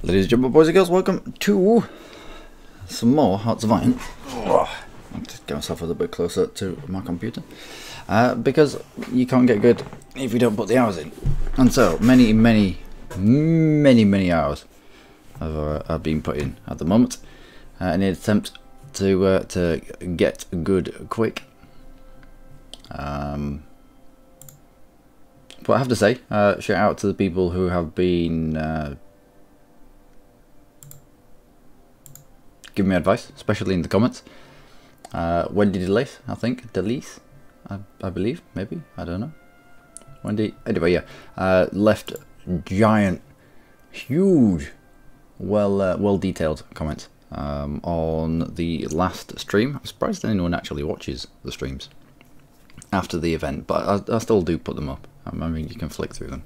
Ladies and gentlemen, boys and girls, welcome to some more Hearts of Iron. I'll just get myself a little bit closer to my computer. Because you can't get good if you don't put the hours in. And so, many hours have been put in at the moment. In an attempt to get good quick. But I have to say, shout out to the people who have been giving me advice, especially in the comments. Wendy Delise, I think. Delise, I believe, maybe, I don't know. Wendy, anyway, yeah, left giant, huge, well detailed comments on the last stream. I'm surprised anyone actually watches the streams after the event, but I still do put them up. I mean, you can flick through them.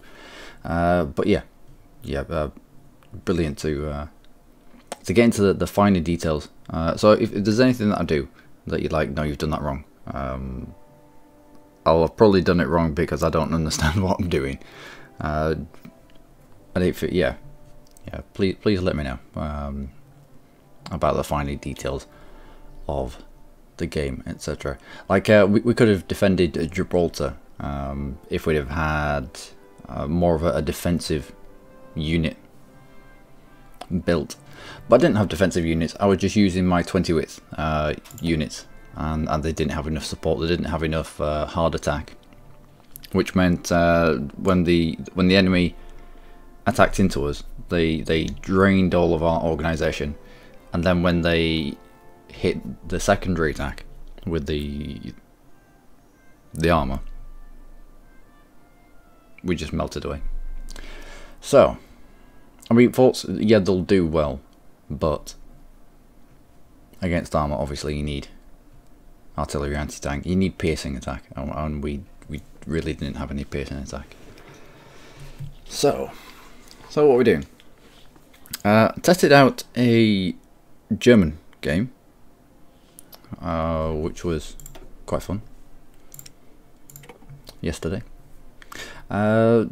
But yeah, brilliant to get into the finer details. So if there's anything that I do that you're like, no, you've done that wrong, I'll have probably done it wrong because I don't understand what I'm doing. And if please let me know about the finer details of the game, etc. Like we could have defended Gibraltar if we'd have had more of a defensive unit built. But I didn't have defensive units. I was just using my 20 width units, and they didn't have enough support. They didn't have enough hard attack, which meant when the enemy attacked into us, they drained all of our organisation, and then when they hit the secondary attack with the armour, we just melted away. So, I mean, forts, yeah, they'll do well, but against armour, obviously, you need artillery anti-tank. You need piercing attack, and we really didn't have any piercing attack. So what we're doing? Tested out a German game, which was quite fun yesterday. Gonna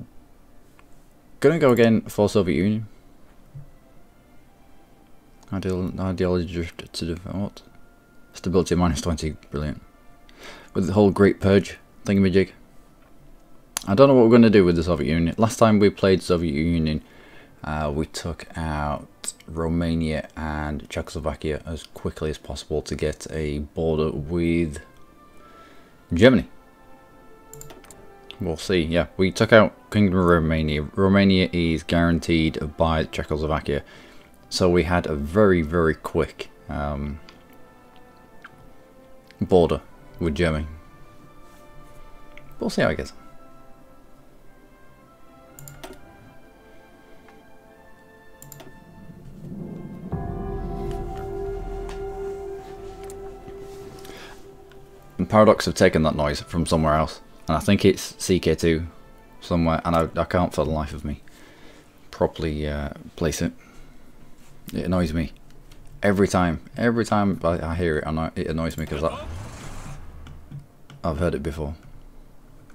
go again for Soviet Union. Ideology to devote. Stability -20, brilliant. With the whole Great Purge thingamajig. I don't know what we're going to do with the Soviet Union. Last time we played Soviet Union, we took out Romania and Czechoslovakia as quickly as possible to get a border with Germany. We'll see. Yeah, we took out Kingdom of Romania. Romania is guaranteed by Czechoslovakia, so we had a very quick border with Germany. We'll see how it goes. And Paradox have taken that noise from somewhere else. And I think it's CK2 somewhere, and I can't for the life of me properly place it. It annoys me every time I hear it. It annoys me because I've heard it before.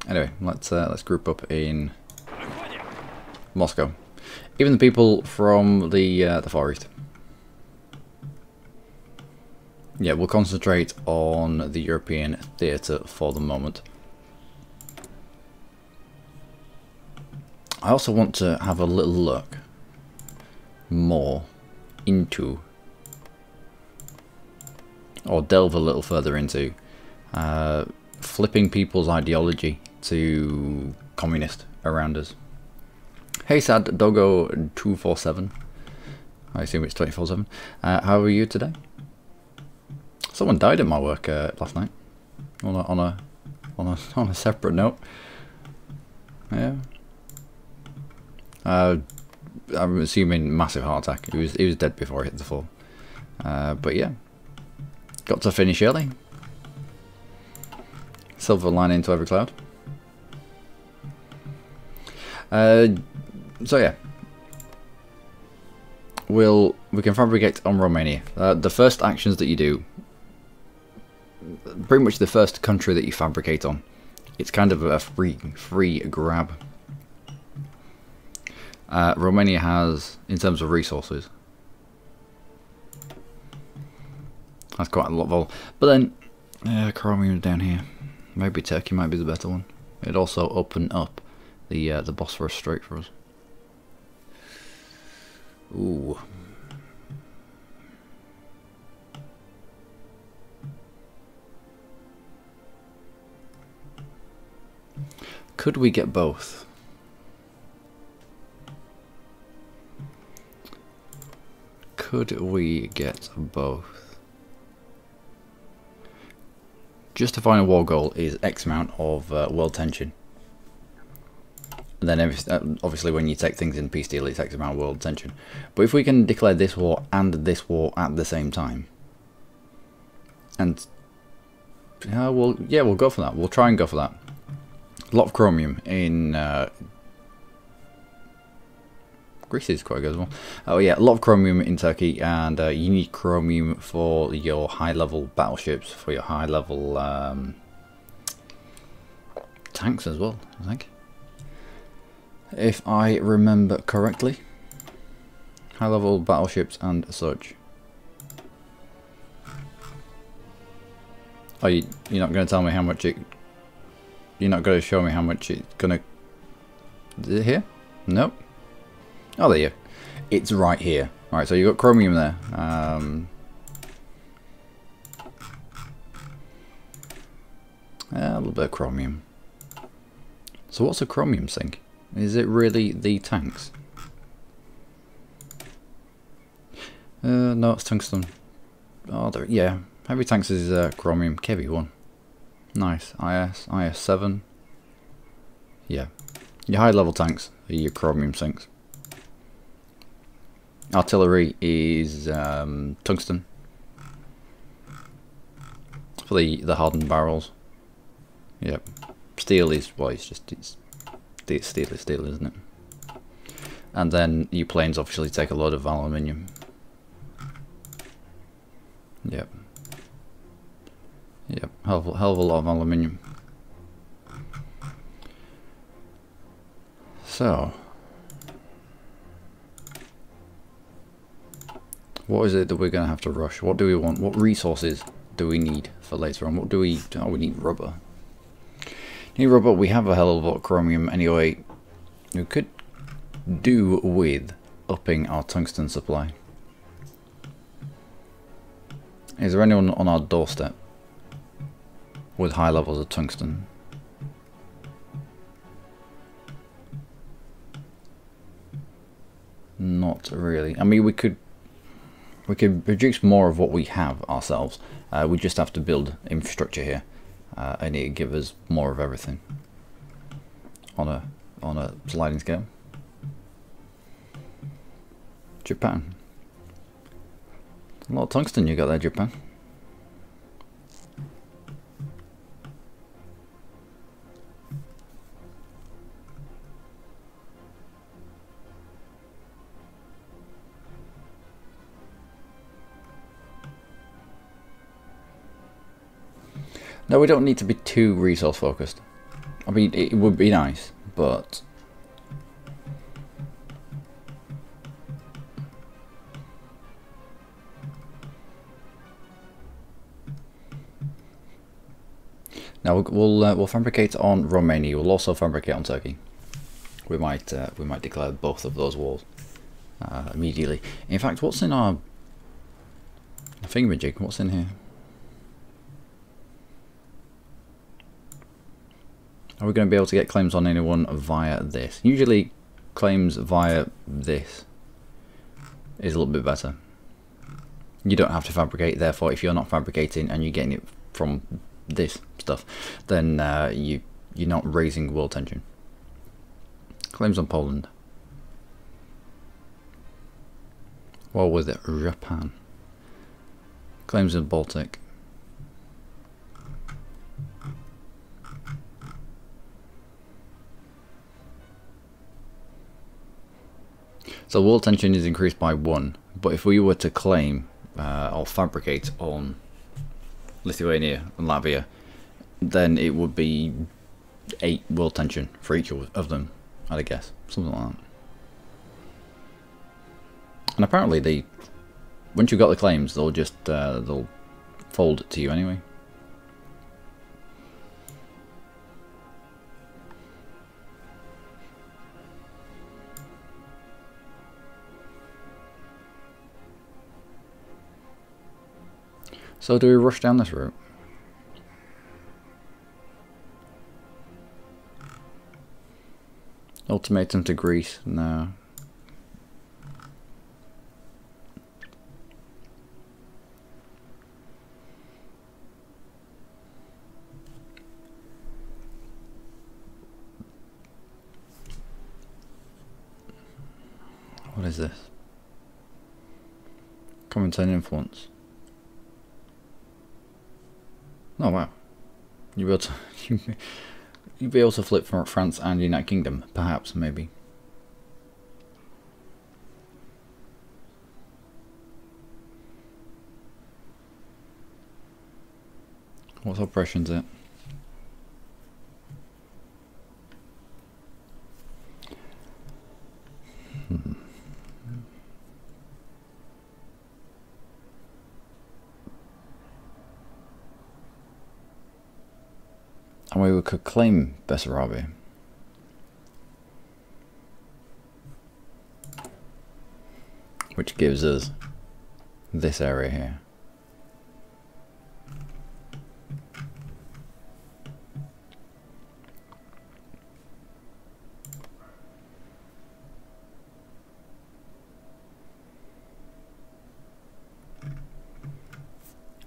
Anyway, let's group up in Moscow. Even the people from the Far East. Yeah, we'll concentrate on the European theatre for the moment. I also want to have a little look more into, or delve a little further into, flipping people's ideology to communist around us. Hey Sad Doggo 247, I assume it's 24/7. How are you today? Someone died at my work last night. On a separate note. Yeah. I'm assuming massive heart attack. He was dead before he hit the floor. But yeah, got to finish early. Silver lining to every cloud. So yeah, we can fabricate on Romania. The first actions that you do, pretty much the first country that you fabricate on, it's kind of a free grab. Romania has, in terms of resources, that's quite a lot of oil. But then, chromium down here. Maybe Turkey might be the better one. It'd also open up the Bosphorus Strait for us. Ooh. Could we get both? Could we get both? Justifying a war goal is X amount of world tension. And then obviously when you take things in peace deal, it's X amount of world tension. But if we can declare this war and this war at the same time, and we'll go for that. We'll try and go for that. A lot of chromium in Greece is quite good as well. Oh yeah, a lot of chromium in Turkey, and you need chromium for your high-level battleships, for your high-level tanks as well, I think. If I remember correctly. High-level battleships and such. Oh, you're not going to tell me how much it... You're not going to show me how much it's going to... Is it here? Nope. Oh, there you go. It's right here. Alright, so you've got chromium there. A little bit of chromium. So what's a chromium sink? Is it really the tanks? No, it's tungsten. Oh, yeah. Heavy tanks is chromium. KV1. Nice. IS7. Yeah. Your high level tanks are your chromium sinks. Artillery is tungsten. For the hardened barrels. Yep. Steel is, well, steel is steel, isn't it? And then your planes obviously take a lot of aluminium. Yep. Yep, hell of a lot of aluminium. So, what is it that we're going to have to rush? What do we want? What resources do we need for later on? What do we... Oh, we need rubber. Need rubber. We have a hell of a lot of chromium anyway. We could do with upping our tungsten supply. Is there anyone on our doorstep with high levels of tungsten? Not really. I mean, we could produce more of what we have ourselves. We just have to build infrastructure here, and it'd give us more of everything on a sliding scale. Japan. A lot of tungsten you got there, Japan. No, we don't need to be too resource focused. I mean, it would be nice, but... Now we'll fabricate on Romania. We'll also fabricate on Turkey. We might declare both of those wars immediately. In fact, what's in our thingamajig? What's in here? Are we going to be able to get claims on anyone via this? Usually claims via this is a little bit better. You don't have to fabricate, therefore if you're not fabricating and you're getting it from this stuff, then you're not raising world tension. Claims on Poland. What was it? Japan. Claims in Baltic. So world tension is increased by 1, but if we were to claim or fabricate on Lithuania and Latvia, then it would be 8 world tension for each of them, I'd guess. Something like that. And apparently they, once you've got the claims, they'll just they'll fold it to you anyway. So do we rush down this route? Ultimatum to Greece? No. What is this? Comment and influence. Oh wow. You'll be able to you'll be able to flip from France and United Kingdom, perhaps, maybe. What operation's it? And we could claim Bessarabia. Which gives us this area here.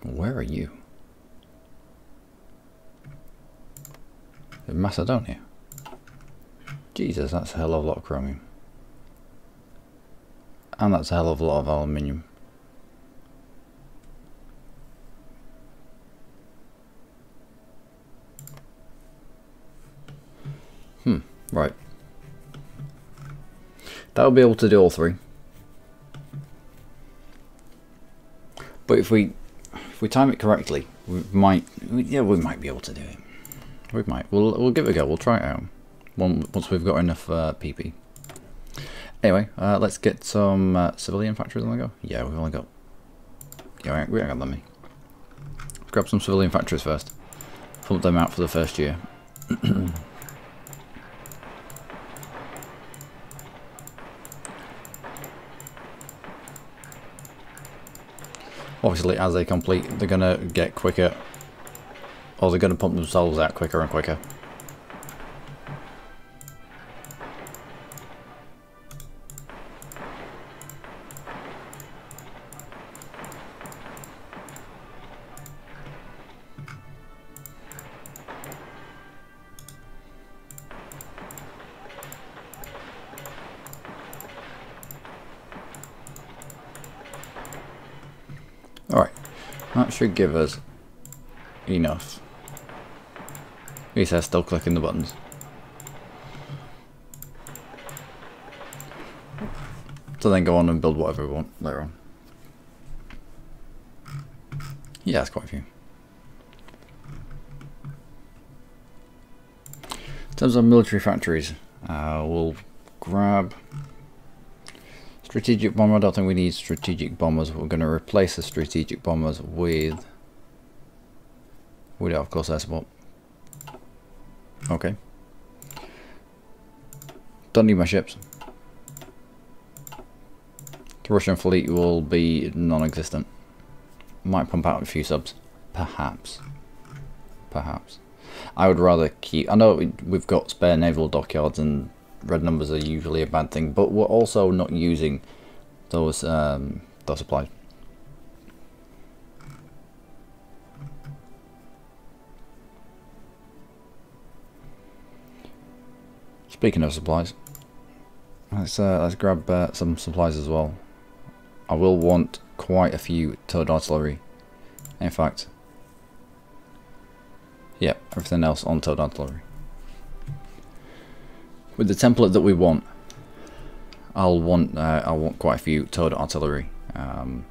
Where are you? In Macedonia. Jesus, that's a hell of a lot of chromium. And that's a hell of a lot of aluminium. Right. That'll be able to do all three. But if we time it correctly, we might be able to do it. We might. We'll give it a go. We'll try it out. Once we've got enough PP. Anyway, let's get some civilian factories on the go. Yeah, we've only got. Yeah, we ain't got that many. Let's grab some civilian factories first. Pump them out for the first year. Obviously, as they complete, they're gonna get quicker. Or they're going to pump themselves out quicker and quicker. Alright, that should give us enough. At least they're still clicking the buttons. So then go on and build whatever we want later on. Yeah, that's quite a few. In terms of military factories, we'll grab strategic bomber. I don't think we need strategic bombers. We're going to replace the strategic bombers with of course air support. Okay. Don't need my ships. The Russian fleet will be non-existent. Might pump out a few subs. Perhaps. Perhaps. I would rather keep... I know we've got spare naval dockyards and red numbers are usually a bad thing, but we're also not using those supplies. Speaking of supplies, let's grab some supplies as well. I will want quite a few towed artillery. In fact, yeah, everything else on towed artillery. With the template that we want, I'll want quite a few towed artillery in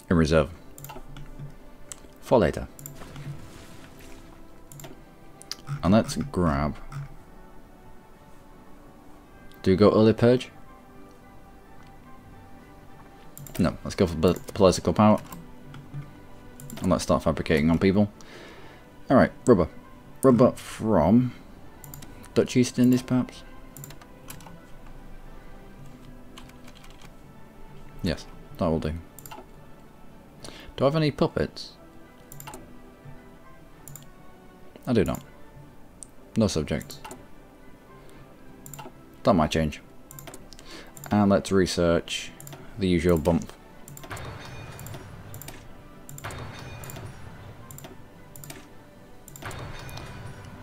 reserve for later. And let's grab... Do we go early purge? No, let's go for political power. And let's start fabricating on people. Alright, rubber. Rubber from Dutch East Indies, perhaps? Yes, that will do. Do I have any puppets? I do not. No subjects. That might change. And let's research the usual bump.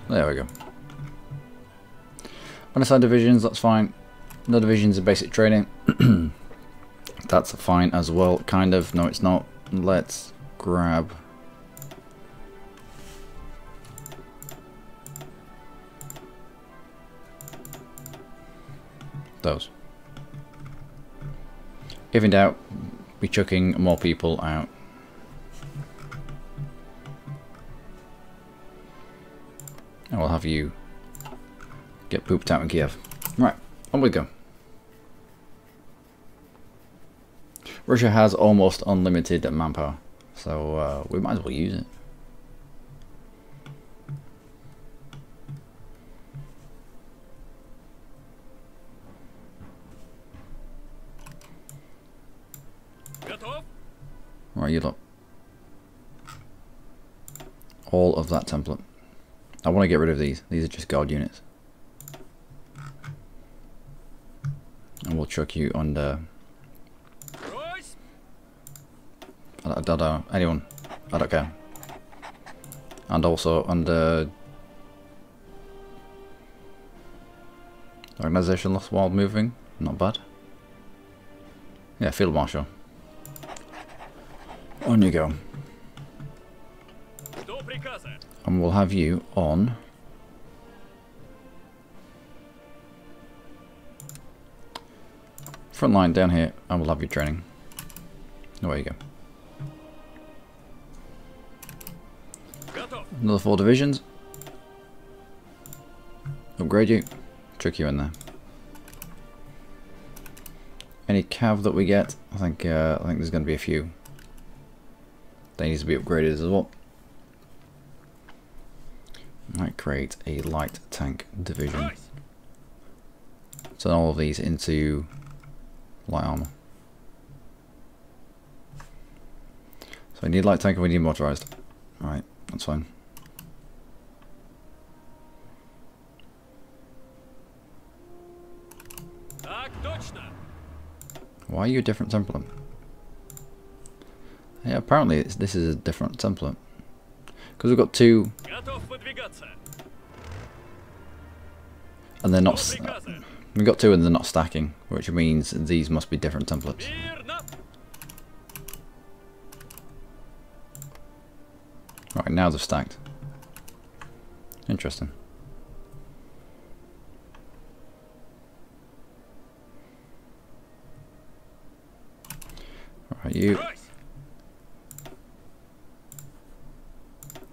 There we go. Unassigned divisions, that's fine. No divisions of basic training. That's fine as well, kind of. No, it's not. Let's grab... those. If in doubt, be chucking more people out. And we'll have you get pooped out in Kiev. Right, on we go. Russia has almost unlimited manpower, so we might as well use it. Right, you look. All of that template. I want to get rid of these. These are just guard units. And we'll chuck you under... I don't know. Anyone. I don't care. And also under... Organization lost while moving. Not bad. Yeah, Field Marshal. On you go. And we'll have you on... front line down here, and we'll have you training. There you go. Another 4 divisions. Upgrade you. Trick you in there. Any cav that we get, I think there's going to be a few. They need to be upgraded as well. Might create a light tank division. Turn all of these into light armor. So we need light tank and we need motorized. Alright, that's fine. Why are you a different template? Yeah, apparently this is a different template. Because we've got 2... and they're not... we've got 2 and they're not stacking, which means these must be different templates. Right, now they're stacked. Interesting. Alright, you...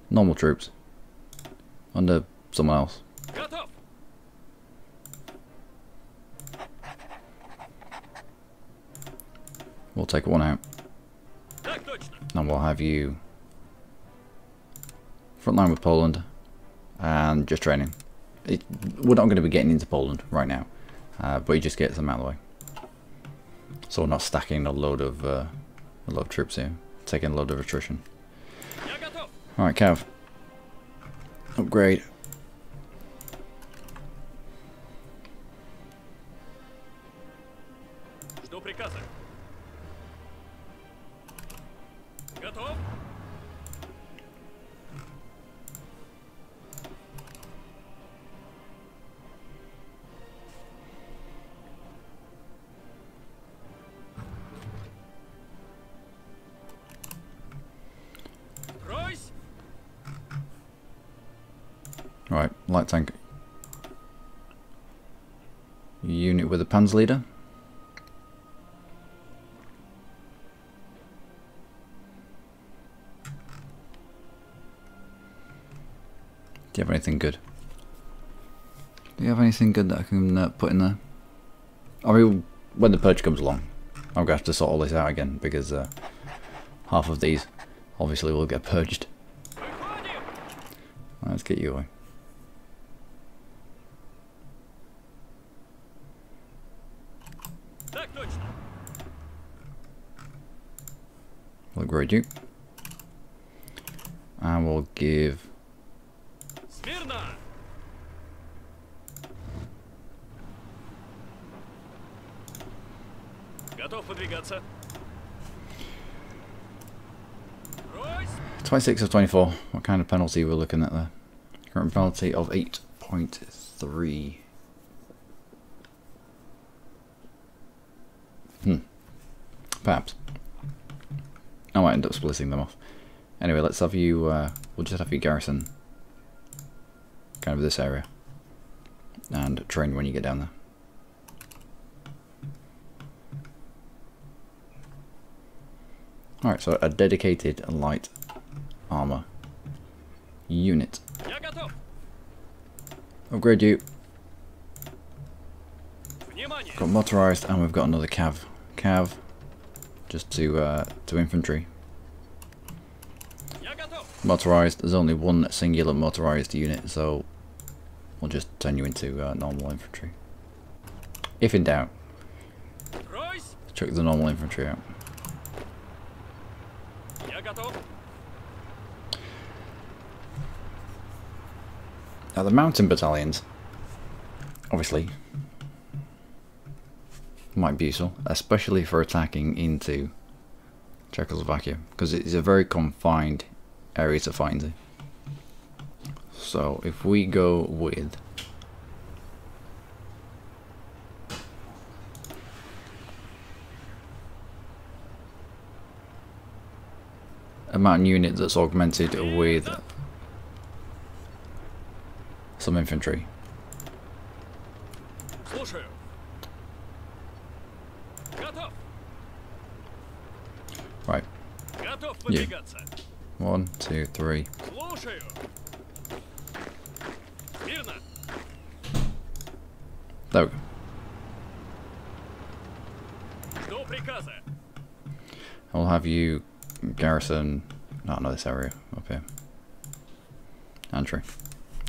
normal troops. Under someone else. We'll take one out. And we'll have you front line with Poland and just training. We're not going to be getting into Poland right now, but he just gets them out of the way. So we're not stacking a load of troops here, taking a load of attrition. Alright, Cav. Upgrade. Right, light tank unit with a Panzerleader. Do you have anything good? Do you have anything good that I can put in there? I mean, when the purge comes along, I'm going to have to sort all this out again because half of these obviously will get purged. Let's get you away. We'll upgrade you. And we'll give... Готов подвигаться. 26 of 24. What kind of penalty we're looking at there? Current penalty of 8.3. Perhaps. I might end up splitting them off. Anyway, let's have you, we'll just have you garrison kind of this area. And train when you get down there. Alright, so a dedicated light armor unit. Upgrade you. Got motorized, and we've got another cav. Just to infantry. Motorized, there's only one singular motorized unit, so we'll just turn you into normal infantry. If in doubt, chuck the normal infantry out. Now the mountain battalions, obviously, might be useful, especially for attacking into Czechoslovakia, because it is a very confined area to fight into. So if we go with a mountain unit that's augmented with some infantry. Right. Yeah. 1, 2, 3. There we go. I'll have you garrison, not this area up here. Antry.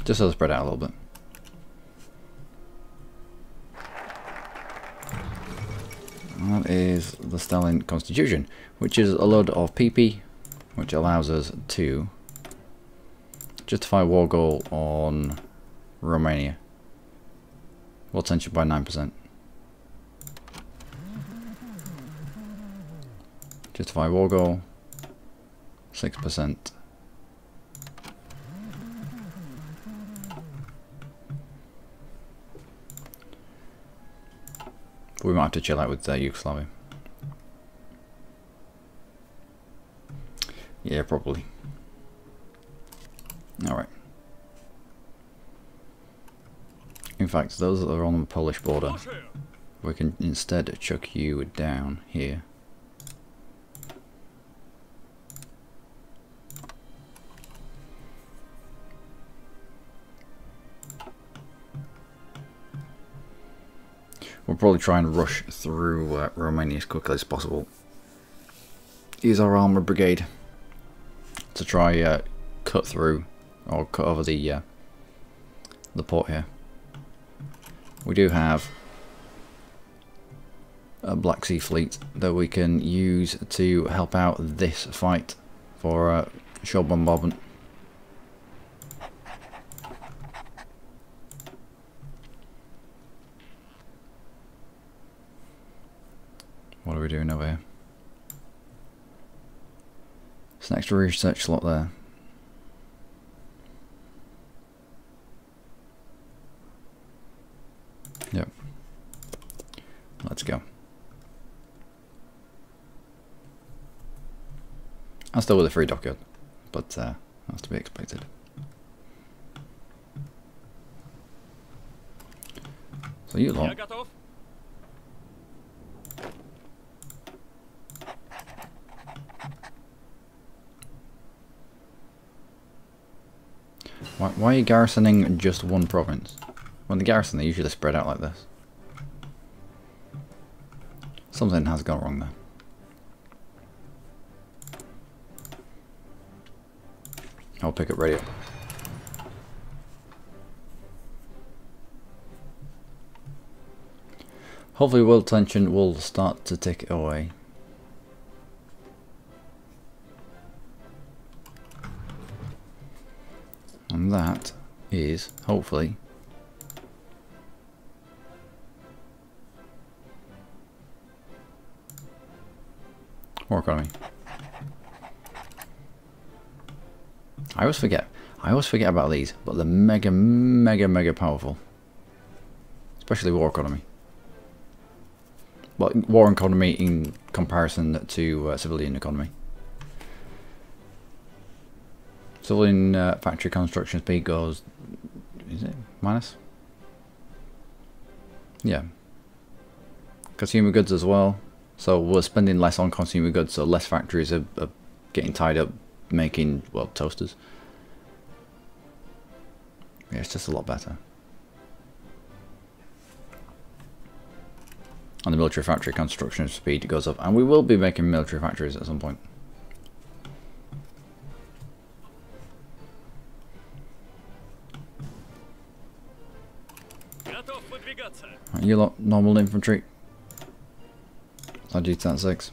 Just so to spread out a little bit. And that is the Stalin Constitution, which is a load of PP, which allows us to justify war goal on Romania. World tension by 9%. Justify war goal 6%. We might have to chill out with Yugoslavia. Yeah, probably. Alright. In fact, those that are on the Polish border, we can instead chuck you down here. We'll probably try and rush through Romania as quickly as possible. Use our armour brigade to try cut through or cut over the port here. We do have a Black Sea fleet that we can use to help out this fight for shore bombardment. What are we doing over here? It's an extra research slot there. Yep. Let's go. I'm still with a free dockyard, but that's to be expected. So you lot. Why are you garrisoning just one province? When they garrison, they usually spread out like this. Something has gone wrong there. I'll pick up radio. Hopefully world tension will start to tick away. And that is, hopefully, war economy. I always forget about these, but they're mega powerful. Especially war economy. Well, war economy in comparison to civilian economy. Civilian factory construction speed goes, is it minus? Yeah. Consumer goods as well. So we're spending less on consumer goods, so less factories are getting tied up making, well, toasters. Yeah, it's just a lot better. And the military factory construction speed goes up, and we will be making military factories at some point. Right, you lot, normal infantry. Slant 6.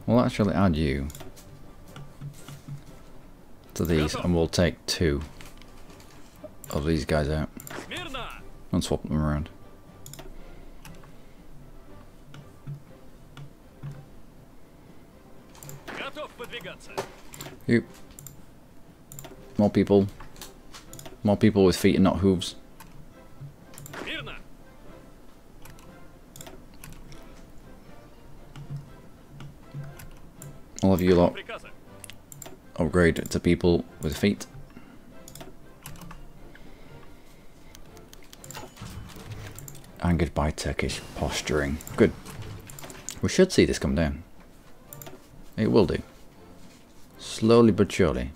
We'll actually add you to these, and we'll take 2 of these guys out and swap them around. You. More people with feet and not hooves. All of you lot upgrade to people with feet. And goodbye Turkish posturing. Good. We should see this come down. It will do. Slowly but surely.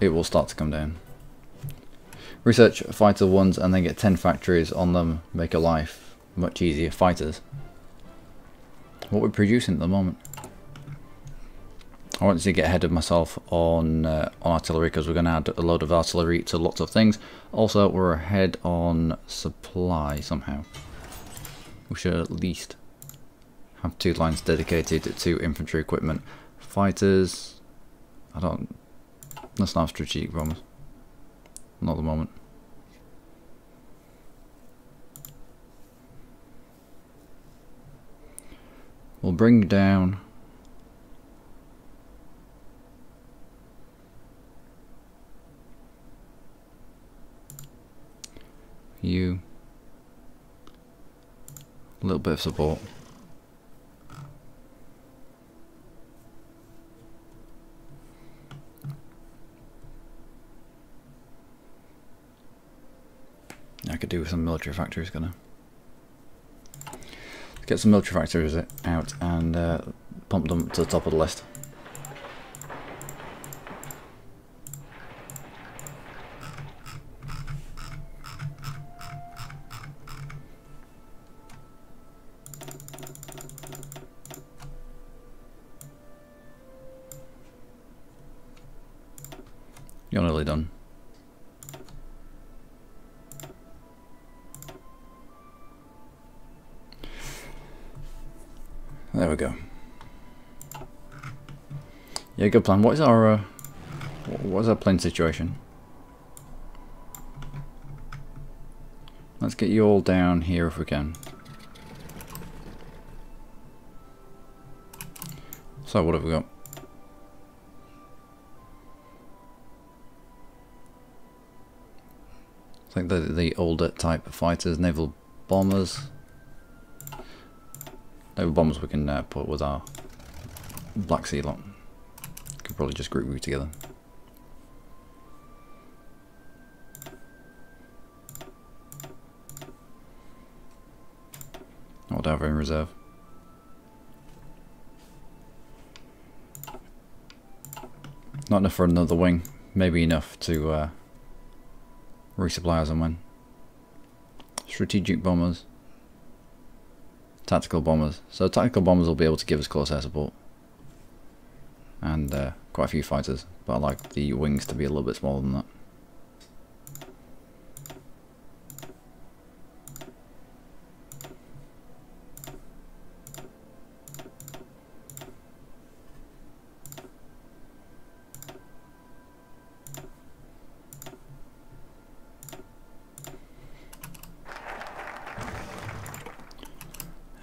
It will start to come down. Research fighter ones and then get 10 factories on them. Make a life much easier. Fighters. What we're producing at the moment. I want to get ahead of myself on artillery, because we're going to add a load of artillery to lots of things. Also, we're ahead on supply somehow. We should at least have 2 lines dedicated to infantry equipment. Fighters, let's not have strategic bombers. Not at the moment. We'll bring down you, a little bit of support. I could do with some military factories, gonna get some military factories out and pump them to the top of the list. You're nearly done. There we go. Yeah, good plan. What is our plane situation? Let's get you all down here if we can. So what have we got? I think the older type of fighters, naval bombers. Naval bombers we can put with our Black Sea lot. Could probably just group you together. Or whatever in reserve. Not enough for another wing. Maybe enough to resupply as and when. Strategic bombers. Tactical bombers. So tactical bombers will be able to give us close air support. And quite a few fighters. But I like the wings to be a little bit smaller than that.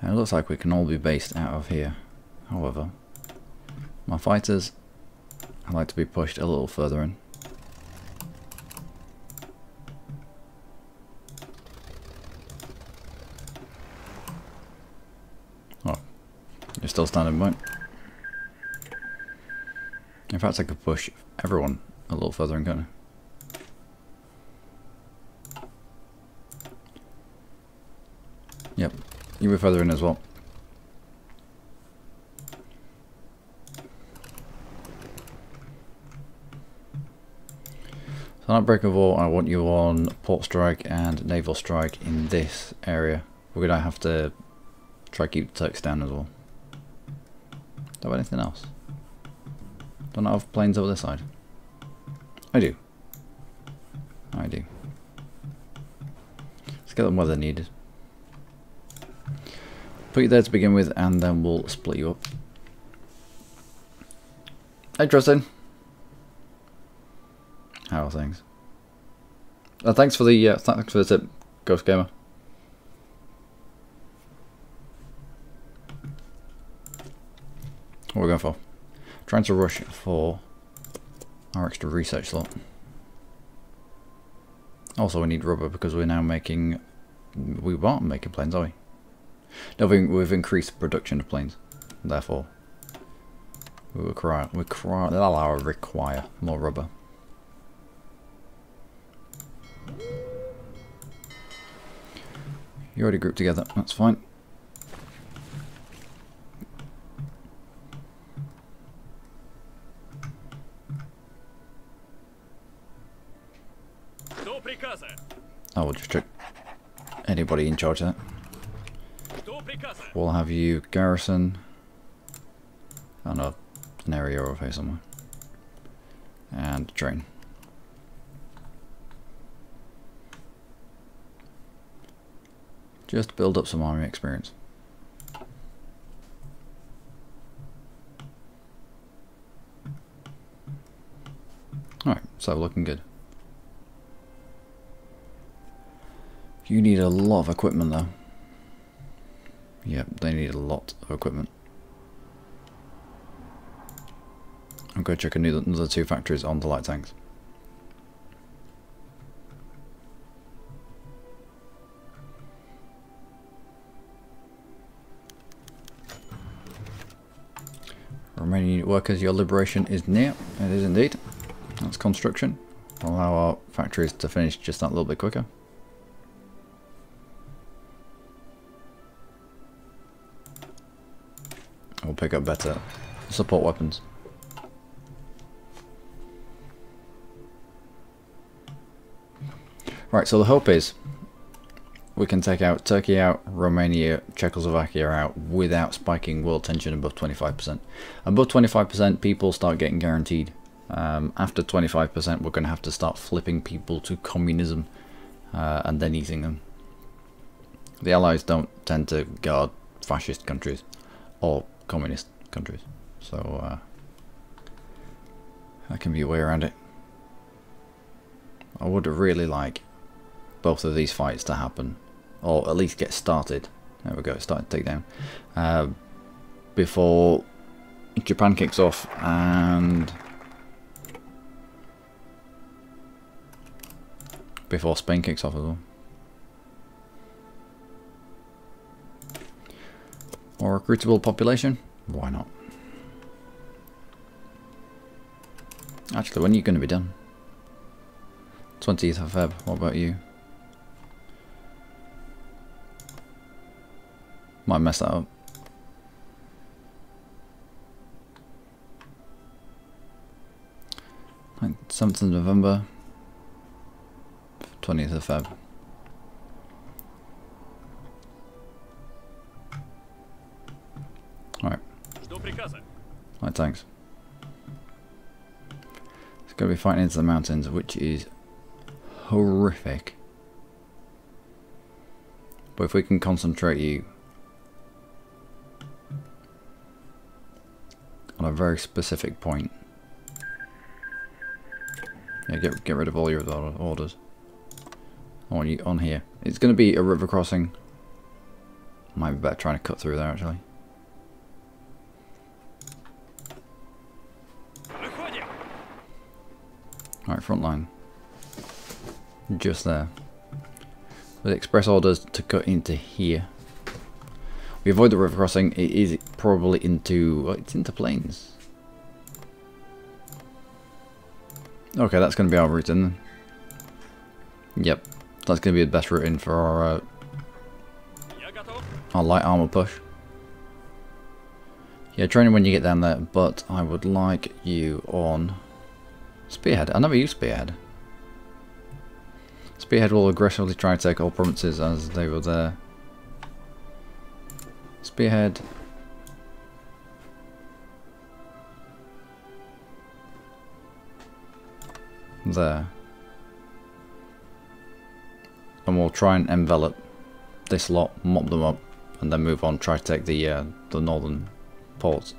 It looks like we can all be based out of here. However, my fighters, I like to be pushed a little further in. Oh, you're still standing by. In fact, I could push everyone a little further in, can't I? Yep. You were further in as well. So Outbreak of War, I want you on port strike and naval strike in this area. We're going to have to try to keep the Turks down as well. Do I have anything else? Don't I have planes over this side? I do. I do. Let's get them where they're needed. Put you there to begin with, and then we'll split you up. Hey, Tristan. How are things? Thanks for the tip, Ghost Gamer. What are we going for? Trying to rush for our extra research slot. Also, we need rubber because we're now making. We aren't making planes, are we? No, we've increased production of planes. Therefore, we require more rubber. You already grouped together. That's fine. I will just check anybody in charge of that. We'll have you garrison. Oh no, an area over here somewhere. And train. Just build up some army experience. Alright, so looking good. You need a lot of equipment though. Yep, they need a lot of equipment. I'm going to check another 2 factories on the light tanks. Romanian unit workers, your liberation is near. It is indeed. That's construction. Allow our factories to finish just that little bit quicker. We'll pick up better support weapons. Right, so the hope is we can take out Turkey out, Romania, Czechoslovakia out without spiking world tension above 25%. Above 25% people start getting guaranteed. After 25% we're going to have to start flipping people to communism and then easing them. The Allies don't tend to guard fascist countries or communist countries, so that can be a way around it. I would really like both of these fights to happen, or at least get started. There we go, starting to take down before Japan kicks off and before Spain kicks off as well. More recruitable population? Why not? Actually, when are you going to be done? 20th of Feb, what about you? Might mess that up. 7th of November, 20th of Feb. Alright. Alright, thanks. It's going to be fighting into the mountains, which is horrific. But if we can concentrate you on a very specific point. Yeah, get rid of all your orders. I want you on here. It's going to be a river crossing. Might be better trying to cut through there actually. Alright, front line. Just there. With express orders to cut into here. We avoid the river crossing. It is probably into... well, it's into plains. Okay, that's going to be our route in then. Yep, that's going to be the best route in for our light armor push. Yeah, training when you get down there, but I would like you on Spearhead. I never used Spearhead. Spearhead will aggressively try to take all provinces as they were there. Spearhead. There. And we'll try and envelop this lot, mop them up, and then move on, try to take the northern ports.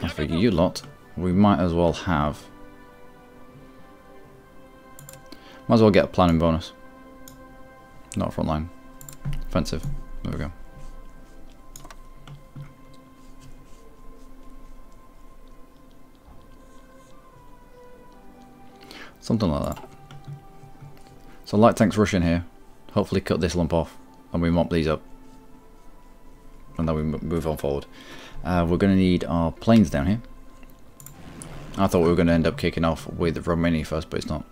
As for you lot, we might as well have... might as well get a planning bonus. Not front line. Offensive. There we go. Something like that. So light tanks rush in here. Hopefully cut this lump off. And we mop these up. And then we move on forward. We're going to need our planes down here. I thought we were going to end up kicking off with Romania first, but it's not.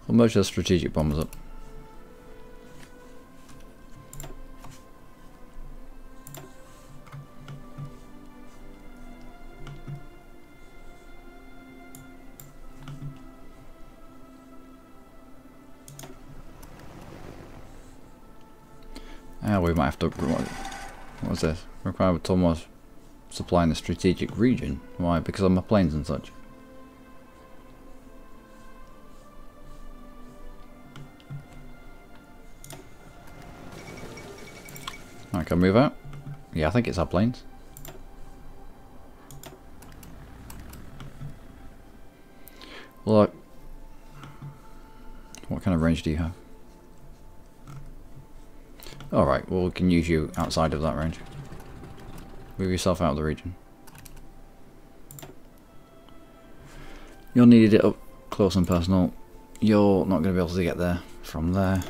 We'll merge the strategic bombers up. We might have to... what's this? Require Thomas supplying the strategic region. Why? Because of my planes and such. I can move out. Yeah, I think it's our planes. Look. What kind of range do you have? Alright, well we can use you outside of that range. Move yourself out of the region. You're needed it up close and personal. You're not going to be able to get there from there.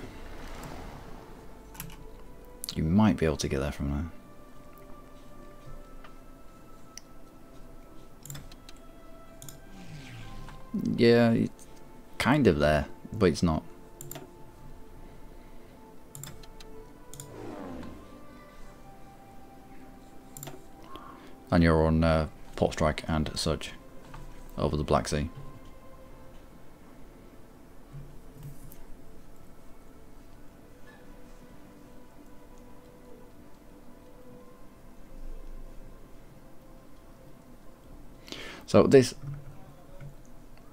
You might be able to get there from there. Yeah, it's kind of there, but it's not. And you're on port strike and such over the Black Sea. So this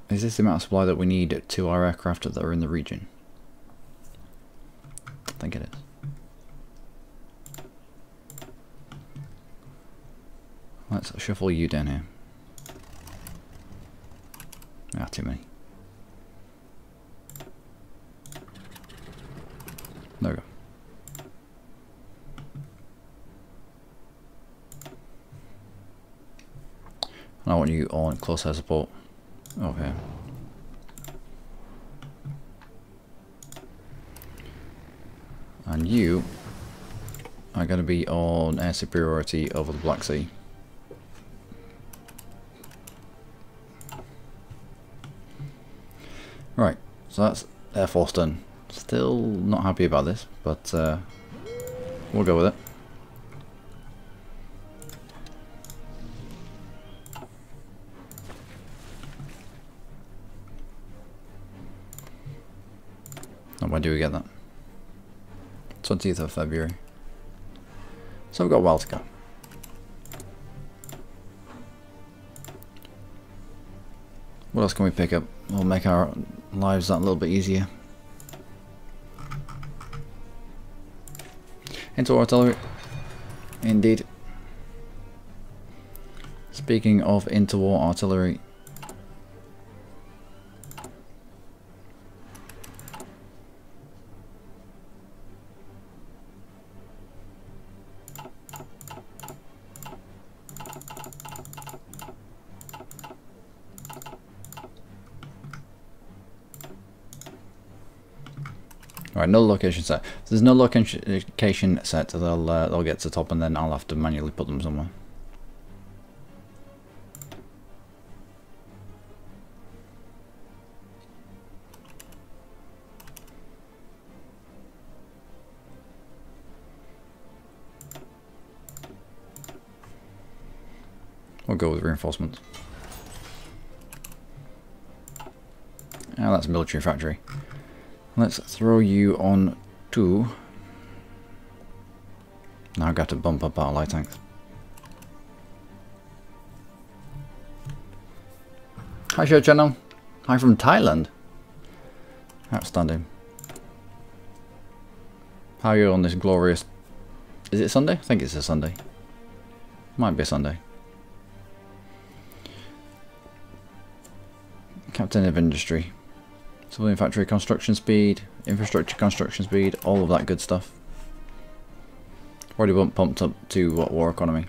is this the amount of supply that we need to our aircraft that are in the region? I think it is. Let's shuffle you down here. Ah, too many. There we go. And I want you on close air support. Okay. And you are going to be on air superiority over the Black Sea. Right, so that's Air Force done. Still not happy about this, but we'll go with it. And when do we get that? 20th of February. So we've got a while to go. What else can we pick up? We'll make our lives that little bit easier. Into artillery. Indeed. Speaking of interwar artillery. Alright, no location set. If there's no location set, they'll get to the top, and then I'll have to manually put them somewhere. We'll go with reinforcements. That's a military factory. Let's throw you on to... Now I've got to bump up our light tanks. Hi, Show Channel. Hi from Thailand. Outstanding. How are you on this glorious... Is it Sunday? I think it's a Sunday. Might be a Sunday. Captain of Industry. Civilian factory construction speed, infrastructure construction speed, all of that good stuff. Already pumped up to what, war economy?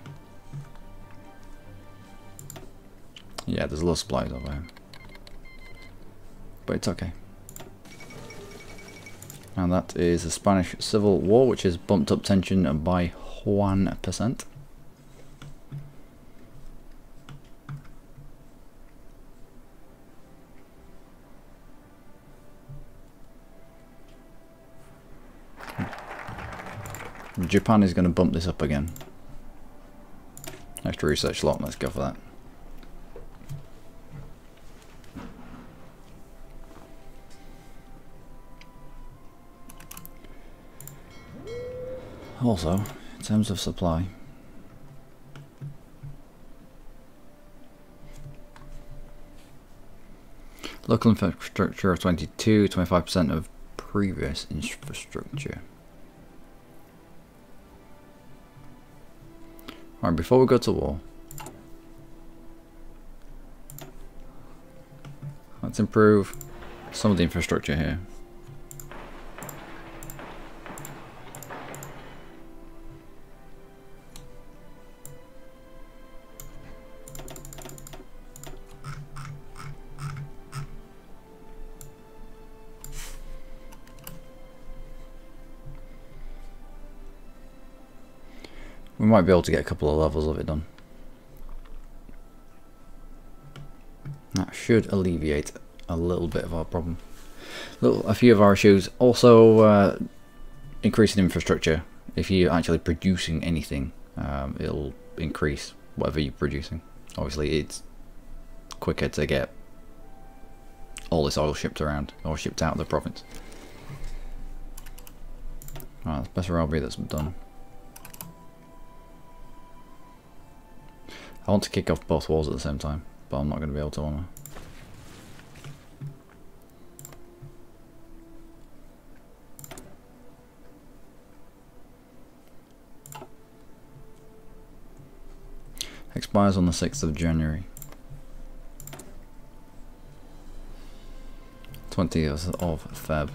Yeah, there's a lot of supplies over here. But it's okay. And that is the Spanish Civil War, which has bumped up tension by 1%. Japan is going to bump this up again. Extra research slot, let's go for that. Also, in terms of supply, local infrastructure of 22, 25% of previous infrastructure. Alright, before we go to war, let's improve some of the infrastructure here. We might be able to get a couple of levels of it done. That should alleviate a little bit of our problem. A few of our issues. Also, increasing infrastructure. If you're actually producing anything, it'll increase whatever you're producing. Obviously, it's quicker to get all this oil shipped around or shipped out of the province. Right, that's best Bessarabia that's done. I want to kick off both wars at the same time, but I'm not going to be able to, am I? Expires on the 6th of January. 20th of Feb.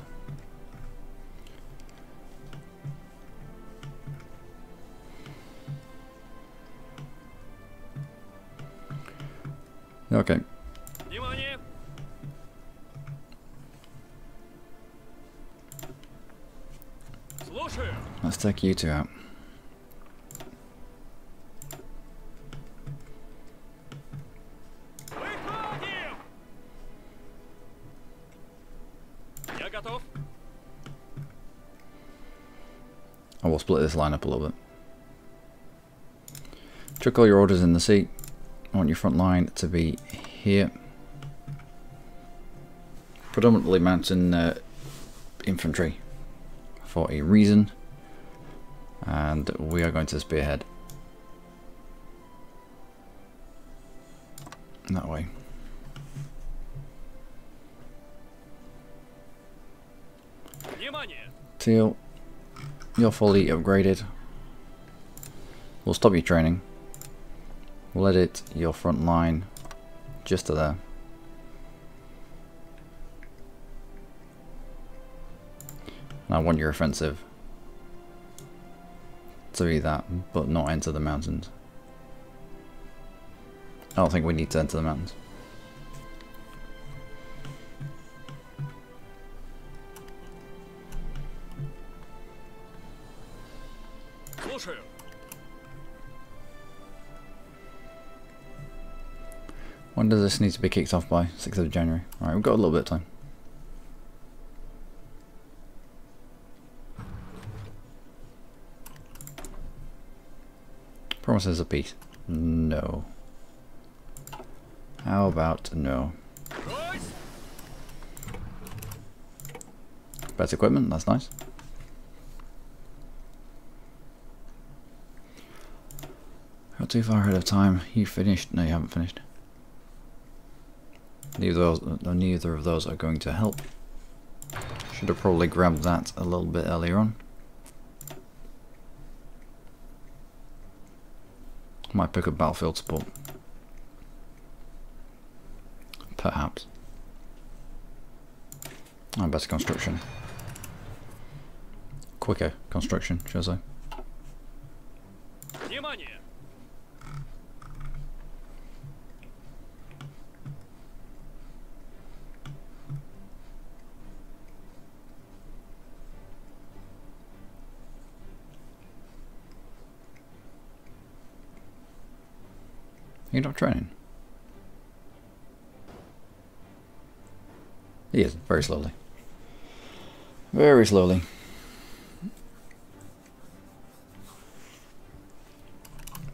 Okay. Внимание! Слушаю! Let's take you two out. Выходим! Я готов. I will split this line up a little bit. Chuck all your orders in the seat. I want your front line to be here. Predominantly mountain infantry for a reason. And we are going to spearhead. That way. Внимание! Teal, you're fully upgraded. We'll stop your training. We'll edit your front line just to there. And I want your offensive to be that, but not enter the mountains. I don't think we need to enter the mountains. Слушаю. When does this need to be kicked off by? 6th of January. Alright, we've got a little bit of time. Promises of peace. No. How about no? Брось! Better equipment, that's nice. Not too far ahead of time. You finished? No, you haven't finished. Neither of those are going to help. Should have probably grabbed that a little bit earlier on. Might pick up battlefield support. Perhaps. Oh, better construction. Quicker construction, shall I say. Внимание! You're not training. He is, very slowly. Very slowly.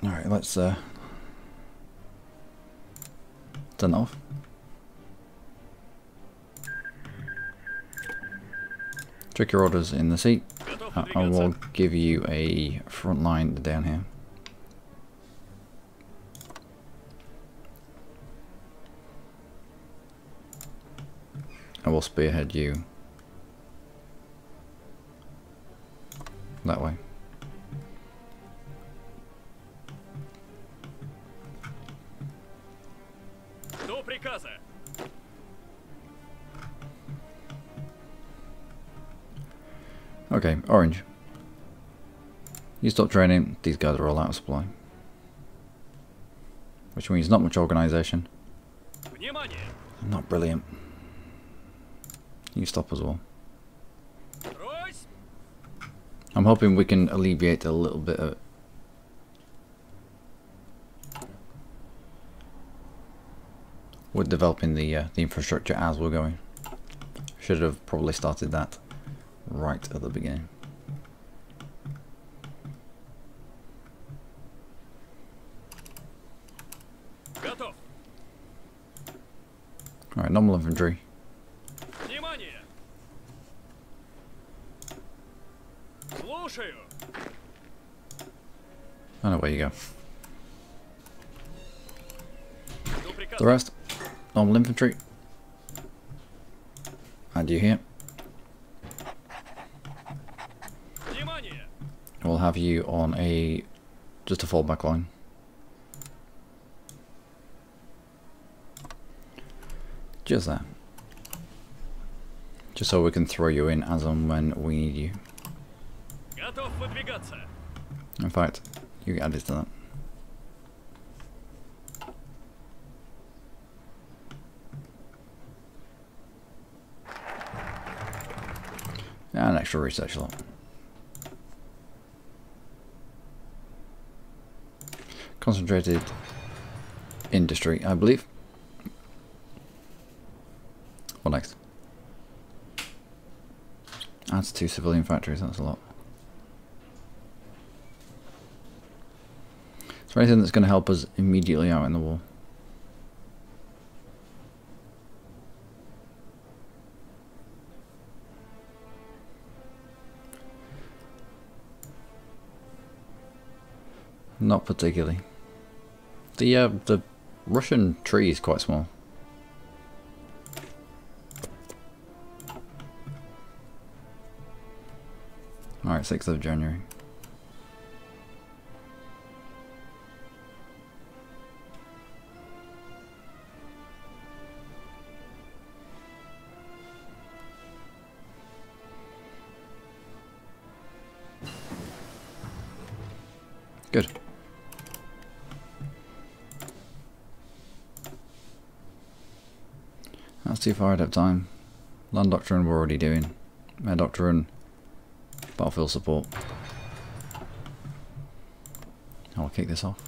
Alright, let's turn that off. Check your orders in the seat. Готов I will выдвигаться. give you a front line down here. I will spearhead you that way. До приказа. Okay, Orange. You stop training, these guys are all out of supply. Which means not much organisation. Внимание! Not brilliant. You stop as well. Брось! I'm hoping we can alleviate a little bit of with developing the infrastructure as we're going. Should have probably started that right at the beginning. Готов. Alright, normal infantry. Внимание! Слушаю. I know where you go. До приказа. The rest, normal infantry. And you here. Внимание! We'll have you on just a fallback line. Just that. Just so we can throw you in as and when we need you. Готов выдвигаться. In fact, you get added to that. extra research lot. Concentrated industry, I believe. What next? Adds 2 civilian factories, that's a lot. Is there anything that's going to help us immediately out in the war? Not particularly. The Russian tree is quite small. Alright, 6th of January. Good. That's too far ahead of time. Land Doctrine we're already doing. Air Doctrine, Battlefield Support. I'll kick this off.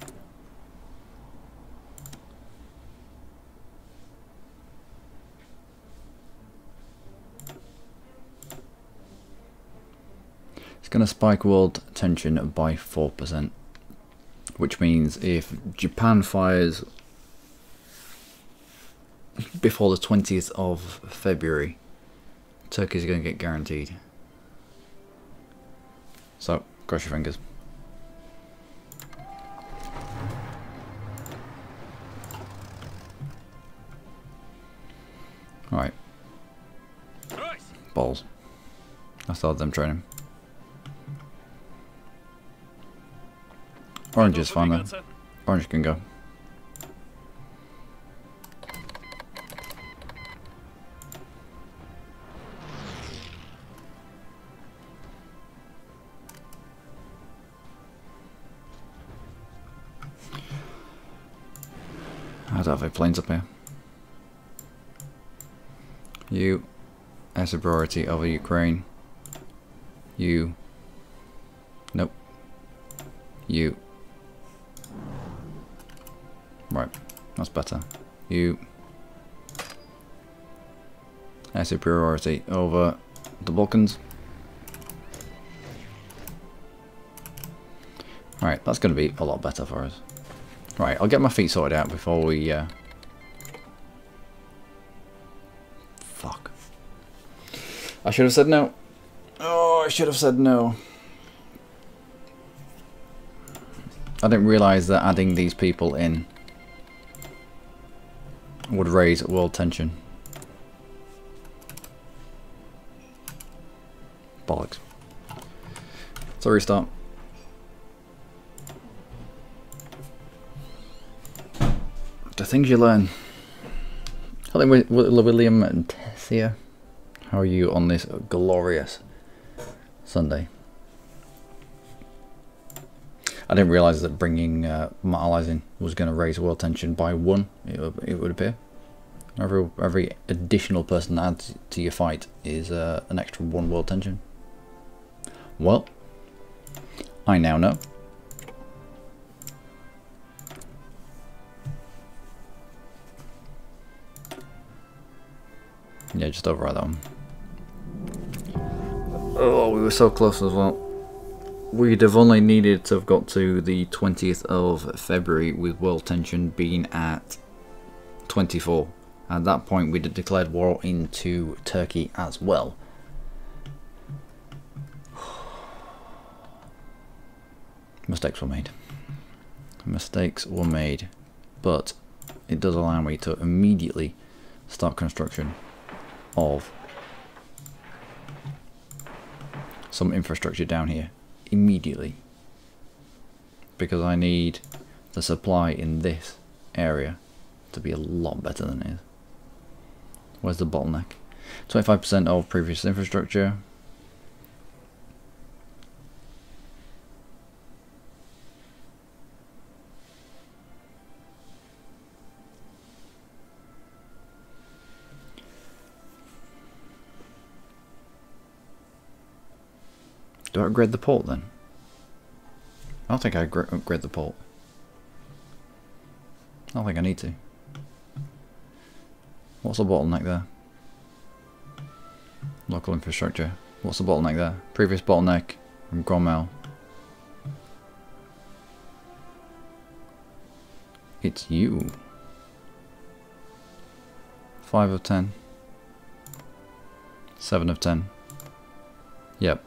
It's going to spike world tension by 4%. Which means if Japan fires before the 20th of February, Turkey's going to get guaranteed. So, cross your fingers. Alright. Balls. I started them training. Orange is fine though. Orange can go. I don't have any planes up here. You, air superiority over Ukraine. You. Nope. You. Right, that's better. You. Air superiority over the Balkans. Right, that's going to be a lot better for us. Right, I'll get my feet sorted out before we... Fuck. I should have said no. Oh, I should have said no. I didn't realise that adding these people in would raise world tension. Bollocks. So restart. The things you learn. Hello William and Tessia. How are you on this glorious Sunday? I didn't realise that bringing my allies in was going to raise world tension by 1, it would appear. Every additional person that adds to your fight is an extra 1 world tension. Well, I now know. Yeah, just override that one. Oh, we were so close as well. We'd have only needed to have got to the 20th of February with world tension being at 24. At that point we'd have declared war into Turkey as well. Mistakes were made. Mistakes were made. But it does allow me to immediately start construction of some infrastructure down here. Immediately, because I need the supply in this area to be a lot better than it is. Where's the bottleneck? 25% of previous infrastructure. Do I upgrade the port then? I don't think I upgrade the port. I don't think I need to. What's the bottleneck there? Local infrastructure. What's the bottleneck there? Previous bottleneck from Cromwell. It's you. 5 of 10. 7 of 10. Yep.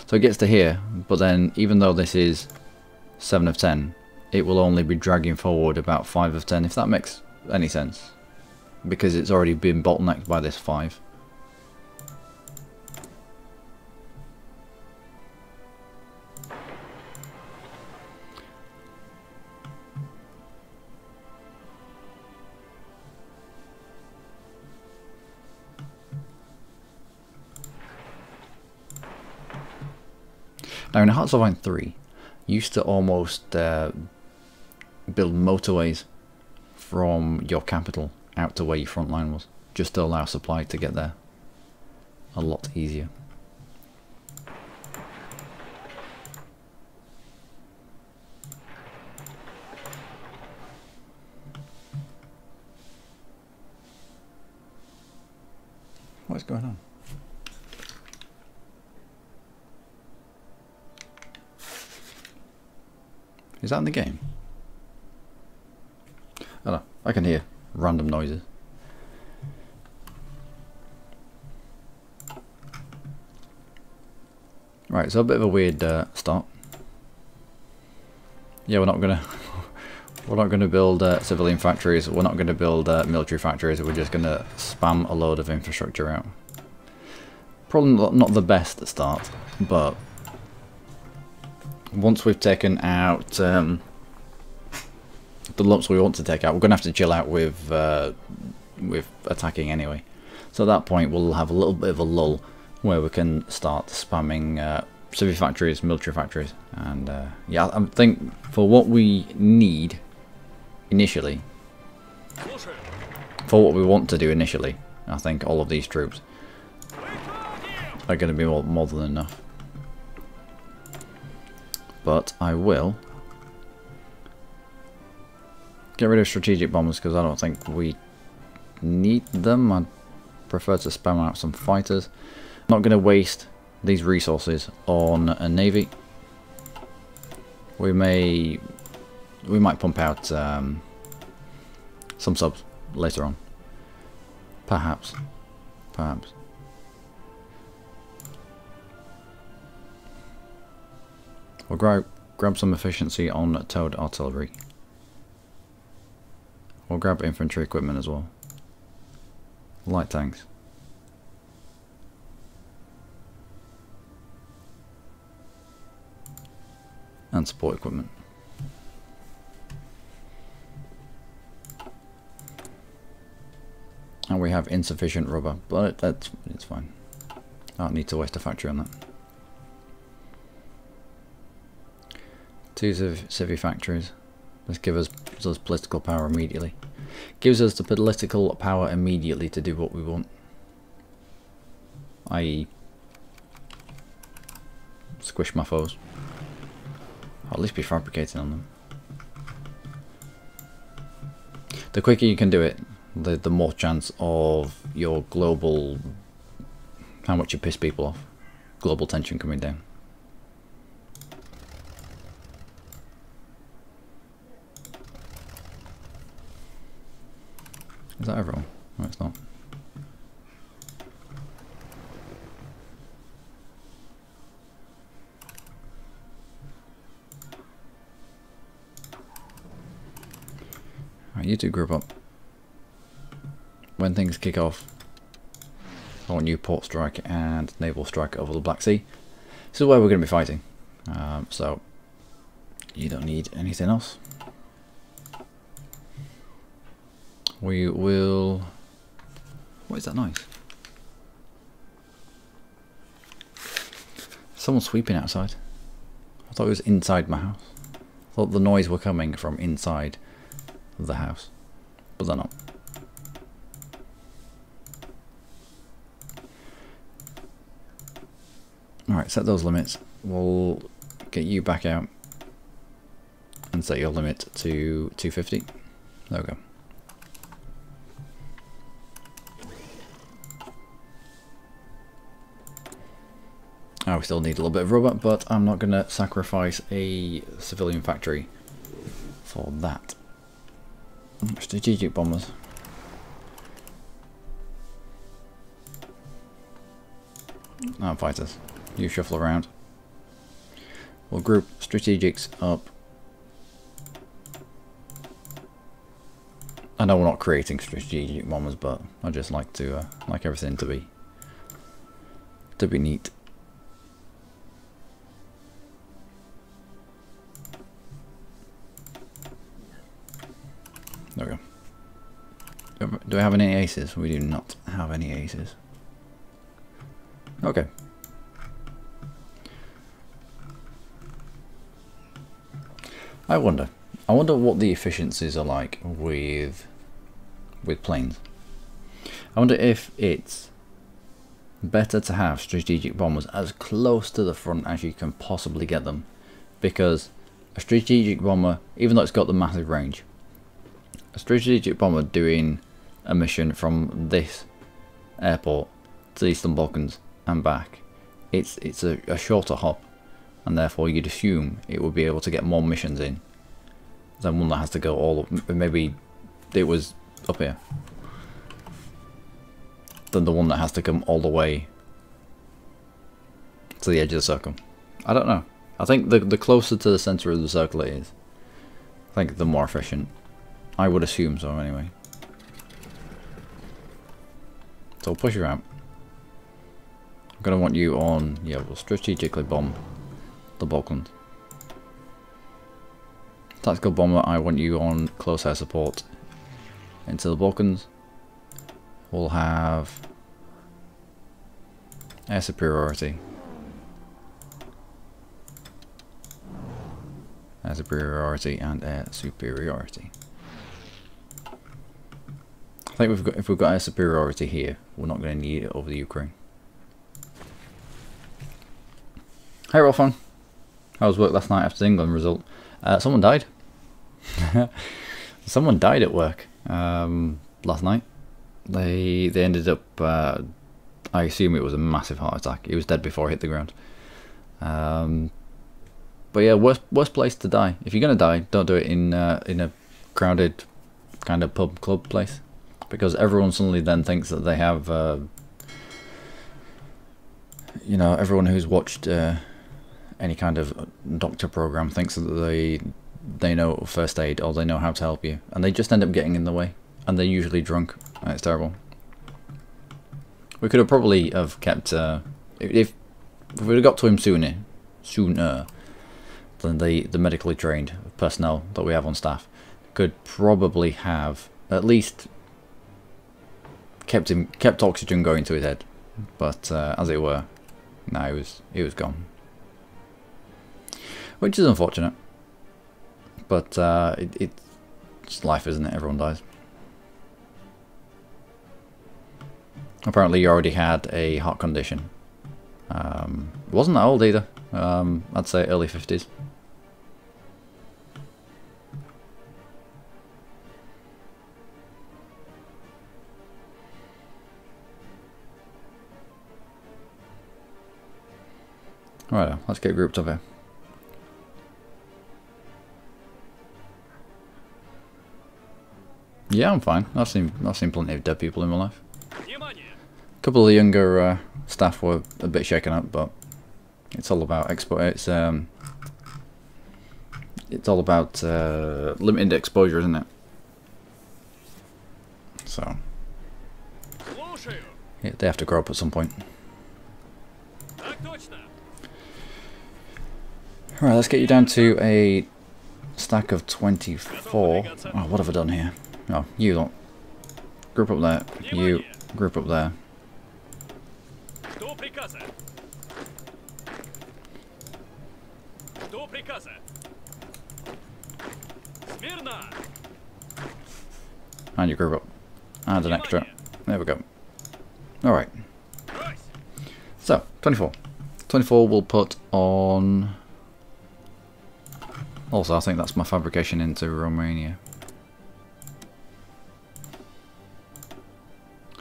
So it gets to here, but then even though this is 7 of 10, it will only be dragging forward about 5 of 10, if that makes any sense. Because it's already been bottlenecked by this 5. Now in Hearts of Iron 3, you used to almost build motorways from your capital out to where your front line was, just to allow supply to get there a lot easier. What's going on? Is that in the game? I don't know. I can hear random noises. Right, so a bit of a weird start. Yeah, we're not gonna build civilian factories. We're not gonna build military factories. We're just gonna spam a load of infrastructure out. Probably not the best start, but once we've taken out the lumps we want to take out, we're going to have to chill out with attacking anyway. So at that point we'll have a little bit of a lull where we can start spamming civil factories, military factories, and yeah, I think for what we need initially, for what we want to do initially, I think all of these troops are going to be more than enough. But I will get rid of strategic bombers because I don't think we need them. I'd prefer to spam out some fighters. I'm not going to waste these resources on a navy. We might pump out some subs later on. Perhaps. We'll grab some efficiency on towed artillery. We'll grab infantry equipment as well. Light tanks. And support equipment. And we have insufficient rubber, but it's fine. I don't need to waste a factory on that. 2 civvy factories. This gives us political power immediately. Gives us the political power immediately to do what we want. I.e. squish my foes. Or at least be fabricating on them. The quicker you can do it, the more chance of your global... how much you piss people off. Global tension coming down. Is that everyone? No, it's not. Alright, you two group up. When things kick off, I want you port strike and naval strike over the Black Sea. This is where we're going to be fighting. So, you don't need anything else. We will... What is that noise? Someone sweeping outside. I thought it was inside my house. I thought the noise were coming from inside the house. But they're not. Alright, Alright, set those limits. We'll get you back out and set your limit to 250. There we go. Oh, we still need a little bit of rubber, but I'm not going to sacrifice a civilian factory for that. Strategic bombers. Oh, fighters. You shuffle around. We'll group strategics up. I know we're not creating strategic bombers, but I just like to like everything to be neat. There we go. Do we have any aces? We do not have any aces. Okay. I wonder what the efficiencies are like with planes. I wonder if it's better to have strategic bombers as close to the front as you can possibly get them, because a strategic bomber, even though it's got the massive range, a strategic bomber doing a mission from this airport to the Eastern Balkans and back, it's a shorter hop, and therefore you'd assume it would be able to get more missions in than one that has to go all up, maybe it was up here, than the one that has to come all the way to the edge of the circle. I don't know. I think the closer to the center of the circle it is, I think the more efficient. I would assume so anyway. So we'll push you out. I'm going to want you on, yeah, we'll strategically bomb the Balkans. Tactical bomber, I want you on close air support into the Balkans. We'll have air superiority. Air superiority and air superiority. I think if we've got air superiority here, we're not going to need it over the Ukraine. Hey Rolfon, how was work last night after the England result? Someone died. Someone died at work last night. They ended up. I assume it was a massive heart attack. He was dead before he hit the ground. But yeah, worst place to die. If you're gonna die, don't do it in a crowded kind of pub club place, because everyone suddenly then thinks that they have. You know, everyone who's watched any kind of doctor program thinks that they know first aid, or they know how to help you, and they just end up getting in the way, and they're usually drunk. It's terrible. We could have probably have kept if we'd have got to him sooner than the medically trained personnel that we have on staff could probably have at least kept oxygen going to his head, but as it were, no, he was gone, which is unfortunate. But it's life, isn't it? Everyone dies. Apparently you already had a heart condition. It wasn't that old either. I'd say early 50s. Right, let's get grouped up here. Yeah, I'm fine. I've seen plenty of dead people in my life. A couple of the younger staff were a bit shaken up, but it's all about it's all about limited exposure, isn't it? So yeah, they have to grow up at some point. Alright, let's get you down to a stack of 24. Oh, what have I done here? Oh, you don't. Group up there. You group up there. And you group up. And an extra. There we go. Alright. So, 24. 24 we'll put on... Also, I think that's my fabrication into Romania.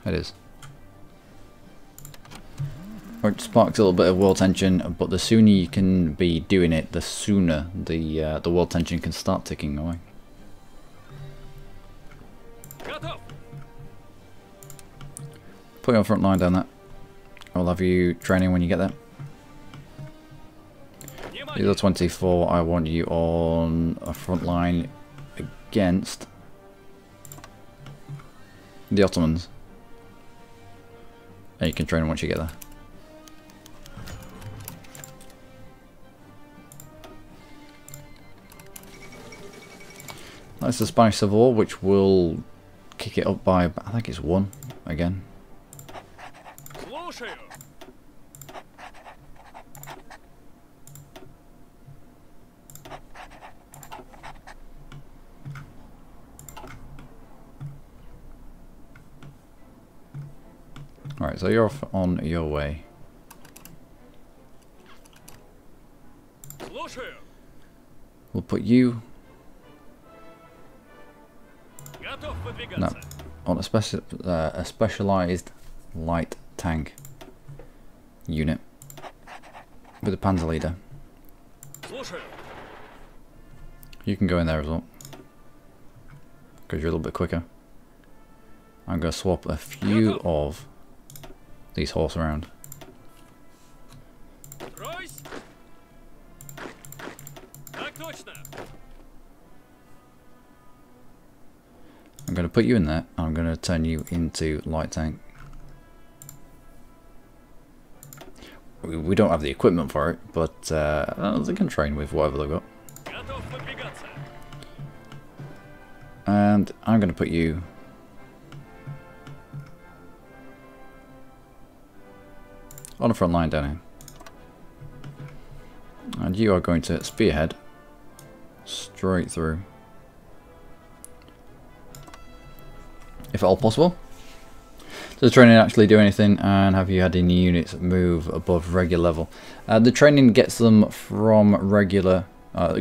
It is. Which sparks a little bit of world tension, but the sooner you can be doing it, the sooner the world tension can start ticking away. Put you on front line down there. I'll have you training when you get there. These are 24. I want you on a front line against the Ottomans. And you can train once you get there. That's the Spanish Civil War, which will kick it up by, I think it's 1 again. Alright, so you're off on your way. We'll put you no, on a specialized light tank unit with a Panzer leader. You can go in there as well because you're a little bit quicker. I'm going to swap a few of these horse around. I'm going to put you in there. I'm going to turn you into light tank. We don't have the equipment for it, but they can train with whatever they've got. And I'm going to put you on the front line down here. And you are going to spearhead straight through. If at all possible. Does the training actually do anything, and have you had any units move above regular level? The training gets them from regular,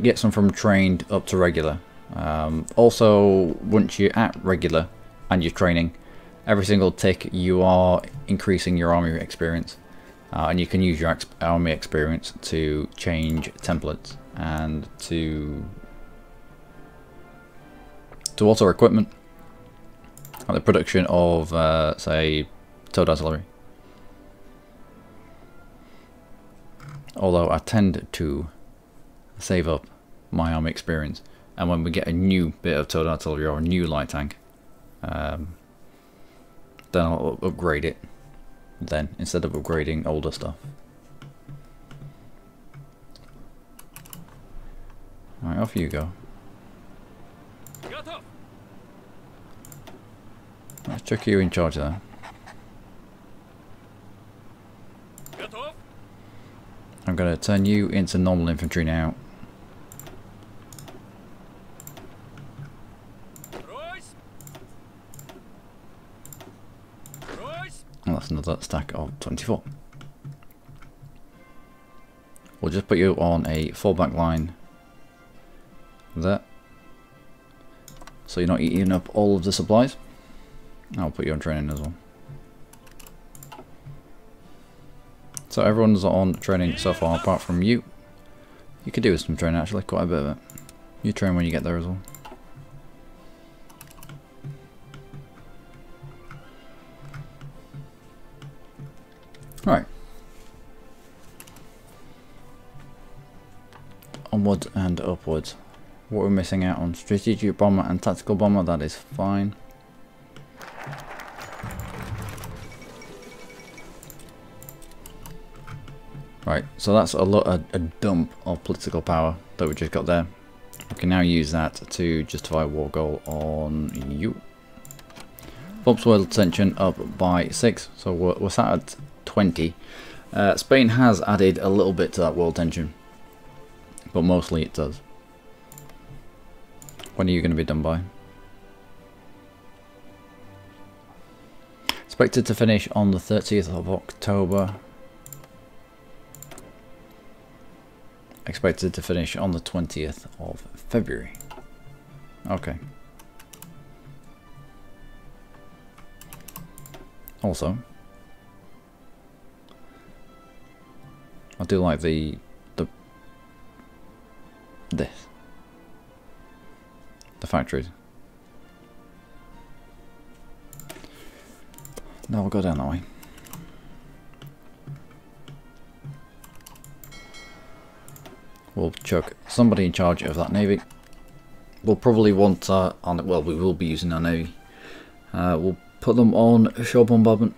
gets them from trained up to regular. Also, once you're at regular and you're training, every single tick you are increasing your army experience. And you can use your army experience to change templates and to alter equipment. Like the production of, say, towed artillery. Although I tend to save up my army experience, and when we get a new bit of towed artillery or a new light tank, then I'll upgrade it. Then instead of upgrading older stuff. Alright, off you go. Let's chuck you in charge there. I'm going to turn you into normal infantry now. And that's another stack of 24. We'll just put you on a fallback line there. So you're not eating up all of the supplies. I'll put you on training as well. So everyone's on training so far apart from you. You could do with some training actually, quite a bit of it. You train when you get there as well. Right. Onwards and upwards. What we're missing out on strategic bomber and tactical bomber, that is fine. Right, so that's a dump of political power that we just got there. We can now use that to justify a war goal on you. Bumps world tension up by 6, so we're sat at 20. Spain has added a little bit to that world tension, but mostly it does. When are you going to be done by? Expected to finish on the 30th of October. expected to finish on the 20th of February. Okay. Also, I do like this. The factories. Now we'll go down that way. We'll chuck somebody in charge of that navy. We'll probably want well, we will be using our navy. We'll put them on shore bombardment,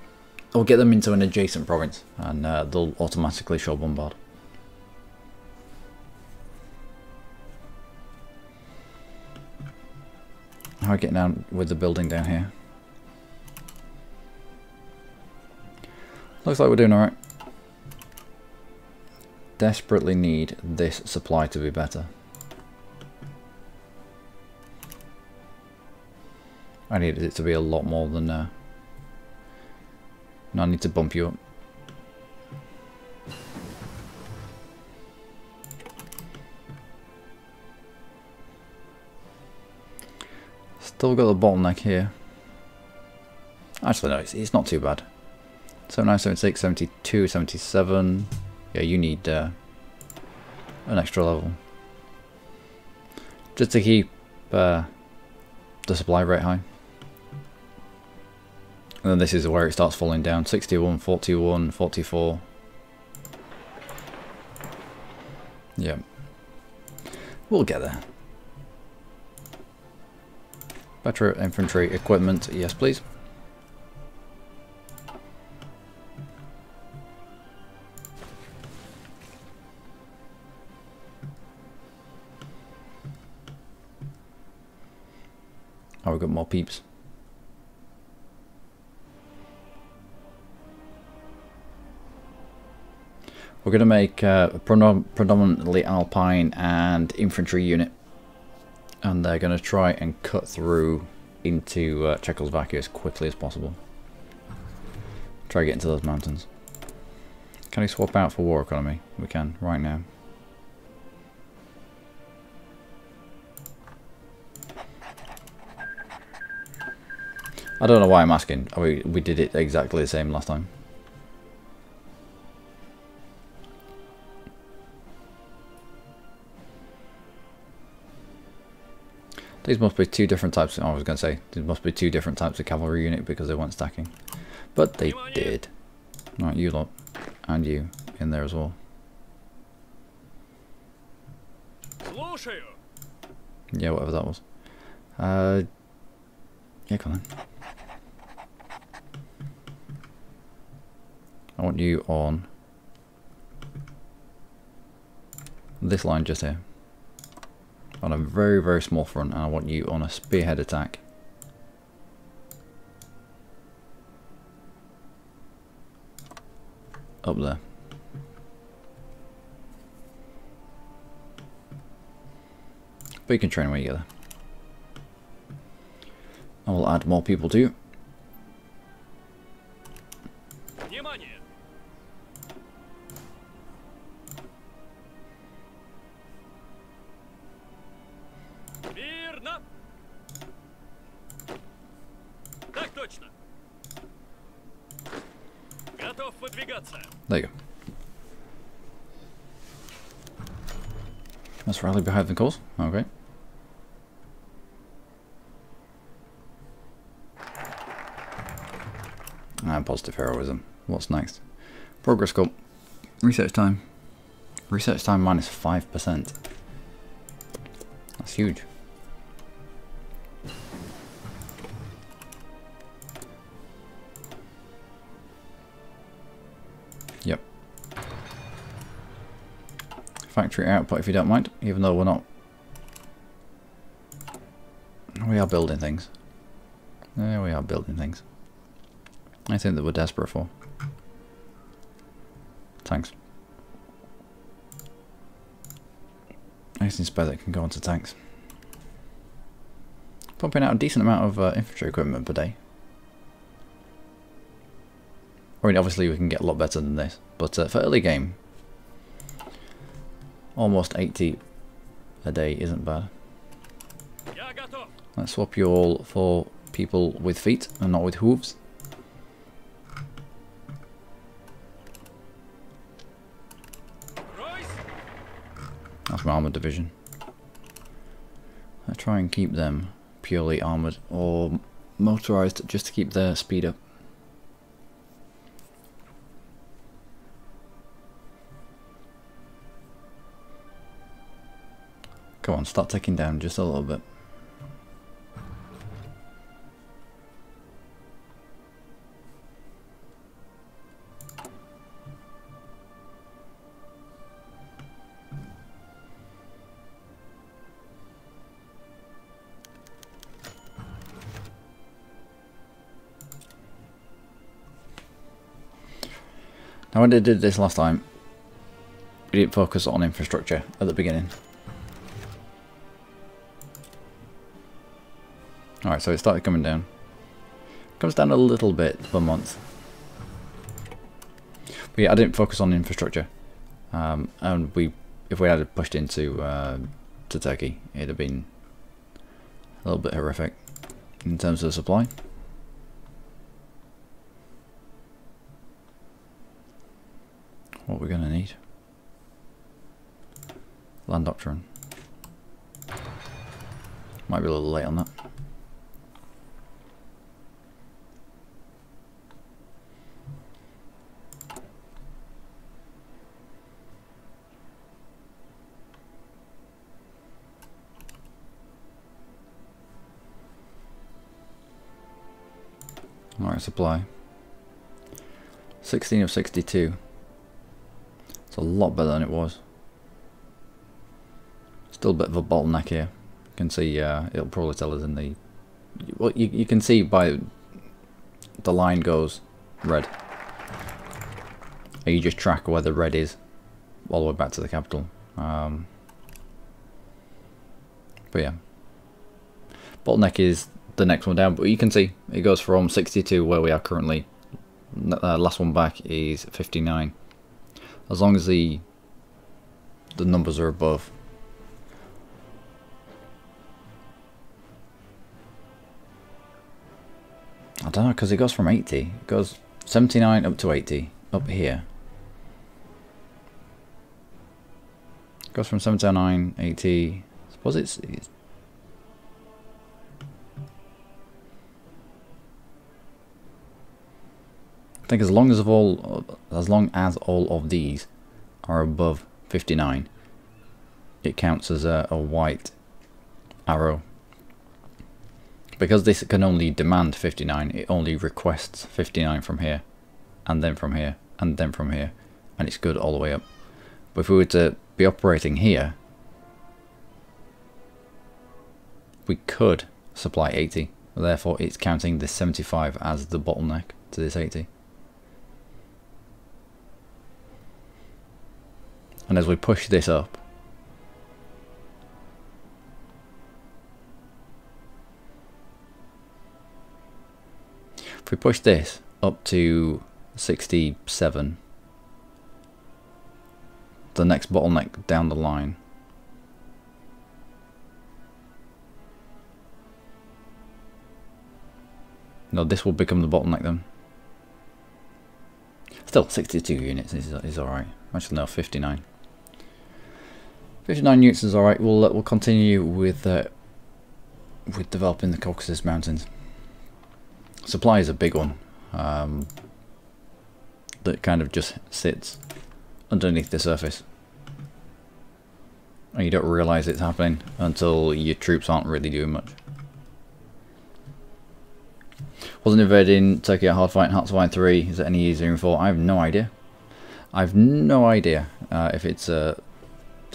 or get them into an adjacent province, and they'll automatically shore bombard. How are we getting on with the building down here? Looks like we're doing alright. Desperately need this supply to be better. I needed it to be a lot more than no, I need to bump you up. Still got the bottleneck here. Actually no, it's not too bad. 79, 76, 72, 77. Yeah, you need an extra level. Just to keep the supply rate high. And then this is where it starts falling down. 61, 41, 44. Yeah. We'll get there. Better infantry equipment, yes please. Oh, we've got more peeps. We're going to make a predominantly Alpine and infantry unit, and they're going to try and cut through into Czechoslovakia as quickly as possible. Try to get into those mountains. Can we swap out for war economy? We can, right now. I don't know why I'm asking. We did it exactly the same last time. These must be two different types. I was going to say, these must be two different types of cavalry unit because they weren't stacking. But they did. Right, you lot. And you in there as well. Yeah, whatever that was. Yeah, come on. I want you on this line just here. On a very, very small front, and I want you on a spearhead attack. Up there. But you can train when you get there. I will add more people to you. There you go. Let's rally behind the cause. Okay. And positive heroism. What's next? Progress scope. Research time. Research time minus 5%. That's huge. Yep. Factory output if you don't mind, even though we're not. We are building things. Yeah, we are building things. I think that we're desperate for. Tanks. Anything spare that can go onto tanks. Pumping out a decent amount of infantry equipment per day. I mean, obviously we can get a lot better than this, but for early game, almost 80 a day isn't bad. Я готов. Let's swap you all for people with feet and not with hooves. Ройс. That's my armoured division. I try and keep them purely armoured or motorised just to keep their speed up. Come on, start ticking down just a little bit. Now when I did this last time, we didn't focus on infrastructure at the beginning. Alright, so it started coming down. Comes down a little bit per month. But yeah, I didn't focus on infrastructure. And if we had pushed into to Turkey, it'd have been a little bit horrific in terms of supply. What we're going to need? Land doctrine. Might be a little late on that. Alright, supply. 16 of 62. It's a lot better than it was. Still a bit of a bottleneck here. You can see it'll probably tell us in the... Well, you can see by the line goes red. And you just track where the red is all the way back to the capital. But yeah. Bottleneck is the next one down, but you can see it goes from 62 where we are currently. Last one back is 59. As long as the numbers are above. I don't know, because it goes from 80. It goes 79 up to 80 up here. It goes from 79, 80. I suppose it's I think as long as all of these are above 59, it counts as a white arrow. Because this can only demand 59, it only requests 59 from here, and then from here, and then from here, and it's good all the way up. But if we were to be operating here, we could supply 80, therefore it's counting this 75 as the bottleneck to this 80. And as we push this up, if we push this up to 67, the next bottleneck down the line, no, this will become the bottleneck then. Still 62 units is alright. Actually no, 59. 59 units is alright. We'll continue with developing the Caucasus Mountains. Supply is a big one that kind of just sits underneath the surface, and you don't realise it's happening until your troops aren't really doing much. Wasn't invading Turkey at Hardfight and Hearts 3. Is it any easier in 4? I have no idea. I have no idea if it's a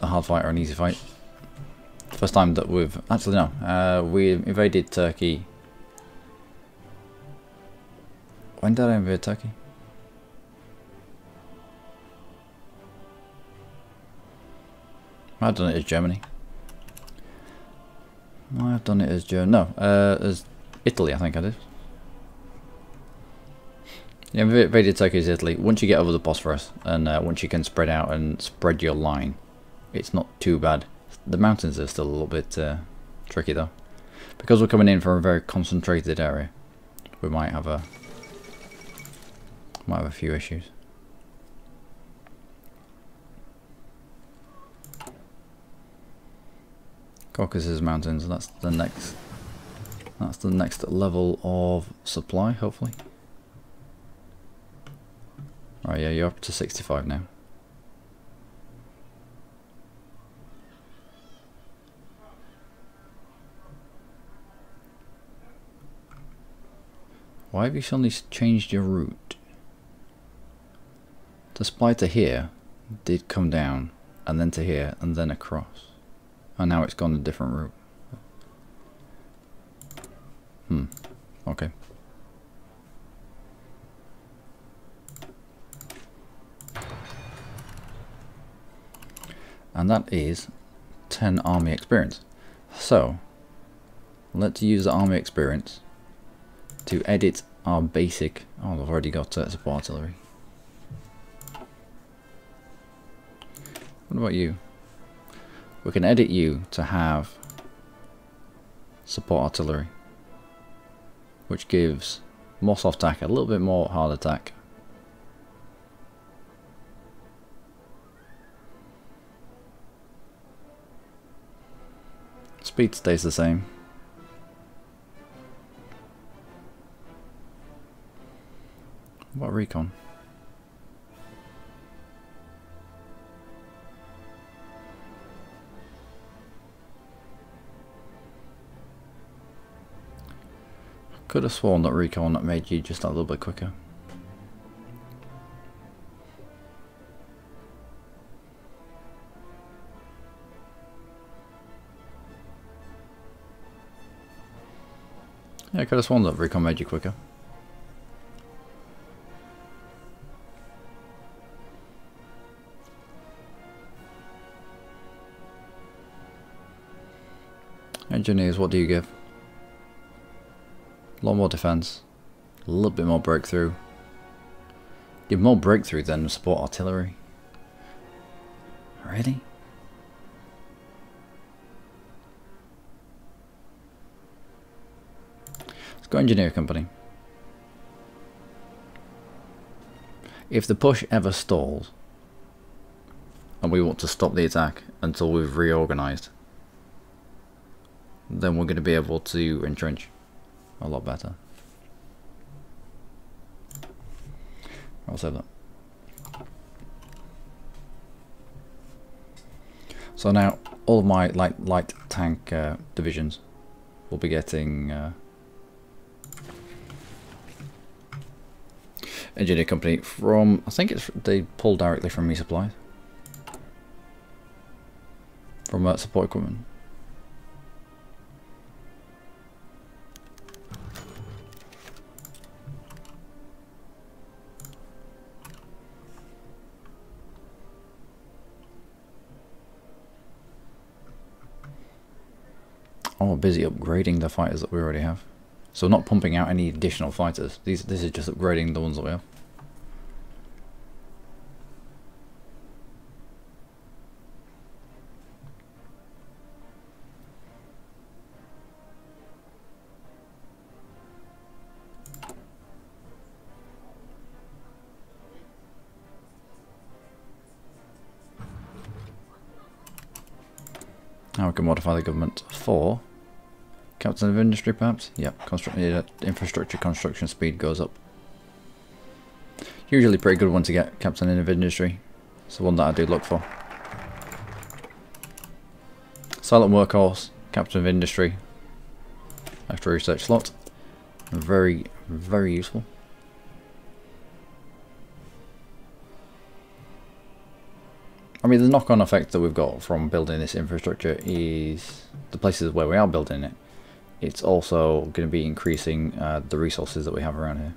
hard fight or an easy fight. First time that we've... Actually no, we invaded Turkey. When did I invade Turkey? I've done it as Germany. I've done it as Germany. No, as Italy I think I did. Yeah, invaded Turkey as Italy. Once you get over the Bosphorus and once you can spread out and spread your line it's not too bad. The mountains are still a little bit tricky though, because we're coming in from a very concentrated area. We might have a few issues. Caucasus Mountains. That's the next level of supply, hopefully. Right, yeah, you're up to 65 now. Why have you suddenly changed your route? The supply to here did come down, and then to here, and then across. And now it's gone a different route. Okay. And that is 10 army experience. So, let's use the army experience to edit our basic... Oh, I've already got support artillery. What about you? We can edit you to have support artillery, which gives more soft attack, a little bit more hard attack. Speed stays the same. What about recon? Could have sworn that recon made you just a little bit quicker. Yeah, I could have sworn that recon made you quicker. Engineers, what do you give? A lot more defense, a little bit more breakthrough. Give more breakthrough than support artillery. Really? Let's go engineer company. If the push ever stalls, and we want to stop the attack until we've reorganized, then we're going to be able to entrench a lot better. I'll save that. So now all of my light tank divisions will be getting engineer company from, I think they pull directly from resupplies, from support equipment. Oh, busy upgrading the fighters that we already have. So not pumping out any additional fighters. This is just upgrading the ones that we have. Now we can modify the government for Captain of Industry, perhaps? Yep, infrastructure construction speed goes up. Usually pretty good one to get, Captain of Industry. It's the one that I do look for. Silent Workhorse, Captain of Industry. Extra research slot. Very, very useful. I mean, the knock-on effect that we've got from building this infrastructure is the places where we are building it. It's also going to be increasing the resources that we have around here.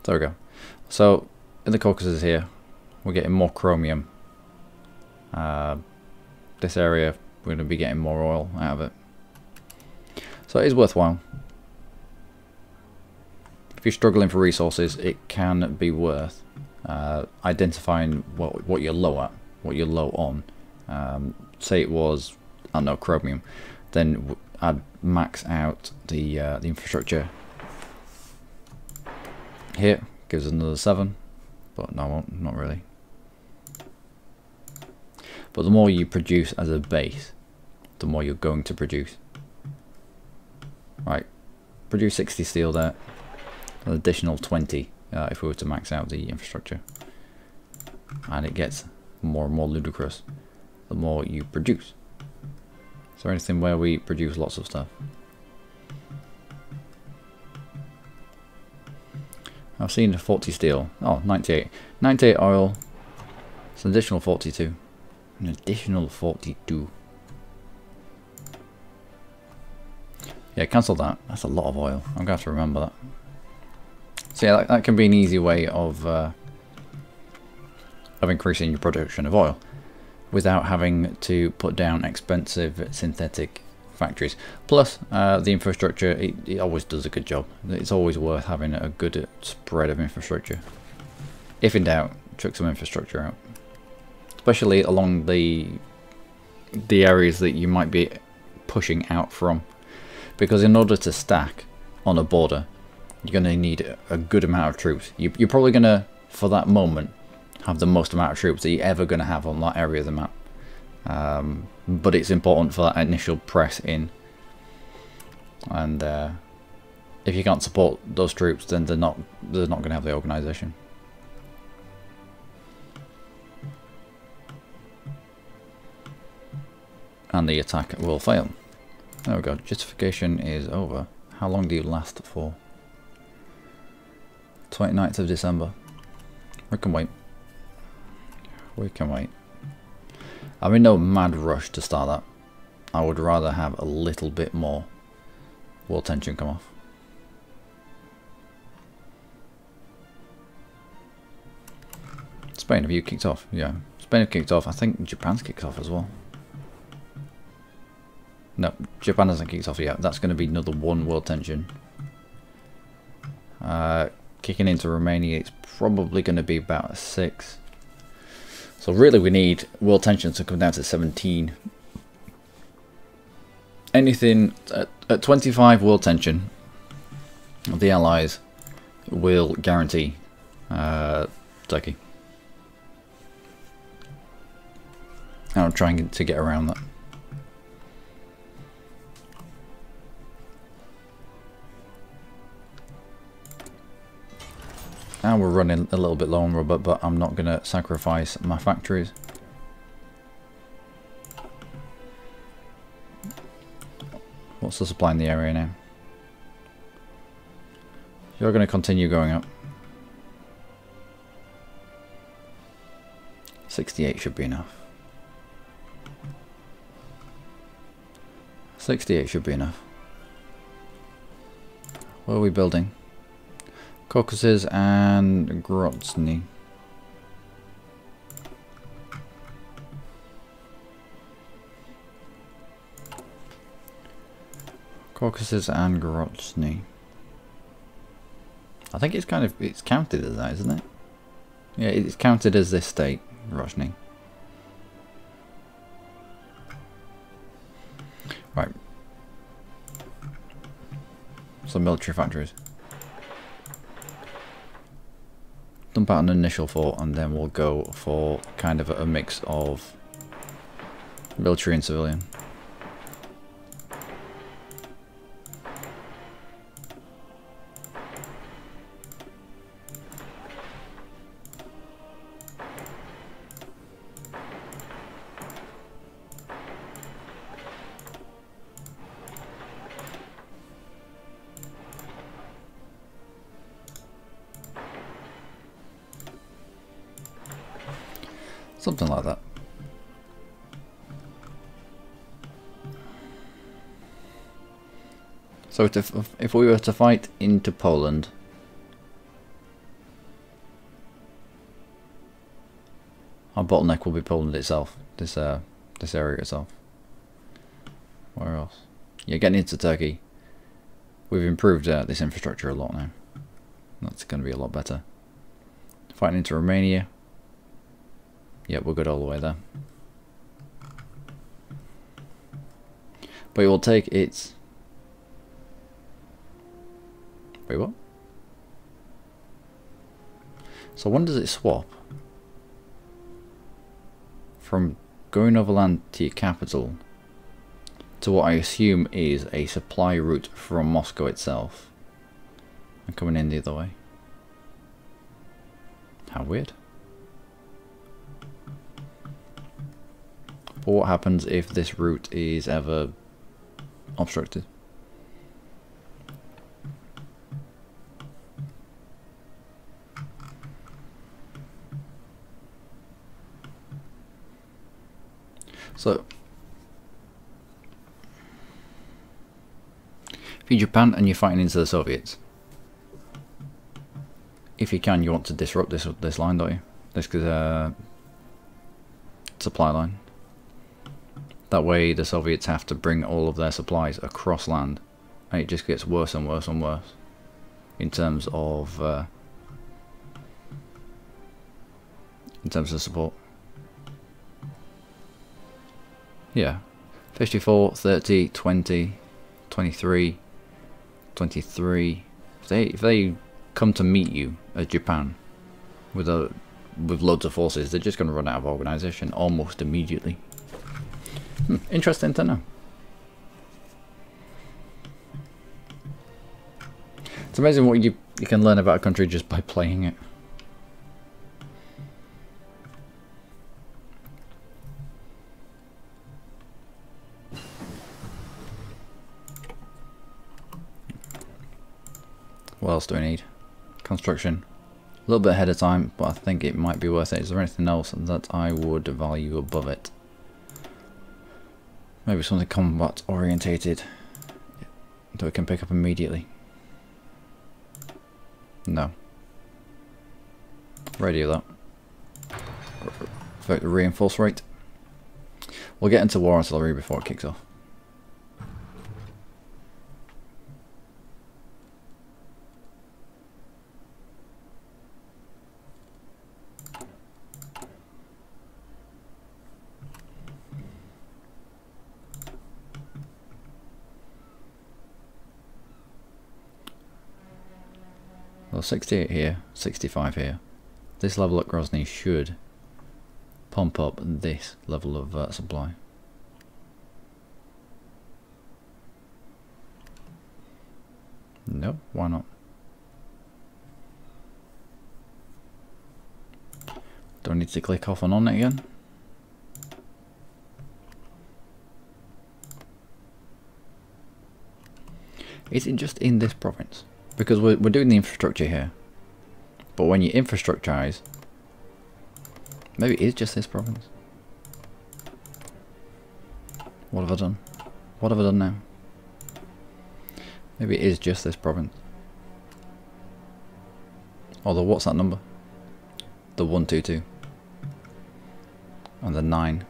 There we go. So in the Caucasus here, we're getting more chromium. This area, we're going to be getting more oil out of it. So it is worthwhile. if you're struggling for resources, it can be worth identifying what you're low at, what you're low on. Say it was, I don't know, chromium, then I'd max out the infrastructure here. Gives us another 7, but no, I won't, not really. But the more you produce as a base, the more you're going to produce. Right, produce 60 steel there, an additional 20 if we were to max out the infrastructure. And it gets more and more ludicrous the more you produce. Is there anything where we produce lots of stuff? I've seen 40 steel. Oh, 98. 98 oil. It's an additional 42. An additional 42. Yeah, cancel that. That's a lot of oil. I'm going to have to remember that. So yeah, that can be an easy way of increasing your production of oil without having to put down expensive synthetic factories. Plus, the infrastructure, it always does a good job. It's always worth having a good spread of infrastructure. If in doubt, chuck some infrastructure out. Especially along the areas that you might be pushing out from. Because in order to stack on a border, you're going to need a good amount of troops. You're probably going to, for that moment, have the most amount of troops that you're ever going to have on that area of the map. But it's important for that initial press in. And if you can't support those troops, then they're not going to have the organisation. And the attack will fail. There we go. Justification is over. How long do you last for? 29th of December. We can wait. We can wait. I'm in no mad rush to start that. I would rather have a little bit more world tension come off. Spain, have you kicked off? Yeah. Spain have kicked off. I think Japan's kicked off as well. No, Japan hasn't kicked off yet. That's going to be another 1 world tension. Kicking into Romania, it's probably going to be about a 6. So really we need world tension to come down to 17. Anything at 25 world tension, the Allies will guarantee Turkey. I'm trying to get around that. Now we're running a little bit low on rubber, but I'm not going to sacrifice my factories. What's the supply in the area now? You're going to continue going up. 68 should be enough. 68 should be enough. What are we building? Caucasus and Grozny. Caucasus and Grozny. I think it's it's counted as that, isn't it? Yeah, it's counted as this state, Grozny. Right. Some military factories. Dump out an initial fort and then we'll go for kind of a mix of military and civilian. Something like that. So if we were to fight into Poland, our bottleneck will be Poland itself. This area itself. Where else? Yeah, getting into Turkey. We've improved this infrastructure a lot now. That's going to be a lot better. Fighting into Romania. Yep, we're good all the way there. But it will take its... Wait, what? So when does it swap? From going overland to your capital to what I assume is a supply route from Moscow itself and coming in the other way. How weird. But what happens if this route is ever obstructed? So, if you're Japan and you're fighting into the Soviets, if you can, you want to disrupt this line, don't you? This supply line. That way the Soviets have to bring all of their supplies across land, and it just gets worse and worse and worse in terms of support. Yeah, 54, 30, 20, 23, 23. If they come to meet you as Japan with loads of forces, they're just going to run out of organisation almost immediately. Interesting to know. It's amazing what you can learn about a country just by playing it. What else do I need? Construction. A little bit ahead of time, but I think it might be worth it. Is there anything else that I would value above it? Maybe something combat orientated that we can pick up immediately. No. Radio that. Reinforce rate. We'll get into war artillery before it kicks off. Well, 68 here, 65 here. This level at Grozny should pump up this level of supply. No, why not? Do I need to click off and on it again? Is it just in this province? Because we're doing the infrastructure here. But when you infrastructurize, maybe it is just this province. What have I done? What have I done now? Maybe it is just this province. Although, what's that number? The 122. And the 9.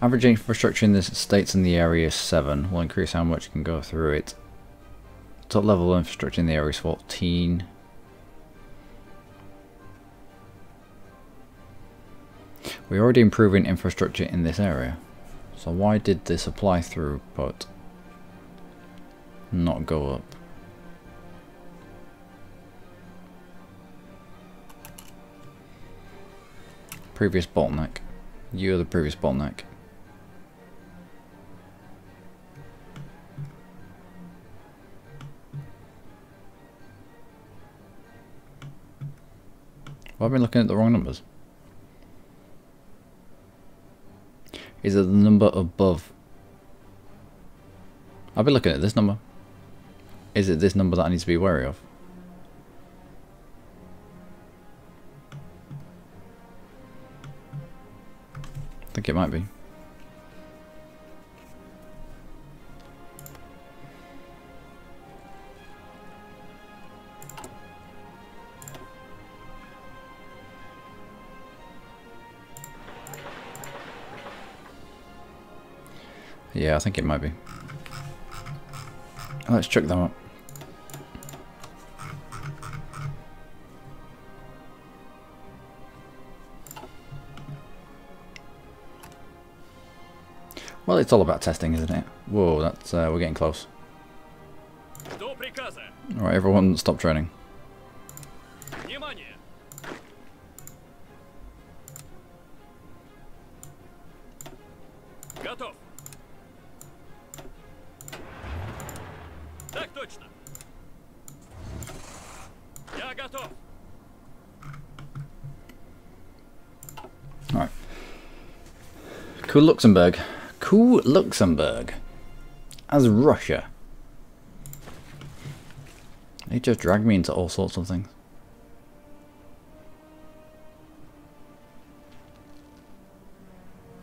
Average infrastructure in the states in the area is 7. Will increase how much can go through it. Top level infrastructure in the area is 14. We're already improving infrastructure in this area. So why did the supply throughput not go up? Previous bottleneck. You're the previous bottleneck. Well, I've been looking at the wrong numbers. Is it the number above? I've been looking at this number. Is it this number that I need to be wary of? I think it might be. Yeah, I think it might be. Let's check them up. Well, it's all about testing, isn't it? Whoa, that's we're getting close. До приказа. Alright, everyone stop training. Внимание. Готов. Так точно. Я готов. Alright. Cool Luxembourg. Cool Luxembourg. As Russia. They just dragged me into all sorts of things.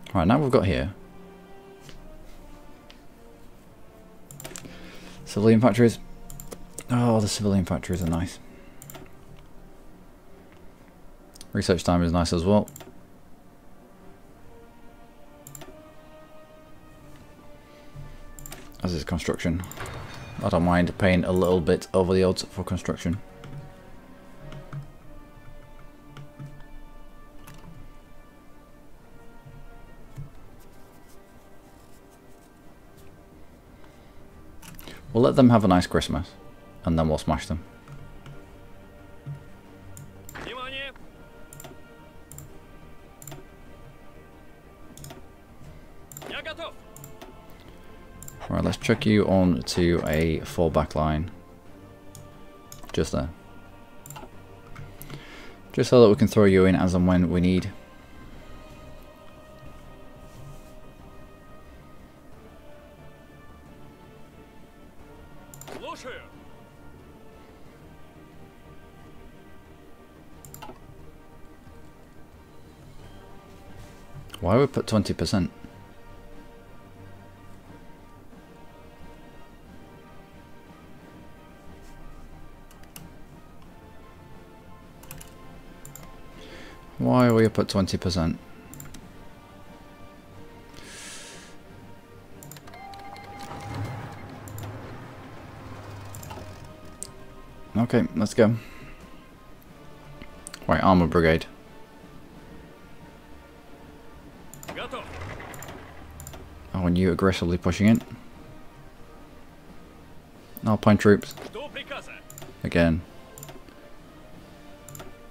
Alright, now we've got here civilian factories. Oh, the civilian factories are nice. Research time is nice as well. As is construction. I don't mind paying a little bit over the odds for construction. We'll let them have a nice Christmas, and then we'll smash them. Внимание. Я готов. Right, let's chuck you on to a fallback line. Just there. Just so that we can throw you in as and when we need. Слушаю. Why would we put 20%? Why will you put 20%? Okay, let's go. Right, armor brigade. Готов. Oh, and you aggressively pushing in. Alpine troops, До приказа. again.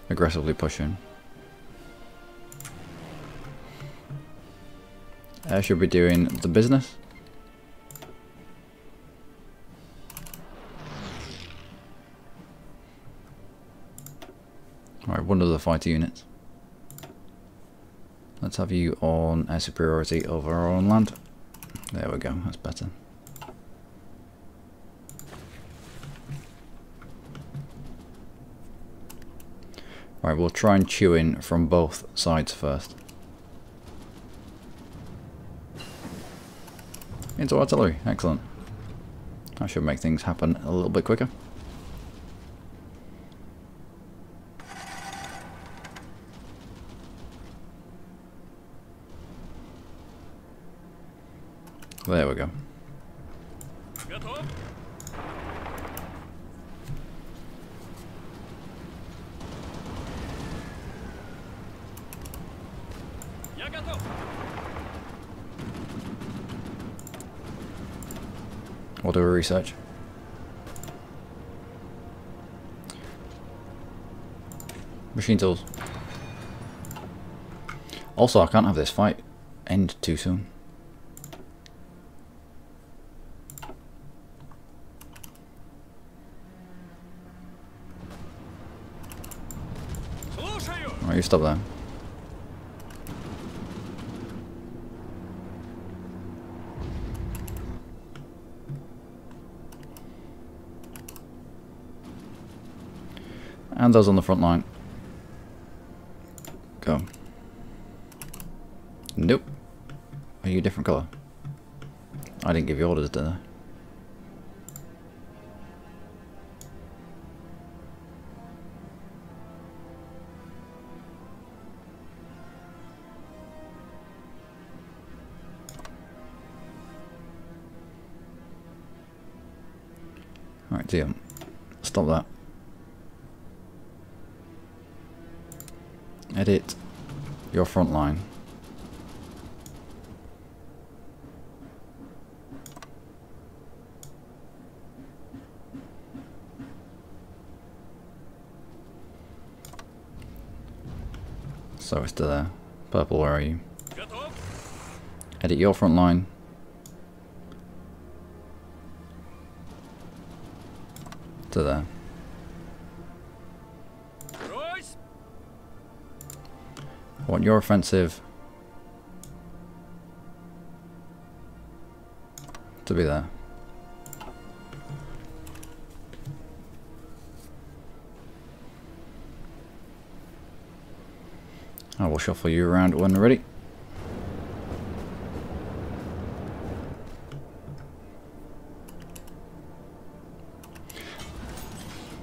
Aggressively pushing. Air should be doing the business. Alright, one of the fighter units. Let's have you on air superiority over our own land. There we go, that's better. Alright, we'll try and chew in from both sides first. Into artillery, excellent. That should make things happen a little bit quicker. There we go. Готов. Я готов. We'll do a research. Machine tools. Also, I can't have this fight end too soon. Слушаю. Alright, you stop there. And those on the front line. Go. Nope. Are you a different colour? I didn't give you orders, did I? Alright, deal. Stop that. Edit your front line. So it's to there. Purple, where are you? Готов. Edit your front line. To there. Брось. I want your offensive to be there. I will shuffle you around when ready.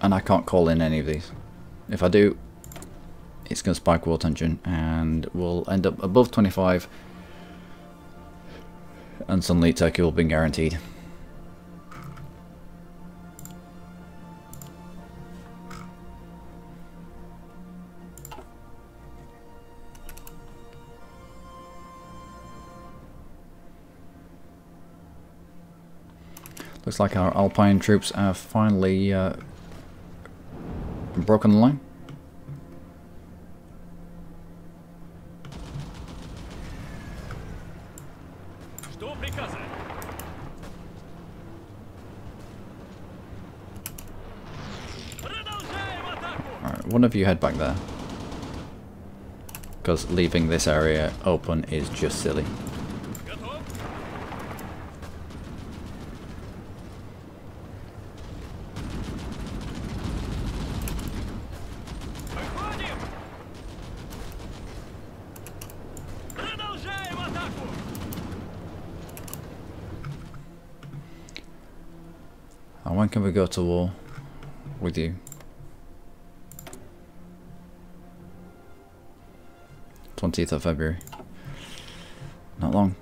And I can't call in any of these. If I do, it's going to spike war tension and we'll end up above 25 and suddenly Turkey will be guaranteed. Looks like our Alpine troops have finally broken the line. Что приказано? Продолжаем атаку. Alright, one of you head back there. Because leaving this area open is just silly. Готов. Выходим. Продолжаем атаку. And when can we go to war with you? 20th of February. Not long.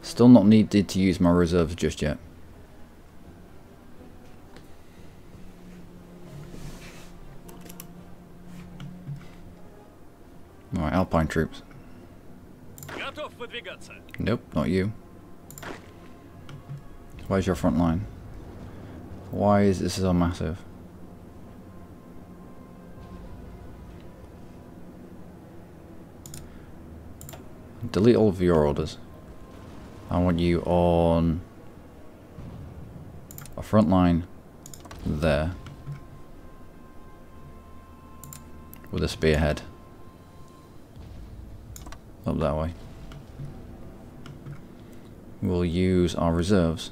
Still not needed to use my reserves just yet. Alright, Alpine troops. Готов выдвигаться. Nope, not you. Where's your front line? Why is this so massive? Delete all of your orders. I want you on a front line there with a spearhead up that way. We'll use our reserves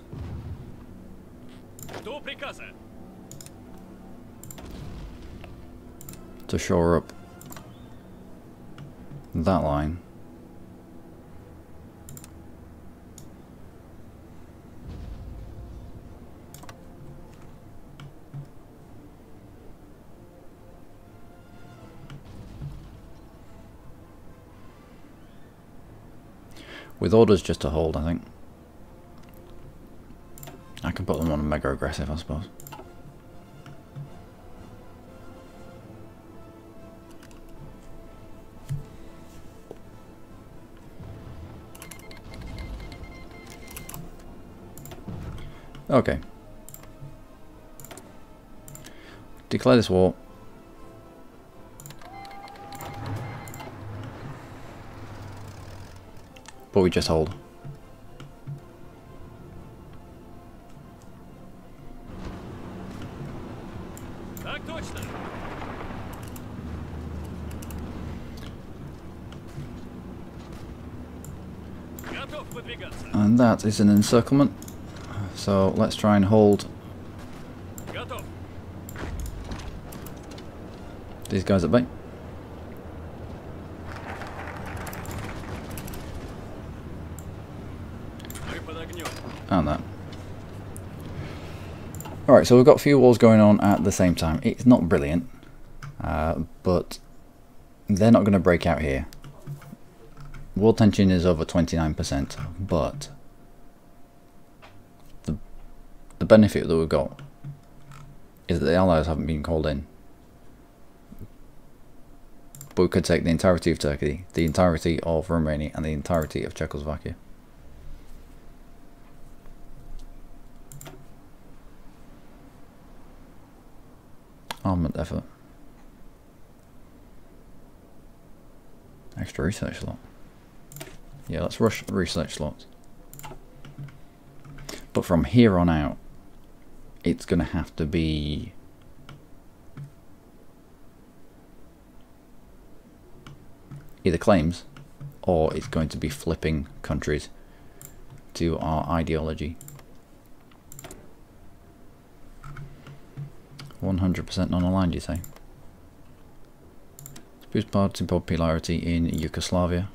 Что приказано? to shore up that line. With orders just to hold, I think. I can put them on mega aggressive, I suppose. Okay. Declare this war. But we just hold. Так точно. Готов выдвигаться. And that is an encirclement. So let's try and hold Готов. these guys at bay. Мы под огнем. And that. Alright, so we've got a few wars going on at the same time. It's not brilliant, but they're not going to break out here. World tension is over 29%, but the benefit that we've got is that the Allies haven't been called in. But we could take the entirety of Turkey, the entirety of Romania, and the entirety of Czechoslovakia. Armament effort. Extra research slot. Yeah, let's rush research slots. But from here on out, it's going to have to be either claims, or it's going to be flipping countries to our ideology. 100% non-aligned, you say? Boost party popularity in Yugoslavia.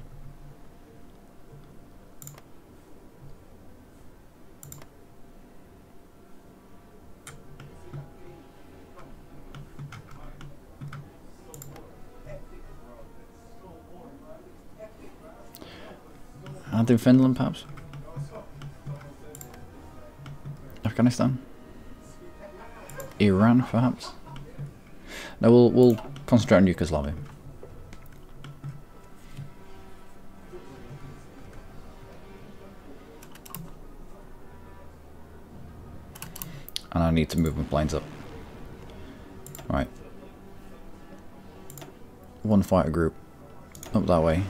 And in Finland, perhaps? Afghanistan? Iran, perhaps? No, we'll concentrate on Yugoslavia. And I need to move my planes up. Right. One fighter group up that way.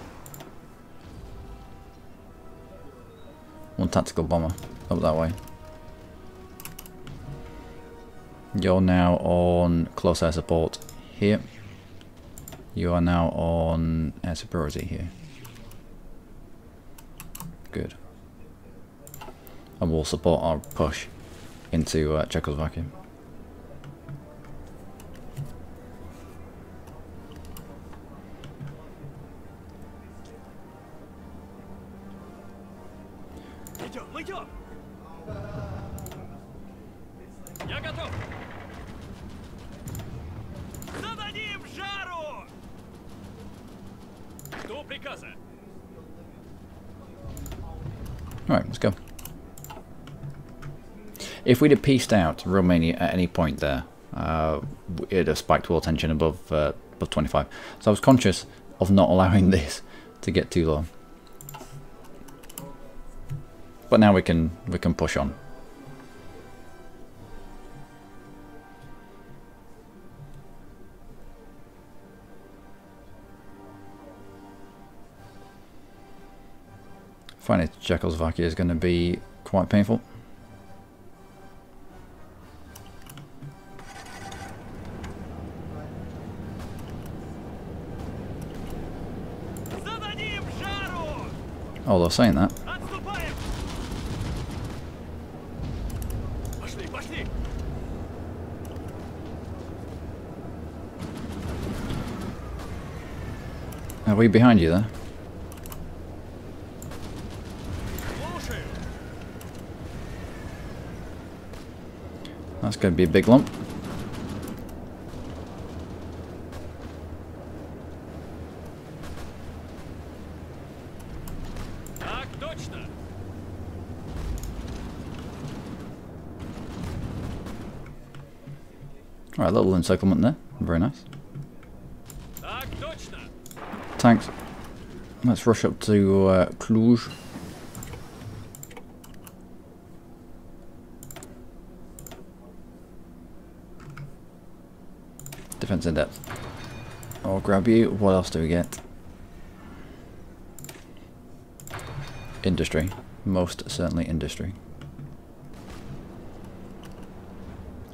One tactical bomber up that way. You're now on close air support here. You are now on air superiority here. Good. And we'll support our push into Czechoslovakia. Идем! Я готов! Зададим жару! Жду приказа. Alright, let's go. If we'd have pieced out Romania at any point there, it'd have spiked world tension above 25. So I was conscious of not allowing this to get too low. But now we can push on. Finding Czechoslovakia is going to be quite painful. Although saying that, are we behind you there? That's going to be a big lump. Alright, little encirclement there. Very nice. Tanks. Let's rush up to Cluj. Defense in depth. I'll grab you. What else do we get? Industry. Most certainly industry.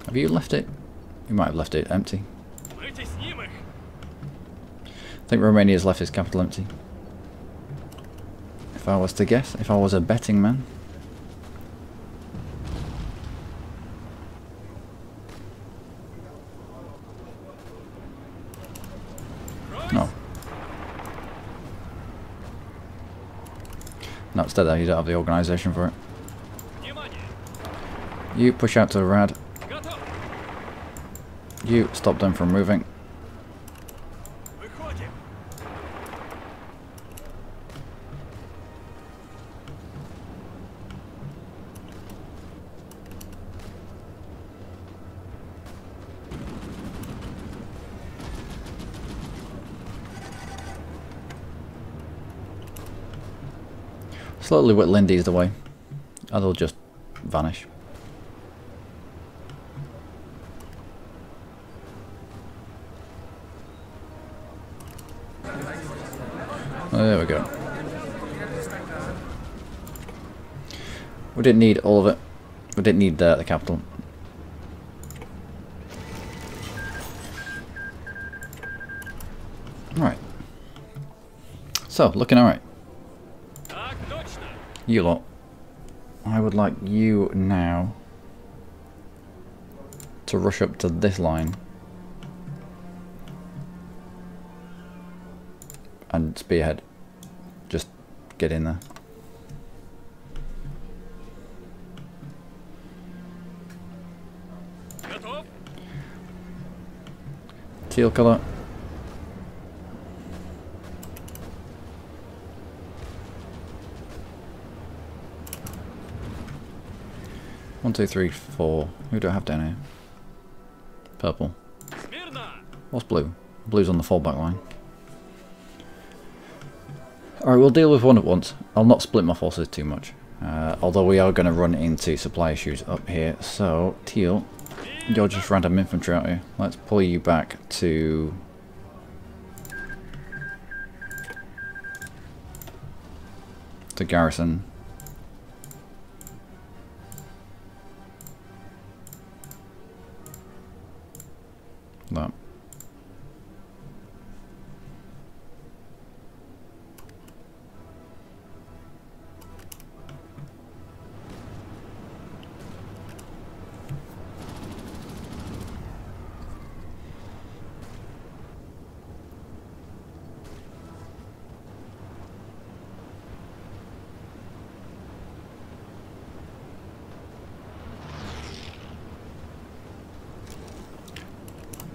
Have you left it? You might have left it empty. I think Romania's left its capital empty. If I was to guess, if I was a betting man. No. No, it's dead there. You don't have the organisation for it. You push out to Rad. You stop them from moving. Slowly whittling these away, and they'll just vanish. Oh, there we go. We didn't need all of it. We didn't need the capital. Right. So, looking alright. Так точно. You lot. I would like you now to rush up to this line and spearhead. Just get in there. Готов? Teal colour. One, two, three, four. Who do I have down here? Purple. Смирно. What's blue? Blue's on the fallback line. Alright, we'll deal with one at once. I'll not split my forces too much. Although we are going to run into supply issues up here. So, Teal, you're just random infantry out here. Let's pull you back to... garrison. That.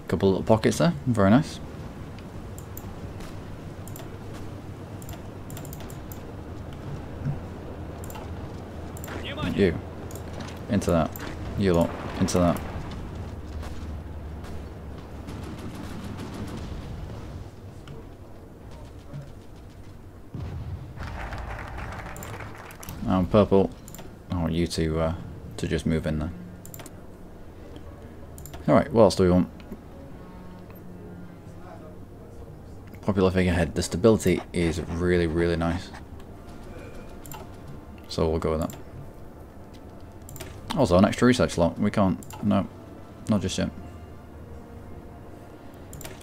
Couple little pockets there, very nice. Внимание. You into that. You lot into that. Purple. I want you to just move in there. All right. What else do we want? Popular figurehead. The stability is really, really nice. So we'll go with that. Also, an extra research slot. We can't. No, not just yet.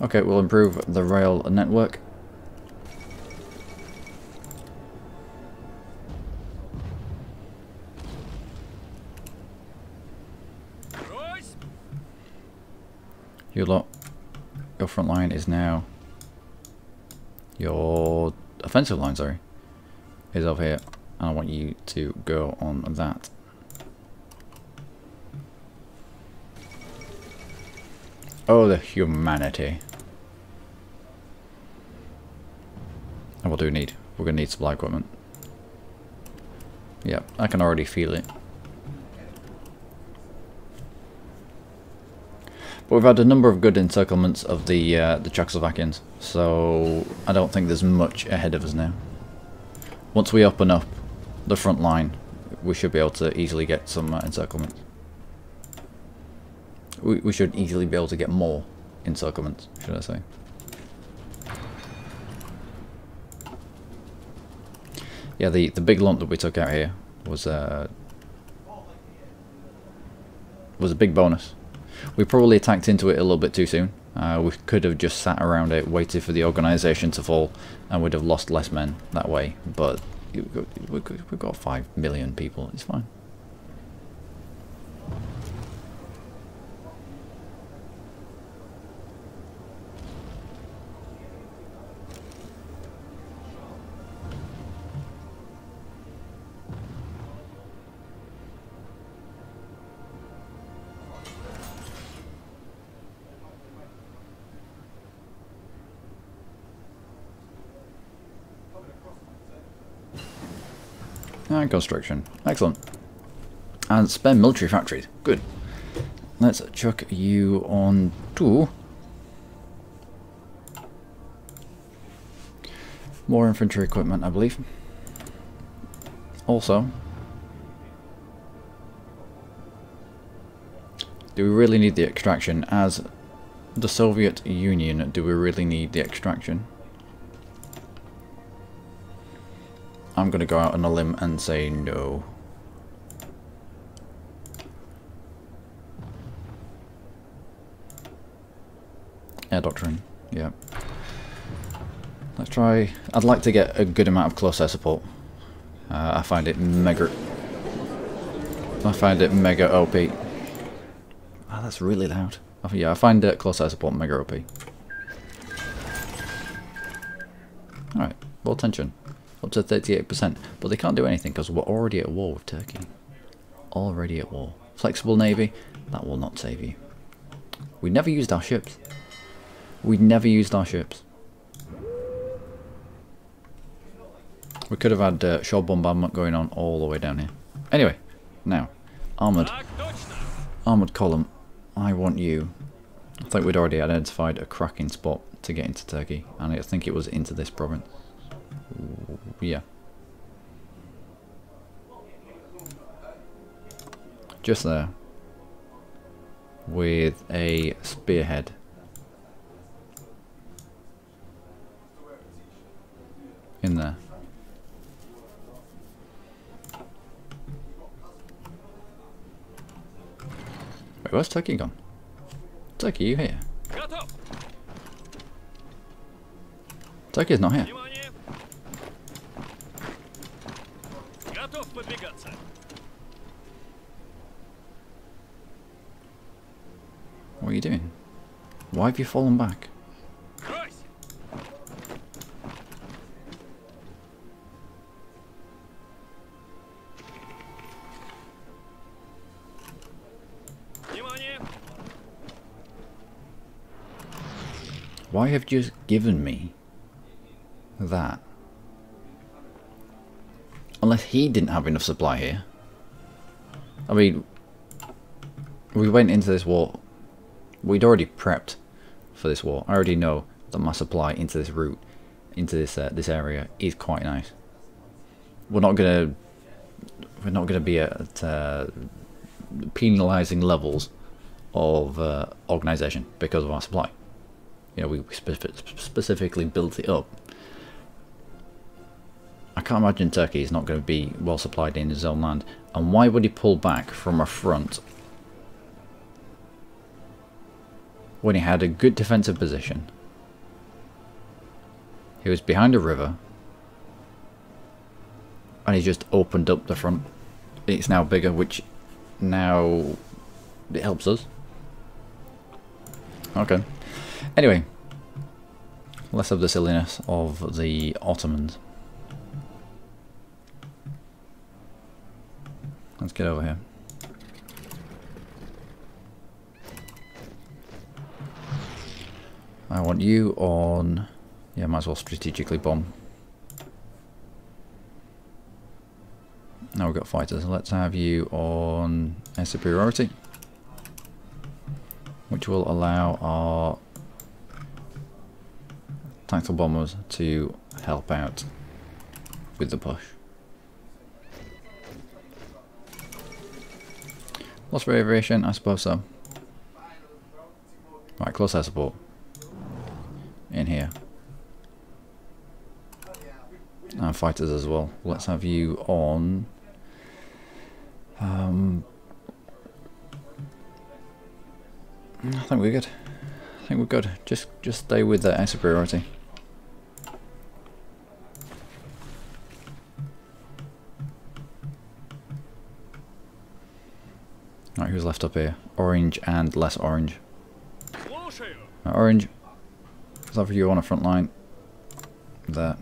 Okay, we'll improve the rail network. Брось. You lot. Your front line is now. Your offensive line, sorry, is over here. And I want you to go on that. Oh, the humanity. And what do we need? We're going to need supply equipment. Yeah, I can already feel it. But we've had a number of good encirclements of the Czechoslovakians, so I don't think there's much ahead of us now. Once we open up the front line, we should be able to easily get some encirclements. We should easily be able to get more encirclements, should I say. Yeah, the big lump that we took out here was a big bonus. We probably attacked into it a little bit too soon. We could have just sat around it, waited for the organisation to fall, and we'd have lost less men that way. But we've got 5 million people, it's fine. And construction. Excellent. And spare military factories. Good. Let's chuck you on to more infantry equipment, I believe. Also, do we really need the extraction? As the Soviet Union, do we really need the extraction? I'm going to go out on a limb and say no. Air doctrine, yeah. Let's try. I'd like to get a good amount of close air support. I find it mega OP. Ah, that's really loud. Oh, yeah, I find close air support mega OP. Alright, world tension. Up to 38%. But they can't do anything because we're already at war with Turkey. Already at war. Flexible navy, that will not save you. We never used our ships. We never used our ships. We could have had shore bombardment going on all the way down here. Anyway, now, armoured column. I want you. I think we'd already identified a cracking spot to get into Turkey, and I think it was into this province. Yeah. Just there. With a spearhead. In there. Wait, where's Turkey gone? Turkey, you here? Turkey is not here. What are you doing? Why have you fallen back? Why have you just given me that? Unless he didn't have enough supply here. I mean, we went into this war. We'd already prepped for this war. I already know that my supply into this route, into this area, is quite nice. We're not gonna be at penalising levels of organisation because of our supply. You know, we specifically built it up. I can't imagine Turkey is not going to be well supplied in his own land. And why would he pull back from a front when he had a good defensive position? He was behind a river and he just opened up the front. It's now bigger, which now it helps us. Okay. Anyway, less of the silliness of the Ottomans. Let's get over here. I want you on... Yeah, might as well strategically bomb. Now we've got fighters. Let's have you on air superiority, which will allow our tactical bombers to help out with the push. Lost for aviation? I suppose so. Right, close air support. In here. And fighters as well. Let's have you on... I think we're good. I think we're good. Just stay with the air superiority. Right, who's left up here? Orange and less orange. Right, orange. Let's have you on a front line. There.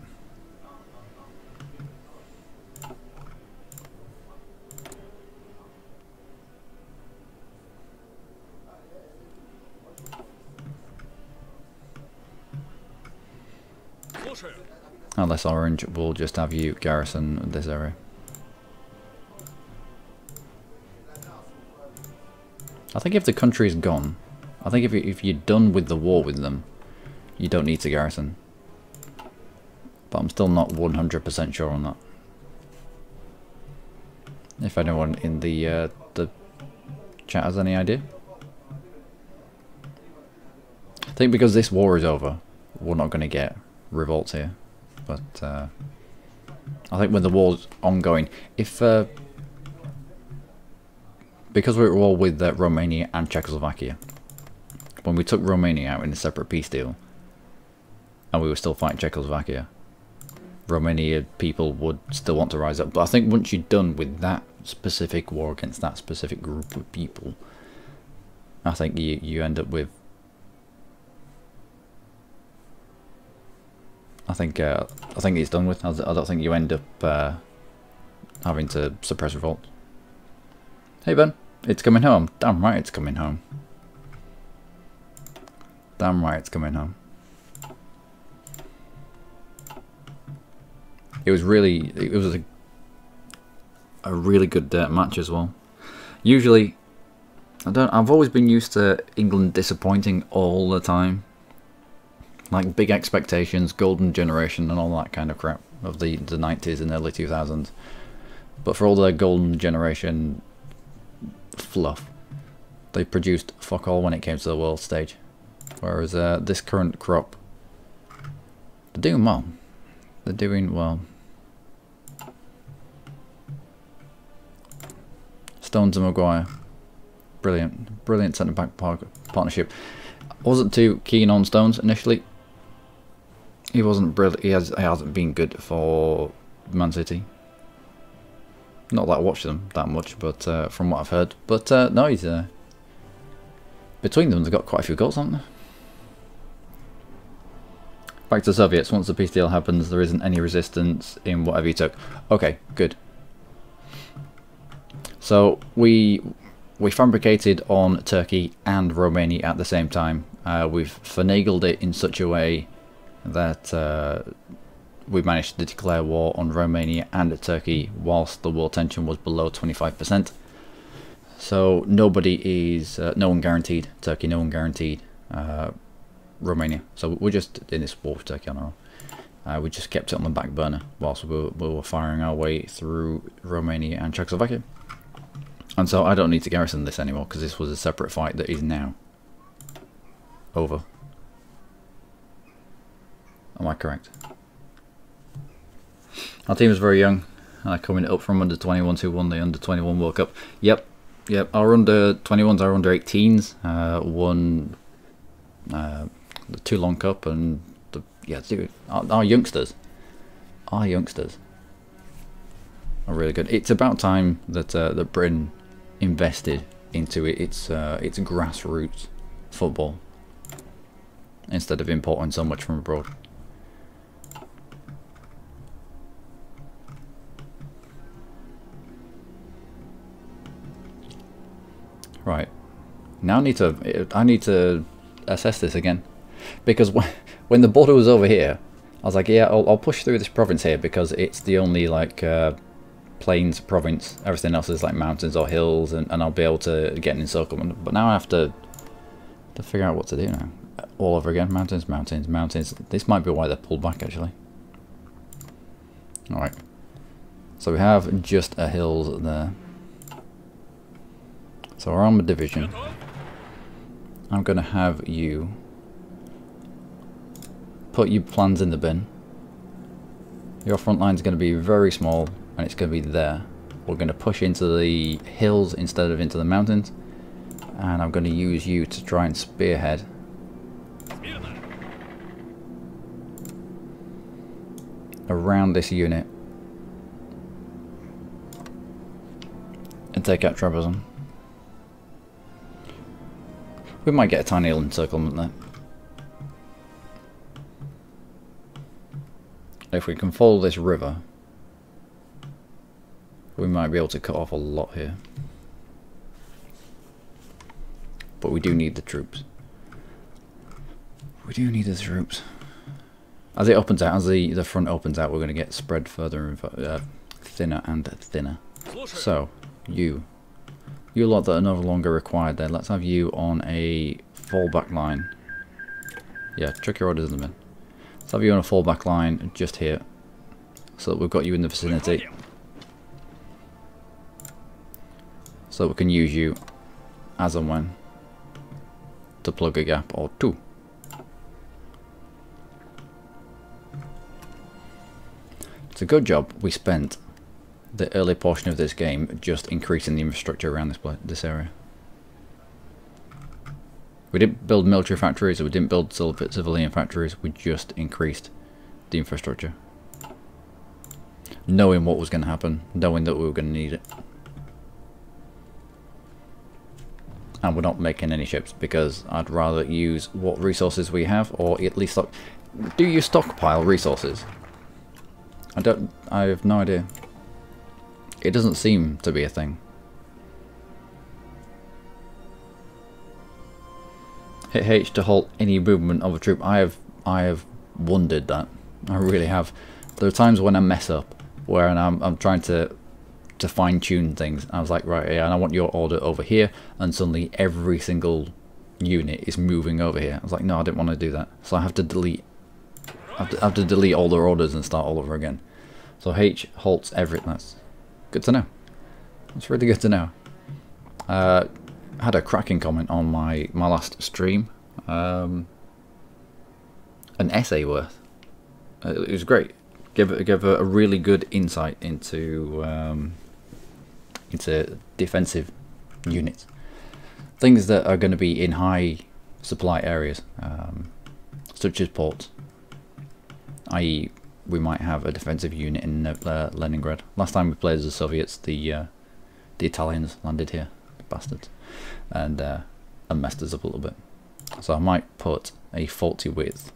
And less orange, we'll just have you garrison this area. I think if the country's gone, I think if you're done with the war with them, you don't need to garrison. But I'm still not 100% sure on that. If anyone in the chat has any idea. I think because this war is over, we're not going to get revolts here. But I think when the war's ongoing, if because we're at war with Romania and Czechoslovakia, when we took Romania out in a separate peace deal, and we were still fighting Czechoslovakia, Romania people would still want to rise up. But I think once you're done with that specific war against that specific group of people, I think you end up with, I think it's done with. I don't think you end up having to suppress revolt. Hey Ben, it's coming home. Damn right it's coming home. Damn right it's coming home. It was a really good match as well. Usually, I've always been used to England disappointing all the time. Like big expectations, golden generation and all that kind of crap of the 90s and early 2000s. But for all the golden generation fluff, they produced fuck all when it came to the world stage. Whereas this current crop, they're doing well. They're doing well. Stones and Maguire, brilliant centre back partnership. I wasn't too keen on Stones initially. He wasn't brilliant. He hasn't been good for Man City. Not that I watched them that much, but from what I've heard. But no, he's between them they've got quite a few goals, haven't they? Back to the Soviets. Once the peace deal happens, there isn't any resistance in whatever you took. Okay, good. So we fabricated on Turkey and Romania at the same time. We've finagled it in such a way that we managed to declare war on Romania and Turkey whilst the war tension was below 25%. So nobody is, no one guaranteed Turkey, no one guaranteed Romania. So we're just in this war with Turkey on our own. We just kept it on the back burner whilst we were firing our way through Romania and Czechoslovakia. And so I don't need to garrison this anymore because this was a separate fight that is now over. Am I correct? Our team is very young, coming up from under 21s who won the under 21 World Cup. Yep. Our under 21s, our under 18s won the Toulon Cup, and our youngsters are really good. It's about time that that Britain invested into its grassroots football instead of importing so much from abroad. Right, now I need to assess this again, because when the border was over here, I was like, yeah, I'll push through this province here because it's the only like plains province. Everything else is like mountains or hills, and I'll be able to get an encirclement. But now I have to figure out what to do now. All over again, mountains. This might be why they're pulled back actually. Alright, so we have just a hills there. So our armoured division, I'm going to have you put your plans in the bin. Your front line is going to be very small and it's going to be there. We're going to push into the hills instead of into the mountains, and I'm going to use you to try and spearhead around this unit and take out Trebizond. We might get a tiny little encirclement there. If we can follow this river, we might be able to cut off a lot here. But we do need the troops. As it opens out, as the front opens out, we're going to get spread further and thinner and thinner. So, you lot that are no longer required there, let's have you on a fallback line. Yeah, check your orders in the bin. Let's have you on a fallback line just here, so that we've got you in the vicinity. so we can use you as and when to plug a gap or two. It's a good job we spent the early portion of this game just increasing the infrastructure around this area. We didn't build military factories, or we didn't build civilian factories, we just increased the infrastructure. Knowing what was going to happen, knowing that we were going to need it. And we're not making any ships because I'd rather use what resources we have, or at least do you stockpile resources? I have no idea. It doesn't seem to be a thing. Hit H to halt any movement of a troop. I have wondered that. I really have. There are times when I mess up, where I'm trying to fine tune things. I was like, right, yeah, and I want your order over here, and suddenly every single unit is moving over here. I was like, no, I didn't want to do that. So I have to delete. I have to delete all their orders and start all over again. So H halts everything. That's good to know. That's really good to know. I had a cracking comment on my last stream. An essay worth. It was great. Give a really good insight into defensive units, things that are going to be in high supply areas, such as ports. I.e., we might have a defensive unit in Leningrad. Last time we played as the Soviets, the Italians landed here, bastards, and messed us up a little bit. So I might put a faulty width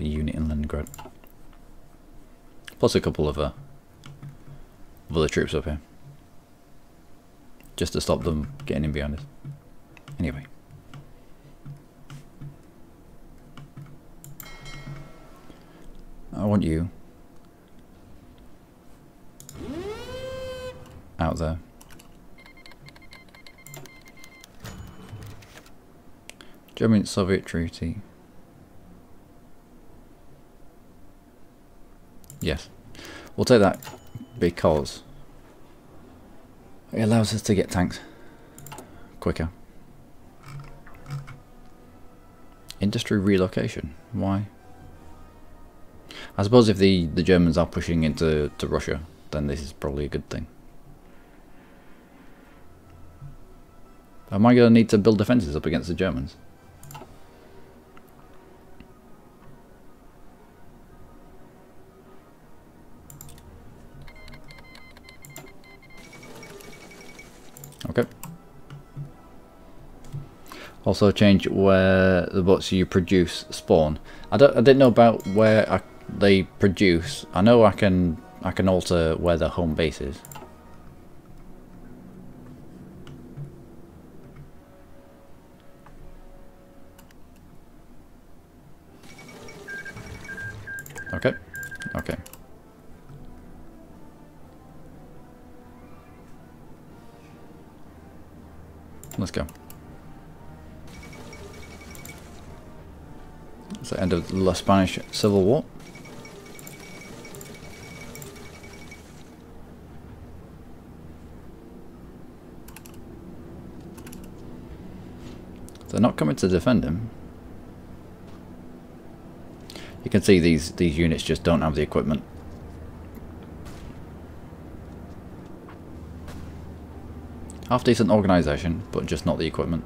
unit in Leningrad, plus a couple of other troops up here, just to stop them getting in behind us. Anyway. I want you out there. German-Soviet treaty. Yes, we'll take that because it allows us to get tanks quicker. Industry relocation. Why? I suppose if the Germans are pushing into Russia, then this is probably a good thing. Am I going to need to build defences up against the Germans? Okay. Also change where the bots you produce spawn. I didn't know about where they produce. I know I can alter where the home base is. Okay. Okay. Let's go. It's the end of the Spanish Civil War. They're not coming to defend him. You can see these units just don't have the equipment. Half decent organisation, but just not the equipment.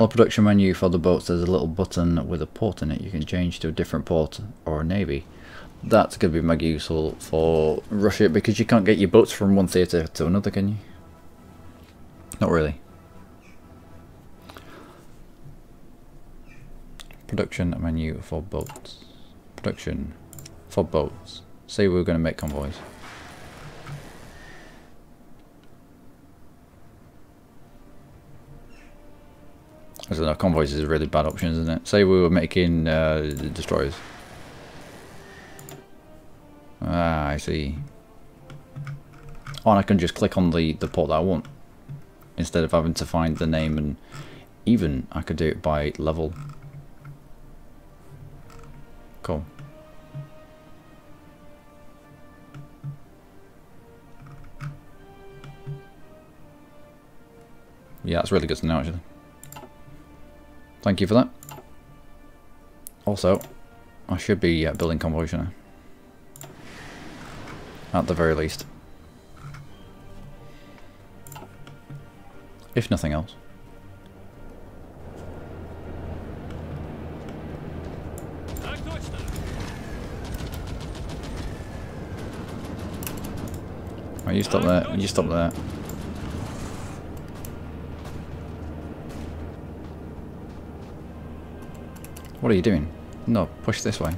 On the production menu for the boats, there's a little button with a port in it. You can change to a different port or a navy. That's going to be mega useful for Russia because you can't get your boats from one theatre to another, can you? Not really. Production menu for boats. Production for boats. Say we're going to make convoys. I don't know, convoys is a really bad option, isn't it? Say we were making destroyers. Ah, I see. Oh, and I can just click on the port that I want, instead of having to find the name, and even I could do it by level. Cool. Yeah, that's really good to know, actually. Thank you for that. Also, I should be building convoys, shouldn't I? At the very least. If nothing else. Так точно. Right, you stop there, you stop there. What are you doing? No, push this way.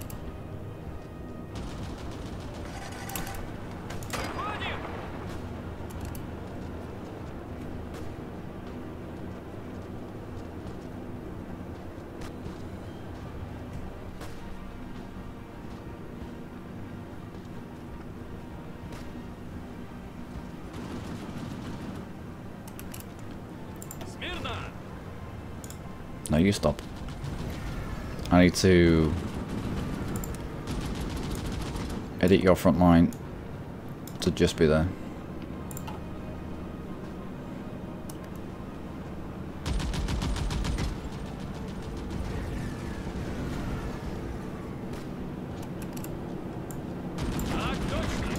Выходим. Смирно. No, you stop. I need to edit your front line to just be there. Так точно.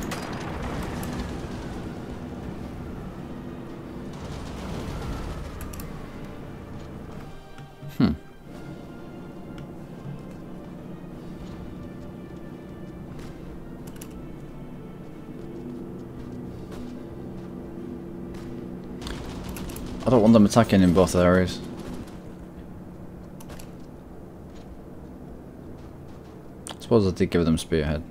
I don't want them attacking in both areas. I suppose I did give them spearhead.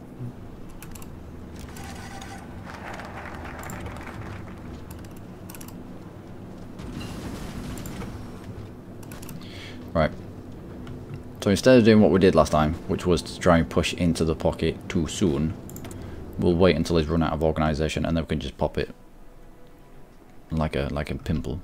Right. So instead of doing what we did last time, which was to try and push into the pocket too soon, we'll wait until he's run out of organisation and then we can just pop it like a pimple.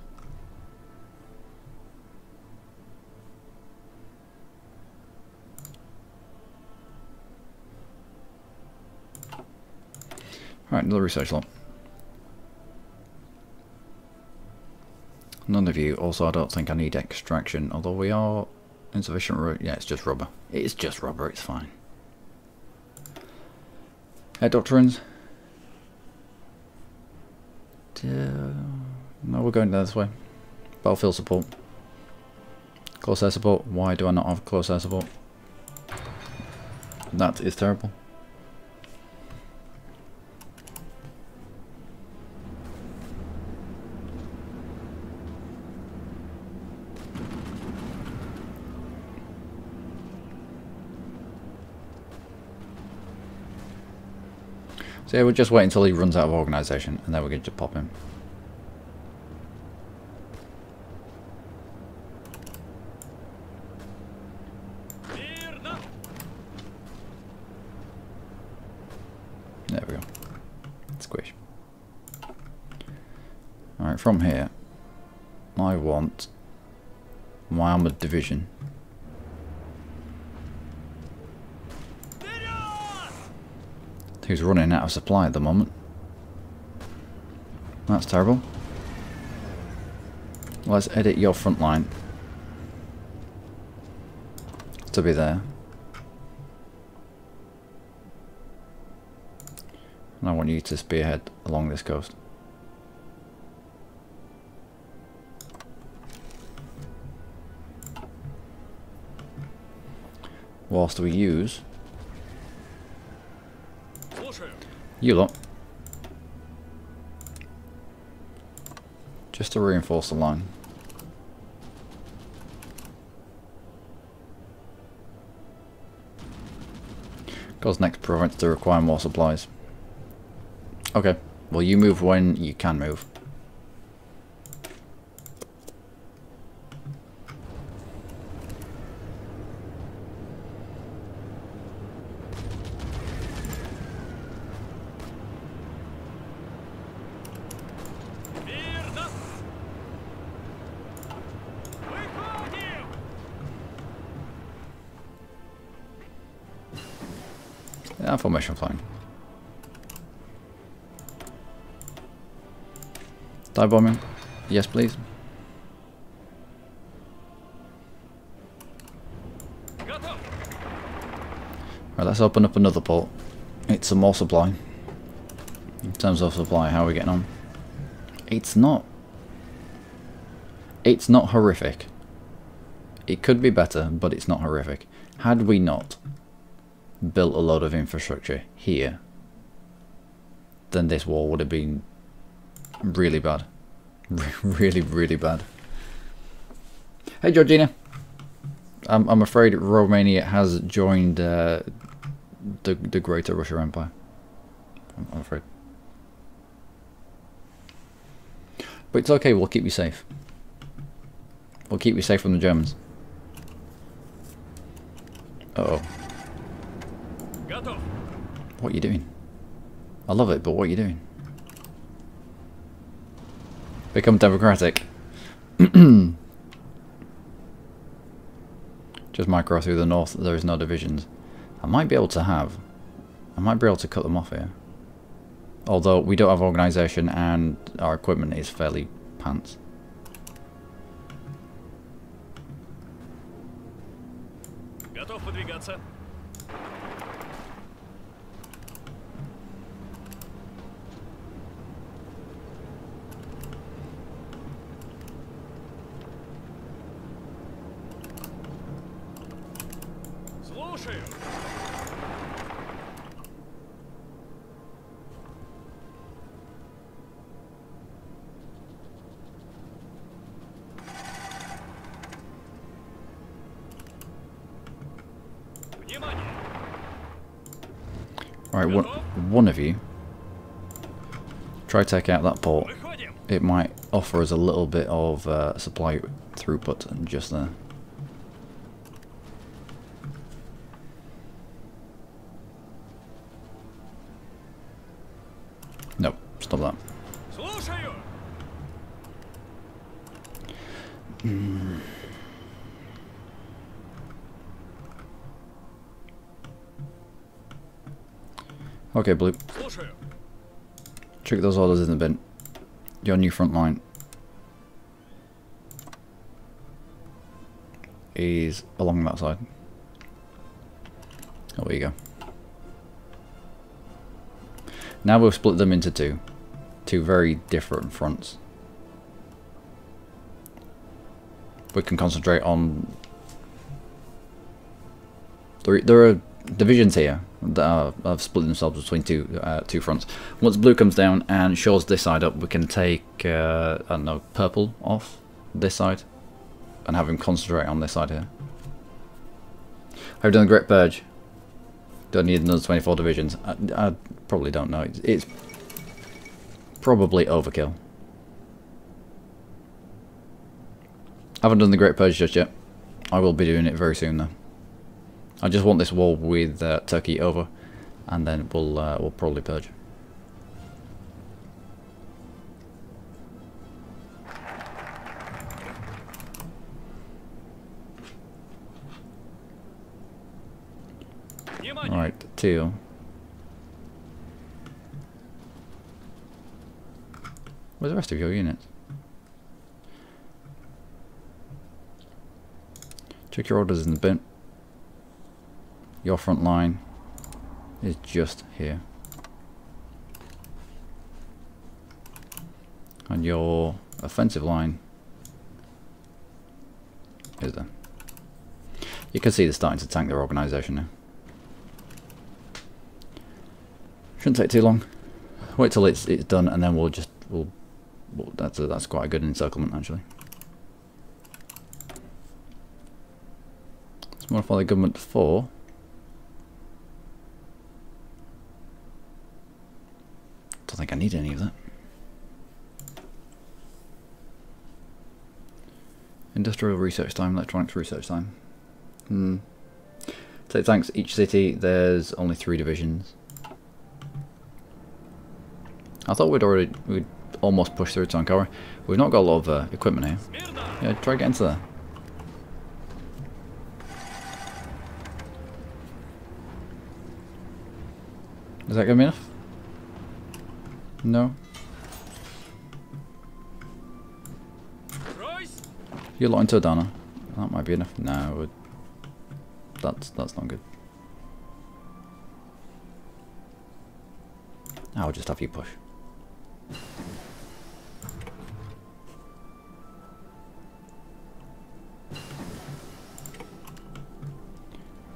Right, another research lot. None of you. Also, I don't think I need extraction, although we are insufficient. Yeah, it's just rubber. It's just rubber, it's fine. Air doctrines. No, we're going down this way. Battlefield support. Close air support. Why do I not have close air support? That is terrible. So yeah, we'll just wait until he runs out of organisation and then we're going to pop him. Мирно. There we go. Squish. Alright, from here, I want my armoured division. Who's running out of supply at the moment. That's terrible. Let's edit your front line to be there. And I want you to spearhead along this coast. Whilst we use you lot just to reinforce the line. Goes next province to require more supplies. Okay, well you move when you can move. formation flying. Dive bombing. Yes, please. Готов. Right, let's open up another port. It's some more supply. In terms of supply, how are we getting on? It's not horrific. It could be better, but it's not horrific. Had we not built a load of infrastructure here, then this war would have been really bad. Really, really bad. Hey Georgina. I'm afraid Romania has joined the Greater Russia Empire. I'm afraid. But it's okay, we'll keep you safe. We'll keep you safe from the Germans. Uh-oh. Готов. What are you doing? I love it, but what are you doing? Become democratic. Just micro through the north, there is no divisions. I might be able to cut them off here. Although we don't have organisation and our equipment is fairly pants. Готов подвигаться. Слушаю. Внимание. Right, one of you try to take out that port. Выходим. It might offer us a little bit of supply throughput just there. Nope, stop that. Слушаю. Okay, Blue. Слушаю. Check those orders in the bin. Your new front line is along that side. Oh, there you go. Now we've split them into two very different fronts. We can concentrate on... There are divisions here that have split themselves between two fronts. Once blue comes down and shores this side up, we can take I don't know, purple off this side and have him concentrate on this side here. I've done a great purge. Don't need another 24 divisions. I probably don't know. It's probably overkill. I haven't done the Great Purge just yet. I will be doing it very soon though. I just want this war with Turkey over, and then we'll probably purge. Right, two. Where's the rest of your units? Check your orders in the bin. Your front line is just here. And your offensive line is there. You can see they're starting to tank their organisation now. Shouldn't take too long. Wait till it's done, and then we'll that's quite a good encirclement actually. Let's modify the government 4. Don't think I need any of that. Industrial research time, electronics research time. Take tanks, each city there's only 3 divisions. I thought we'd almost pushed through to Ankara. We've not got a lot of equipment here. Yeah, try getting to there. Is that gonna be enough? No? Тройсь! You lot into a Dana. That might be enough. No, that's not good. I'll just have you push.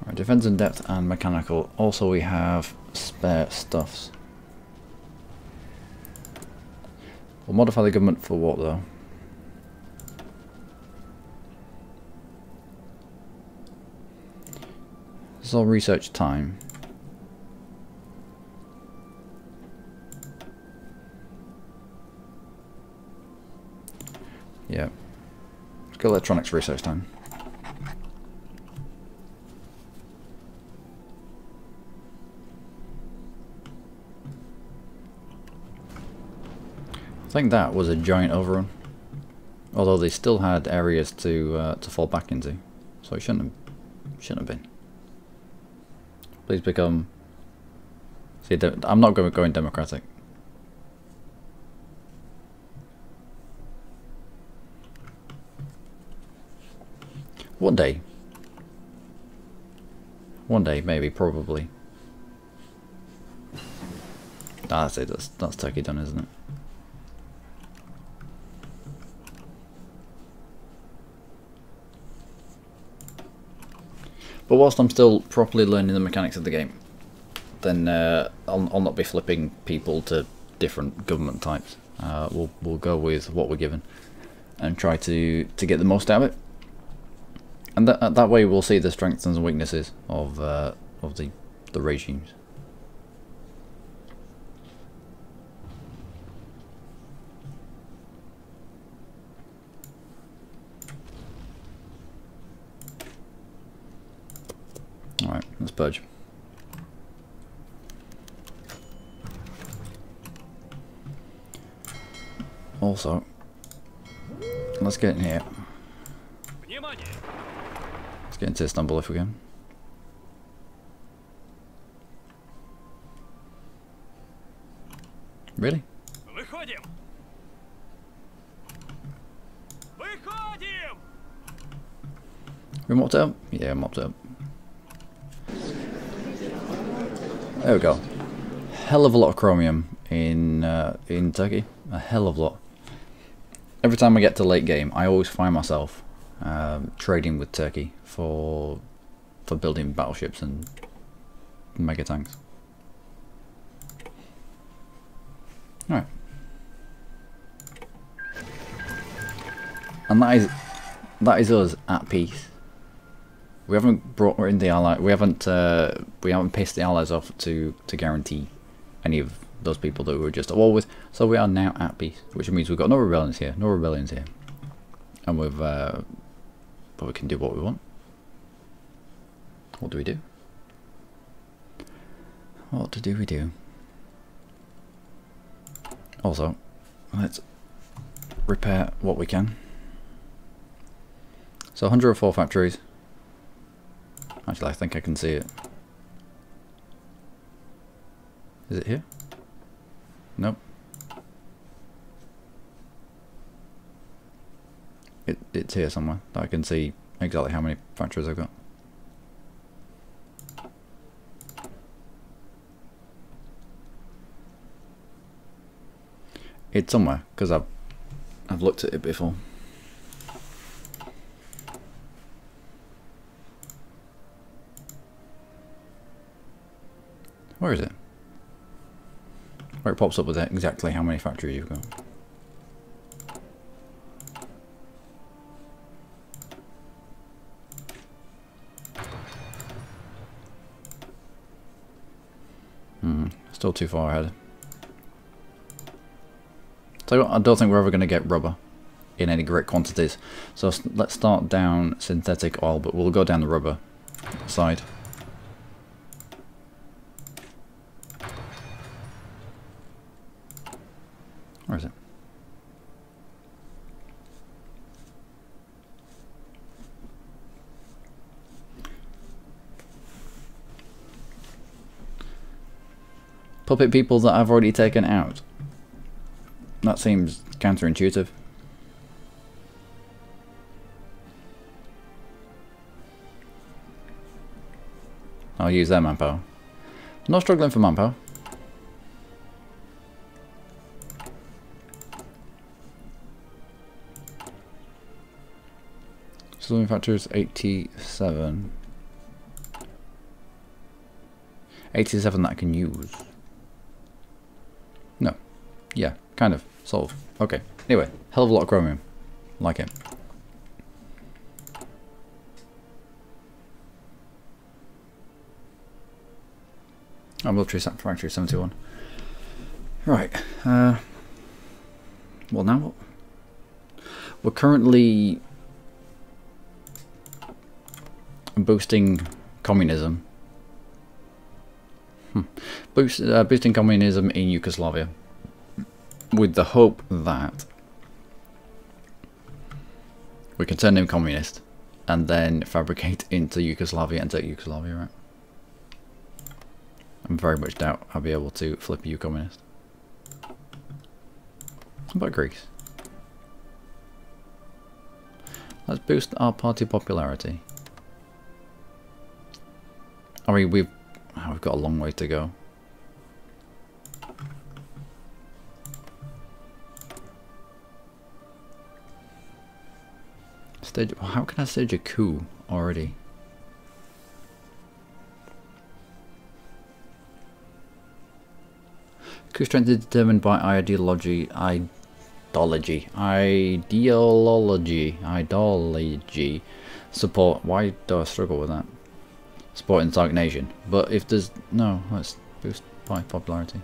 Alright, defense in depth and mechanical. Also we have spare stuffs. We'll modify the government for what though? This is all research time. Yeah. Let's go electronics research time. I think that was a giant overrun. Although they still had areas to fall back into. So it shouldn't have been. Please become... See, I'm not going democratic. One day. One day, maybe, probably. Ah, that's it. That's Turkey done, isn't it? But whilst I'm still properly learning the mechanics of the game, then I'll not be flipping people to different government types. We'll go with what we're given and try to get the most out of it. And that way we'll see the strengths and weaknesses of the regimes. Alright, let's purge. Also, let's get in here. Внимание! Let's get into Istanbul if we can. Really? Выходим! Выходим! We mopped it up? Yeah, mopped it up. There we go. Hell of a lot of chromium in Turkey. A hell of a lot. Every time I get to late game, I always find myself trading with Turkey for building battleships and mega tanks. All right. And that is us at peace. We haven't brought in the ally. We haven't pissed the allies off to guarantee any of those people that we were just at war with. So we are now at peace, which means we've got no rebellions here, and but we can do what we want. What do we do? What do we do? Also, let's repair what we can. So 104 factories. Actually, I think I can see it. Is it here? Nope. It's here somewhere. I can see exactly how many factories I've got. It's somewhere because I've looked at it before. Where is it? Where it pops up with exactly how many factories you've got. Still too far ahead. So I don't think we're ever going to get rubber in any great quantities. So let's start down synthetic oil, but we'll go down the rubber side. Where is it? puppet people that I've already taken out. That seems counterintuitive. I'll use their manpower. Not struggling for manpower. Saloon factors 87. 87 that I can use. No. Yeah, kind of. Sort of. Okay. Anyway, hell of a lot of chromium. Like it. Oh, military factory 71. Right. Well, now what? We're currently boosting communism. Boosting communism in Yugoslavia, with the hope that we can turn him communist and then fabricate into Yugoslavia and take Yugoslavia, right? I very much doubt I'll be able to flip you communist. What about Greece? Let's boost our party popularity. I mean, we've got a long way to go. How can I stage a coup already? Coup strength is determined by ideology. Support. Why do I struggle with that? Support in target nation. But if there's no, let's boost by popularity.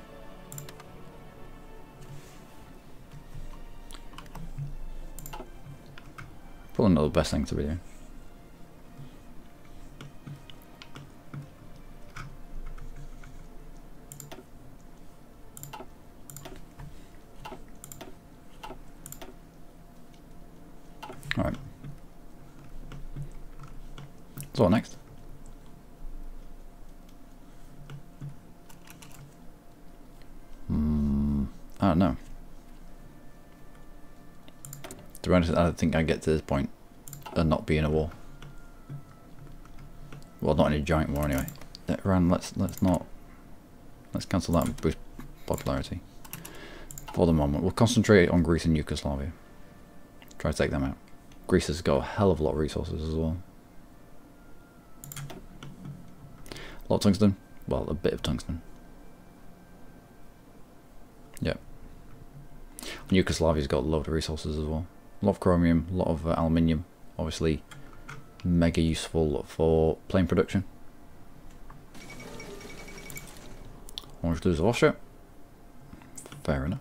Probably not the best thing to be doing. Alright. So what next? I don't know. To be honest, I don't think I get to this point and not be in a war. Well, not in a giant war anyway. Iran, let's cancel that and boost popularity for the moment. We'll concentrate on Greece and Yugoslavia. Try to take them out. Greece has got a hell of a lot of resources as well. A lot of tungsten. Well, a bit of tungsten. Yep. Yugoslavia's got a load of resources as well. A lot of chromium, a lot of aluminium. Obviously, mega useful for plane production. Orange lose Austria. Fair enough.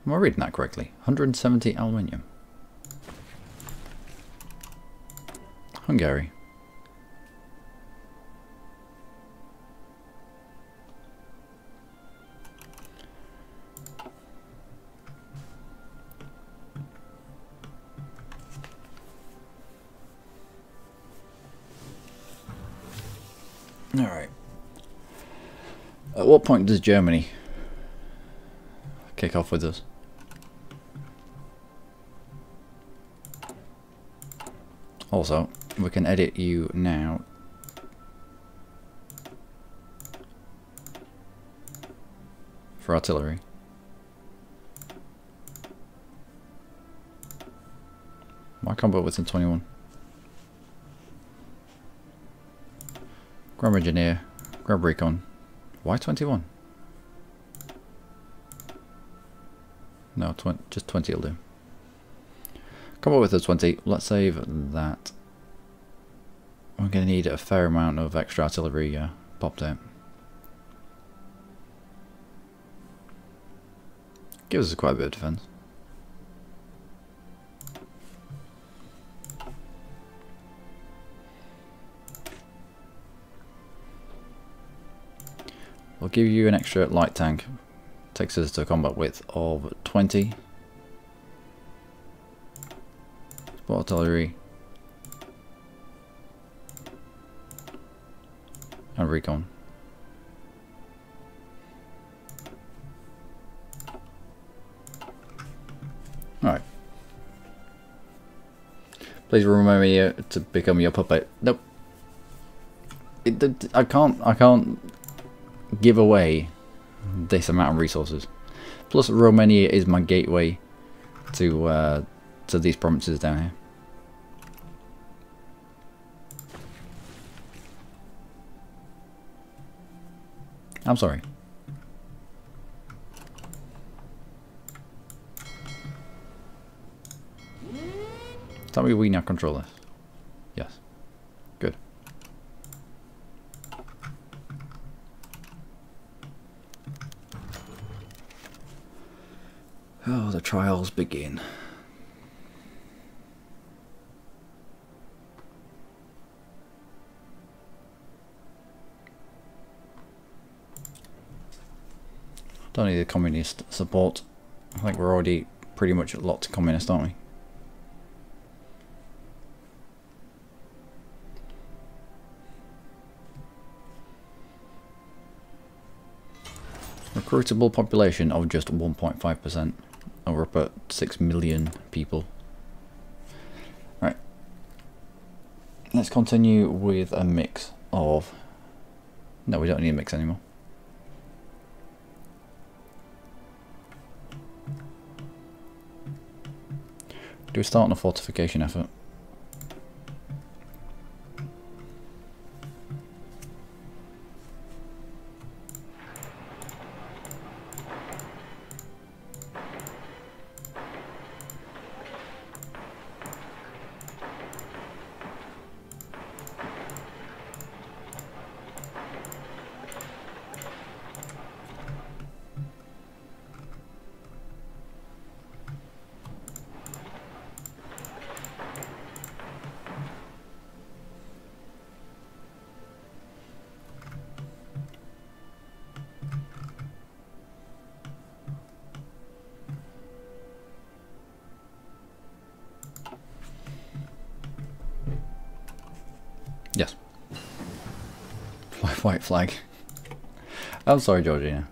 Am I reading that correctly? 170 aluminium. Hungary. Alright. At what point does Germany kick off with us? Also, we can edit you now. For artillery. Why combat within 21? Grab engineer, grab recon. Why 21? No, just 20 will do. Combat with a 20. Let's save that. We're going to need a fair amount of extra artillery popped out. Gives us quite a bit of defense. We'll give you an extra light tank. Takes us to a combat width of 20. Support artillery. And recon. Alright. Please remember me to become your puppet. Nope. I can't give away this amount of resources. Plus, Romania is my gateway to these provinces down here. I'm sorry. Tell me we now control this. Yes. Good. Oh, the trials begin. Don't need the communist support. I think we're already pretty much locked communist, aren't we? Recruitable population of just 1.5%. And we're up at 6 million people. Right. Let's continue with a mix of... No, we don't need a mix anymore. Do we start on a fortification effort? Yes. White flag. I'm sorry, Georgina.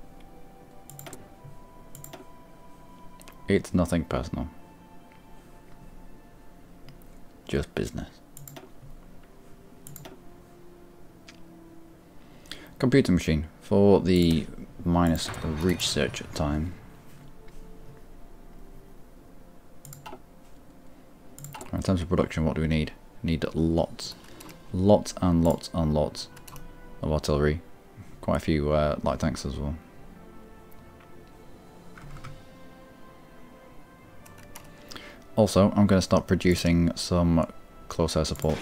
It's nothing personal. Just business. Computer machine for the minus research time. In terms of production, what do we need? We need lots and lots and lots of artillery. Quite a few light tanks as well. Also, I'm going to start producing some close air support.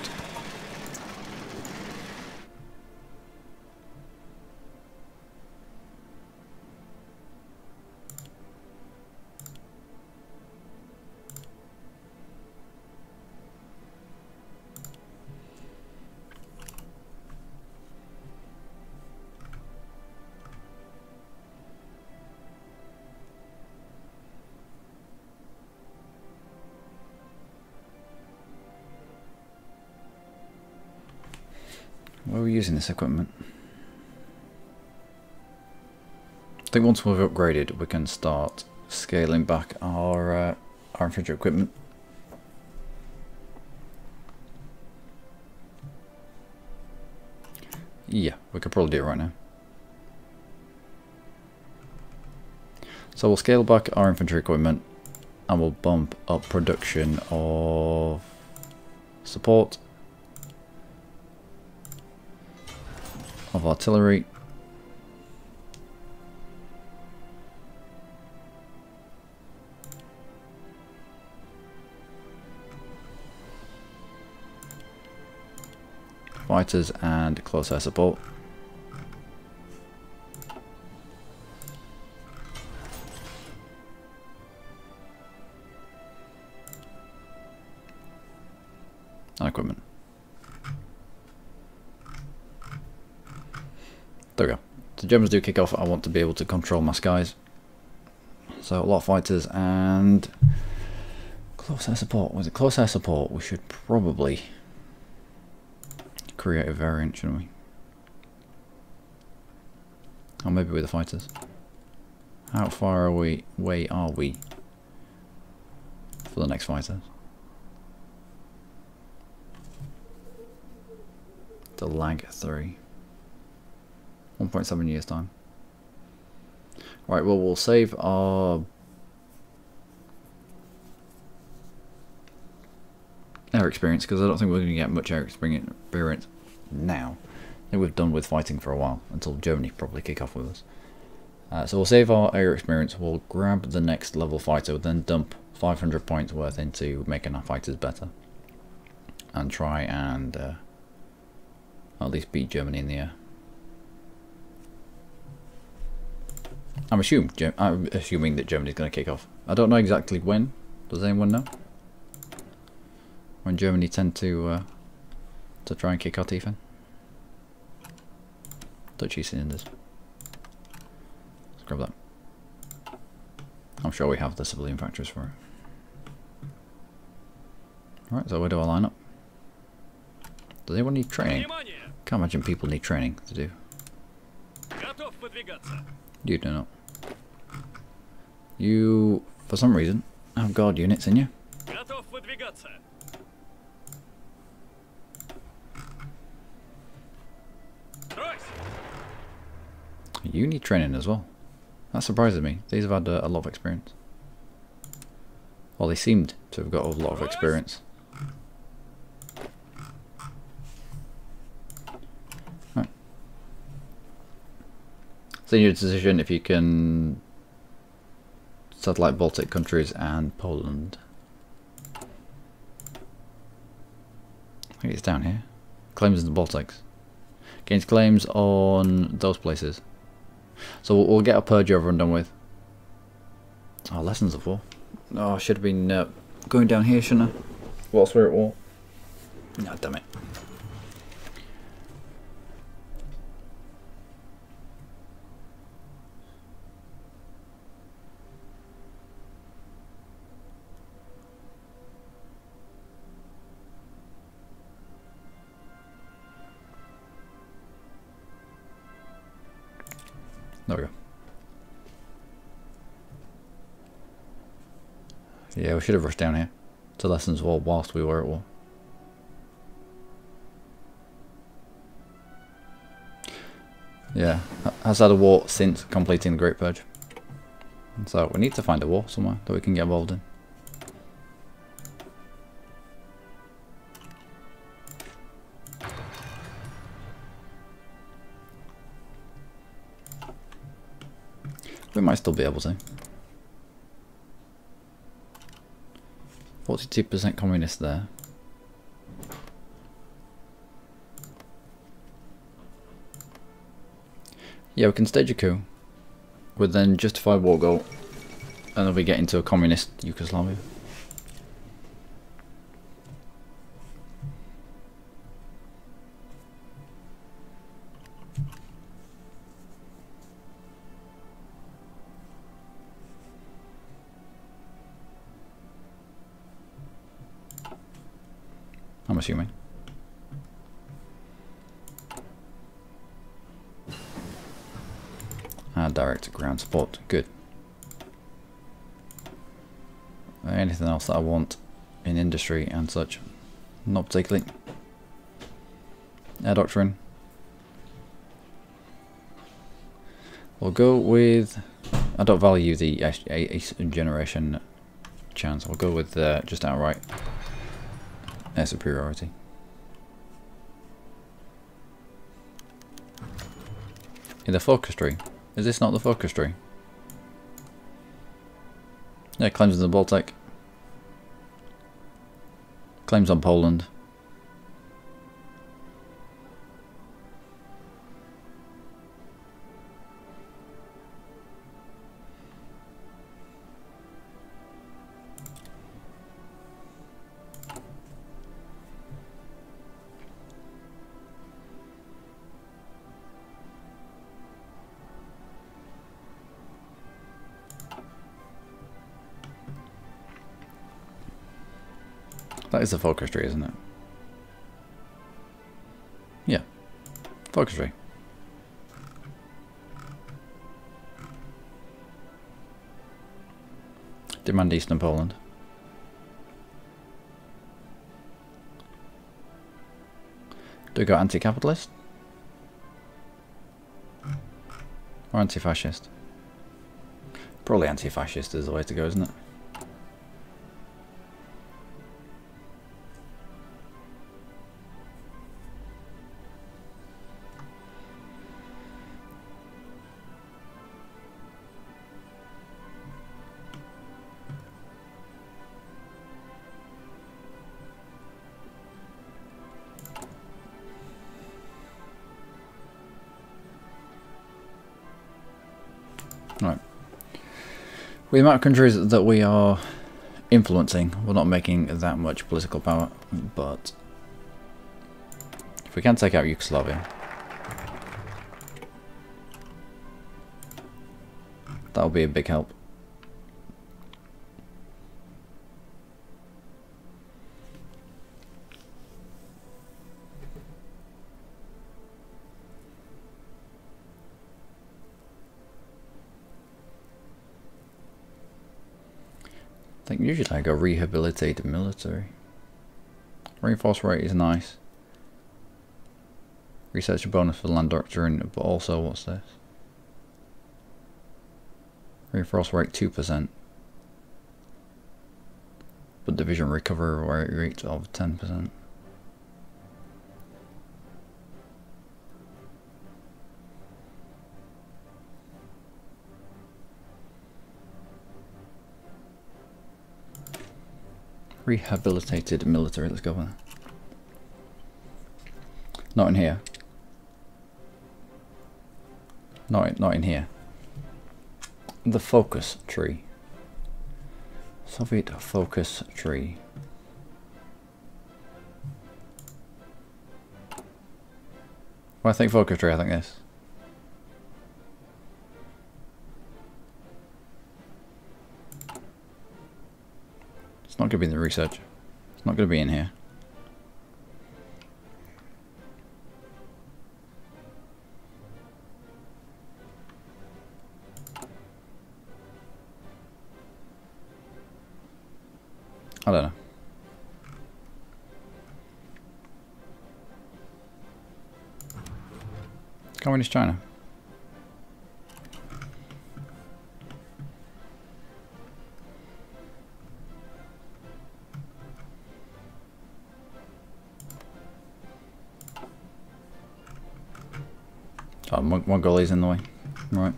Where are we using this equipment? I think once we've upgraded, we can start scaling back our infantry equipment. Yeah, we could probably do it right now. So we'll scale back our infantry equipment and we'll bump up production of support, of artillery, fighters and close air support. And equipment. There we go. The Germans do kick off. I want to be able to control my skies. So a lot of fighters and close air support. Was it close air support? We should probably create a variant, shouldn't we? Or maybe with the fighters. How far away are we? for the next fighters. The lag 3. 1.7 years time. Right, well we'll save our air experience because I don't think we're going to get much air experience now. I think we've done with fighting for a while until Germany probably kick off with us. So we'll save our air experience, we'll grab the next level fighter, then dump 500 points worth into making our fighters better. And try and at least beat Germany in the air. I'm assuming that Germany's going to kick off. I don't know exactly when. Does anyone know? When Germany tend to try and kick our teeth in? Dutchy cylinders. Let's grab that. I'm sure we have the civilian factories for it. Alright, so where do I line up? Does anyone need training? Can't imagine people need training to do. You do not. You, for some reason, have guard units in you. You need training as well. That surprises me. These have had a lot of experience. Well, they seemed to have got a lot of experience. Right. So your decision if you can satellite Baltic countries and Poland. I think it's down here. Claims in the Baltics. Gains claims on those places. So we'll get a purge over and done with. Oh, lessons of war. Oh, I should have been going down here, shouldn't I? Whilst we're at war. No, damn it. There we go. Yeah, we should have rushed down here to lessons war whilst we were at war. Yeah, has had a war since completing the Great Purge. And so we need to find a war somewhere that we can get involved in. We might still be able to. 42% communist there. Yeah, we can stage a coup with then justified war goal, and then we get into a communist Yugoslavia. I'm assuming. Direct ground support, good. Anything else that I want in industry and such? Not particularly. Air doctrine. We'll go with. I don't value the ace generation chance. I'll go with just outright air superiority. In the focus tree. Is this not the focus tree? Yeah, claims in the Baltic. Claims on Poland. That is the focus tree, isn't it? Yeah. Focus tree. Demand Eastern Poland. Do we go anti-capitalist? Or anti-fascist? Probably anti-fascist is the way to go, isn't it? Right. With the amount of countries that we are influencing, we're not making that much political power, but if we can take out Yugoslavia, that'll be a big help. I think usually I go rehabilitate the military. Reinforce rate is nice. Research bonus for land doctrine, but also what's this? Reinforce rate 2%. But division recovery rate of 10%. Rehabilitated military, let's go with that. Not in here. Not in here. The focus tree. Soviet focus tree. When I think focus tree, I think this. It's not going to be in the research. It's not going to be in here. I don't know. Communist China. Oh, Mongolia's in the way. Right.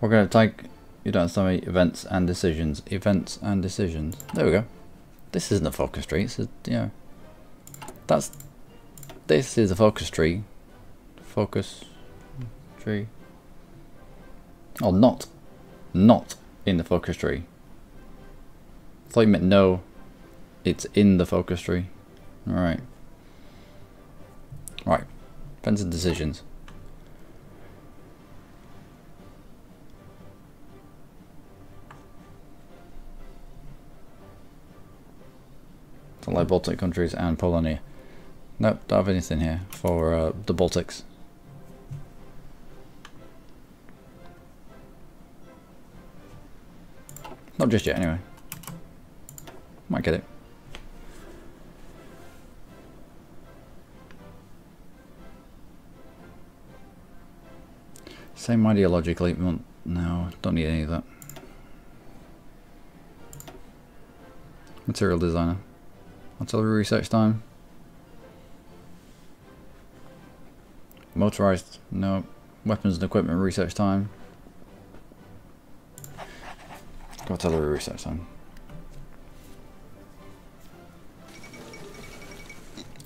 We're going to take... You don't tell me events and decisions. Events and decisions. There we go. This isn't a focus tree. It's a, you know, that's... This is a focus tree. Focus tree. Oh, not in the focus tree. I thought you meant no. It's in the focus tree. Alright. Right. Events and decisions. So like Baltic countries and Polonia. Nope, don't have anything here for the Baltics. Not just yet, anyway. Might get it. Same ideologically. No, don't need any of that. Material designer. Artillery research time. Motorized. No. Weapons and equipment research time. Artillery research time.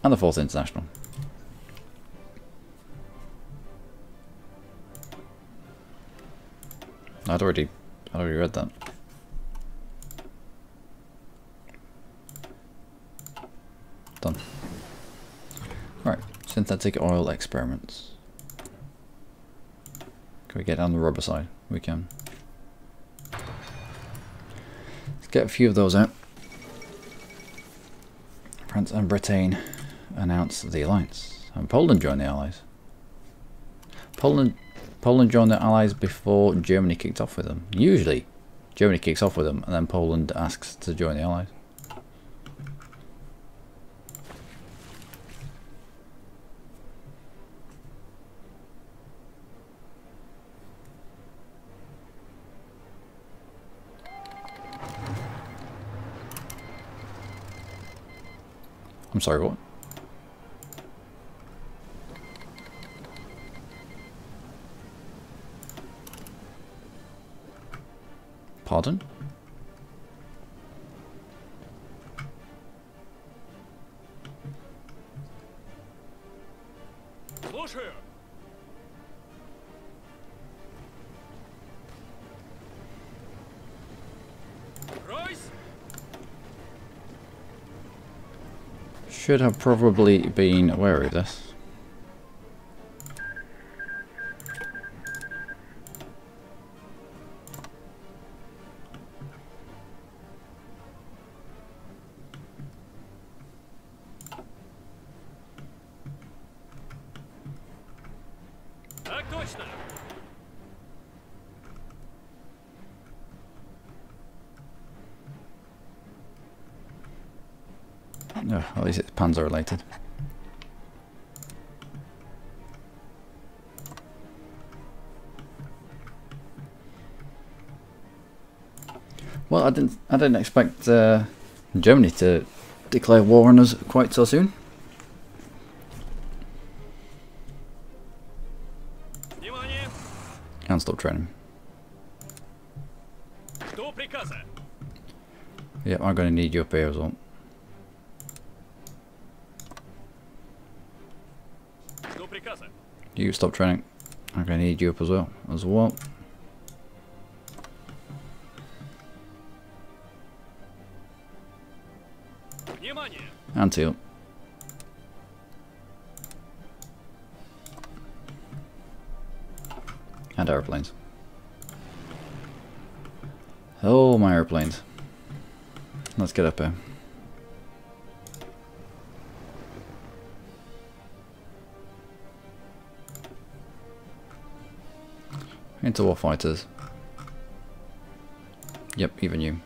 And the 4th International. I'd already read that. Done. Right, synthetic oil experiments. Can we get down the rubber side? We can. Let's get a few of those out. France and Britain announced the alliance, and Poland joined the Allies. Poland joined the Allies before Germany kicked off with them. Usually, Germany kicks off with them, and then Poland asks to join the Allies. I'm sorry, what? Pardon? Слушаю. Ройс. Should have probably been aware of this. Так точно. No, at least it's Panzer related. Well, I didn't expect Germany to declare war on us quite so soon. Внимание. And stop training. Жду приказа. Yeah, I'm going to need you up here as well. Жду приказа. You stop training. I'm going to need you up as well. Внимание. Anti-up. And airplanes. Oh, my airplanes. Let's get up here. Into war fighters. Yep, even you.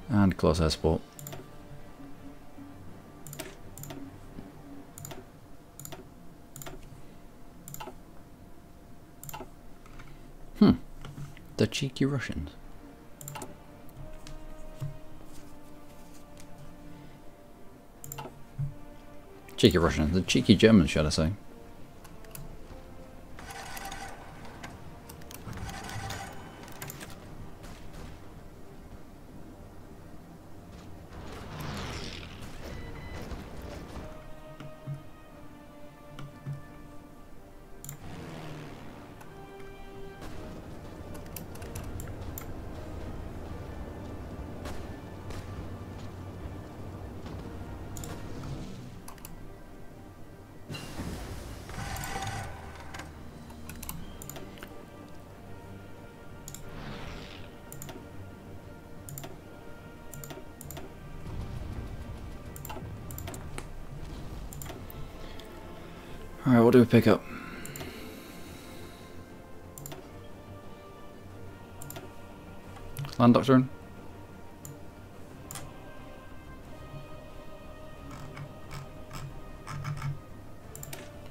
And close air support. The cheeky Russians. Cheeky Russians, the cheeky Germans, should I say. Alright, what do we pick up? Land Doctrine?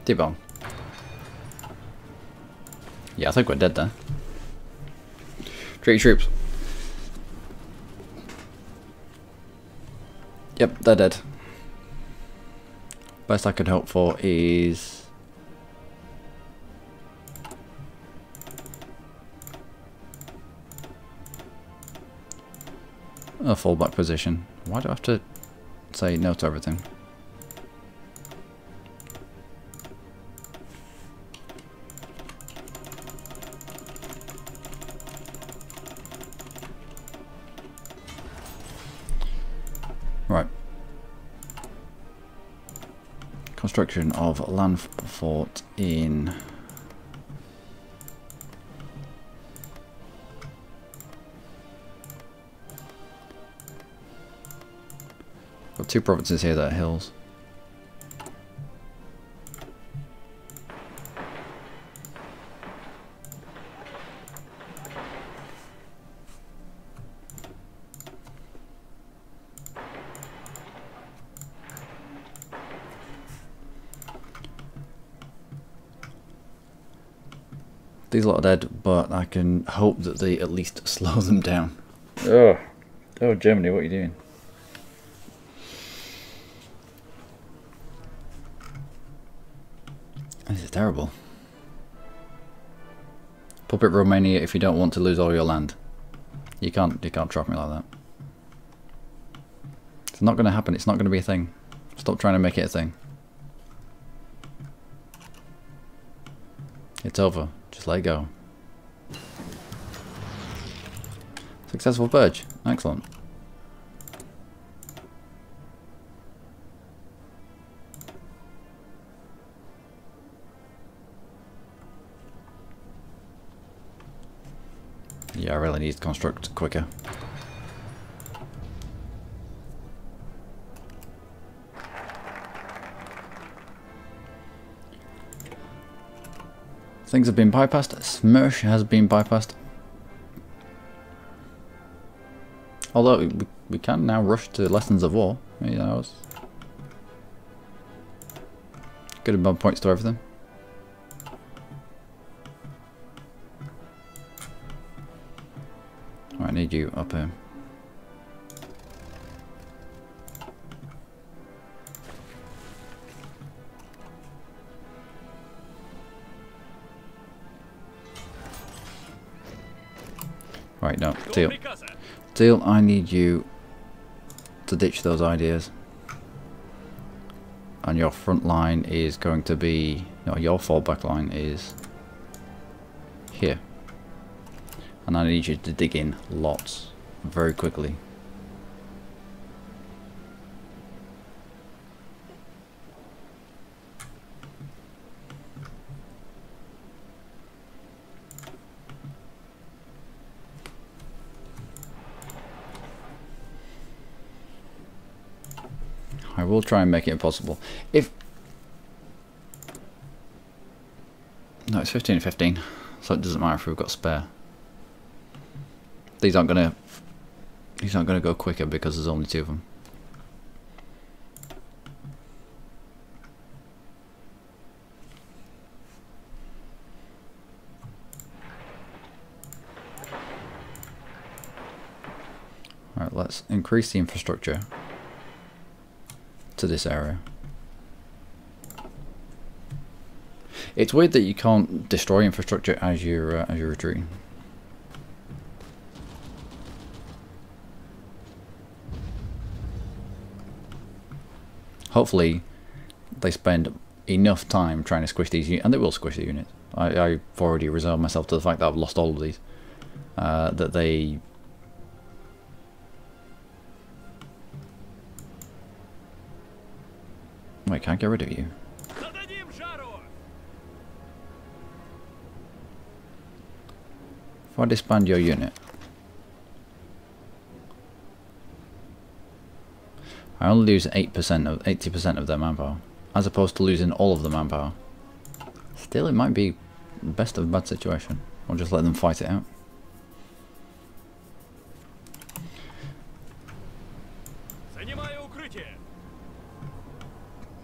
T-bomb. Yeah, I think we're dead there. Treaty troops. Yep, they're dead. Best I could hope for is a fallback position. Why do I have to say no to everything? Right. Construction of land fort in got two provinces here that are hills. These lot are dead, but I can hope that they at least slow them down. Oh, Germany, what are you doing? This is terrible. Puppet Romania if you don't want to lose all your land. You can't trap me like that. It's not going to happen. It's not going to be a thing. Stop trying to make it a thing. It's over. Just let it go. Successful purge. Excellent. Yeah, I really need to construct quicker. Things have been bypassed. Smersh has been bypassed. Although we can now rush to Lessons of War. You know, it's good about points to everything. I need you up here. Right, no, Teal. Teal, I need you to ditch those ideas. And your front line is going to be... No, your fallback line is here. And I need you to dig in lots, very quickly. I will try and make it impossible. If... No, it's 15 and 15, so it doesn't matter if we've got spare. These aren't gonna go quicker because there's only two of them. Alright, let's increase the infrastructure to this area. It's weird that you can't destroy infrastructure as you're retreating. Hopefully they spend enough time trying to squish these units, and they will squish the units. I've already reserved myself to the fact that I've lost all of these. That they... Wait, can I get rid of you? If I disband your unit, I only lose 80% of their manpower, as opposed to losing all of the manpower. Still, it might be best of a bad situation. I'll just let them fight it out.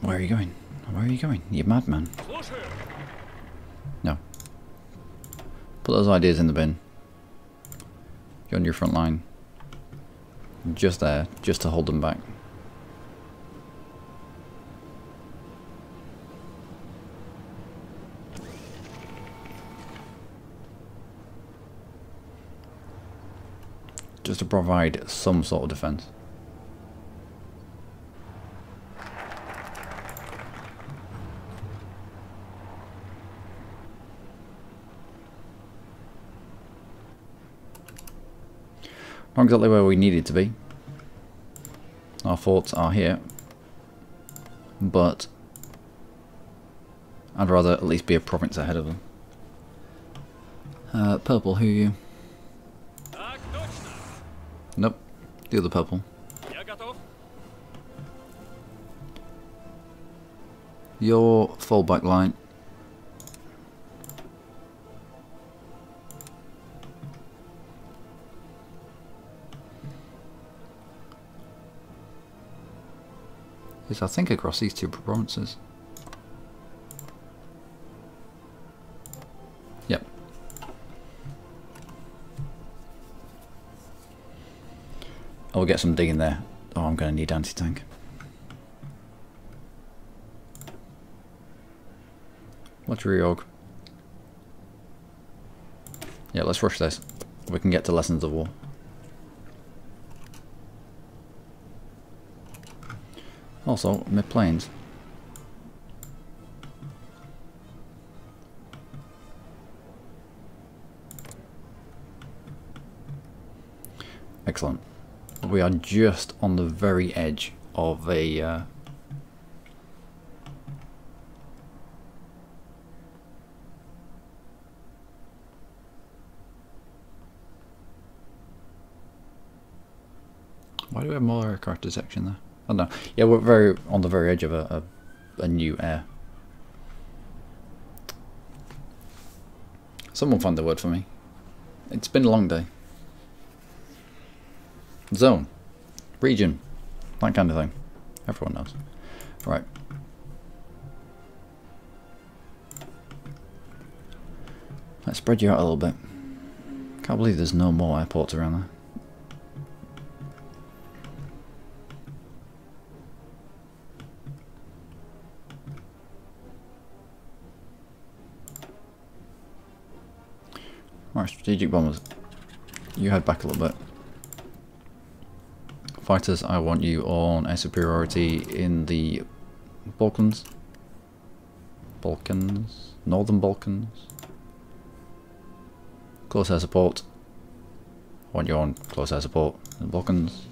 Where are you going? Where are you going? You madman. No. Put those ideas in the bin. You're on your front line. Just there, just to hold them back. Just to provide some sort of defense. Not exactly where we needed to be. Our forts are here, but I'd rather at least be a province ahead of them. Purple, who are you? Nope, the other purple. Your fallback line. Is I think across these two provinces. Yep, I'll get some digging there. Oh, I'm going to need anti-tank. Let's reorg. Yeah, let's rush this. We can get to Lessons of War. Also, mid-planes. Excellent. We are just on the very edge of a... Why do we have more aircraft detection there? I don't know. Yeah, we're on the very edge of a new air. Someone find the word for me. It's been a long day. Zone. Region. That kind of thing. Everyone knows. Right. Let's spread you out a little bit. Can't believe there's no more airports around there. Right, strategic bombers. You head back a little bit. Fighters, I want you on air superiority in the Balkans. Northern Balkans. Close air support. I want you on close air support in the Balkans.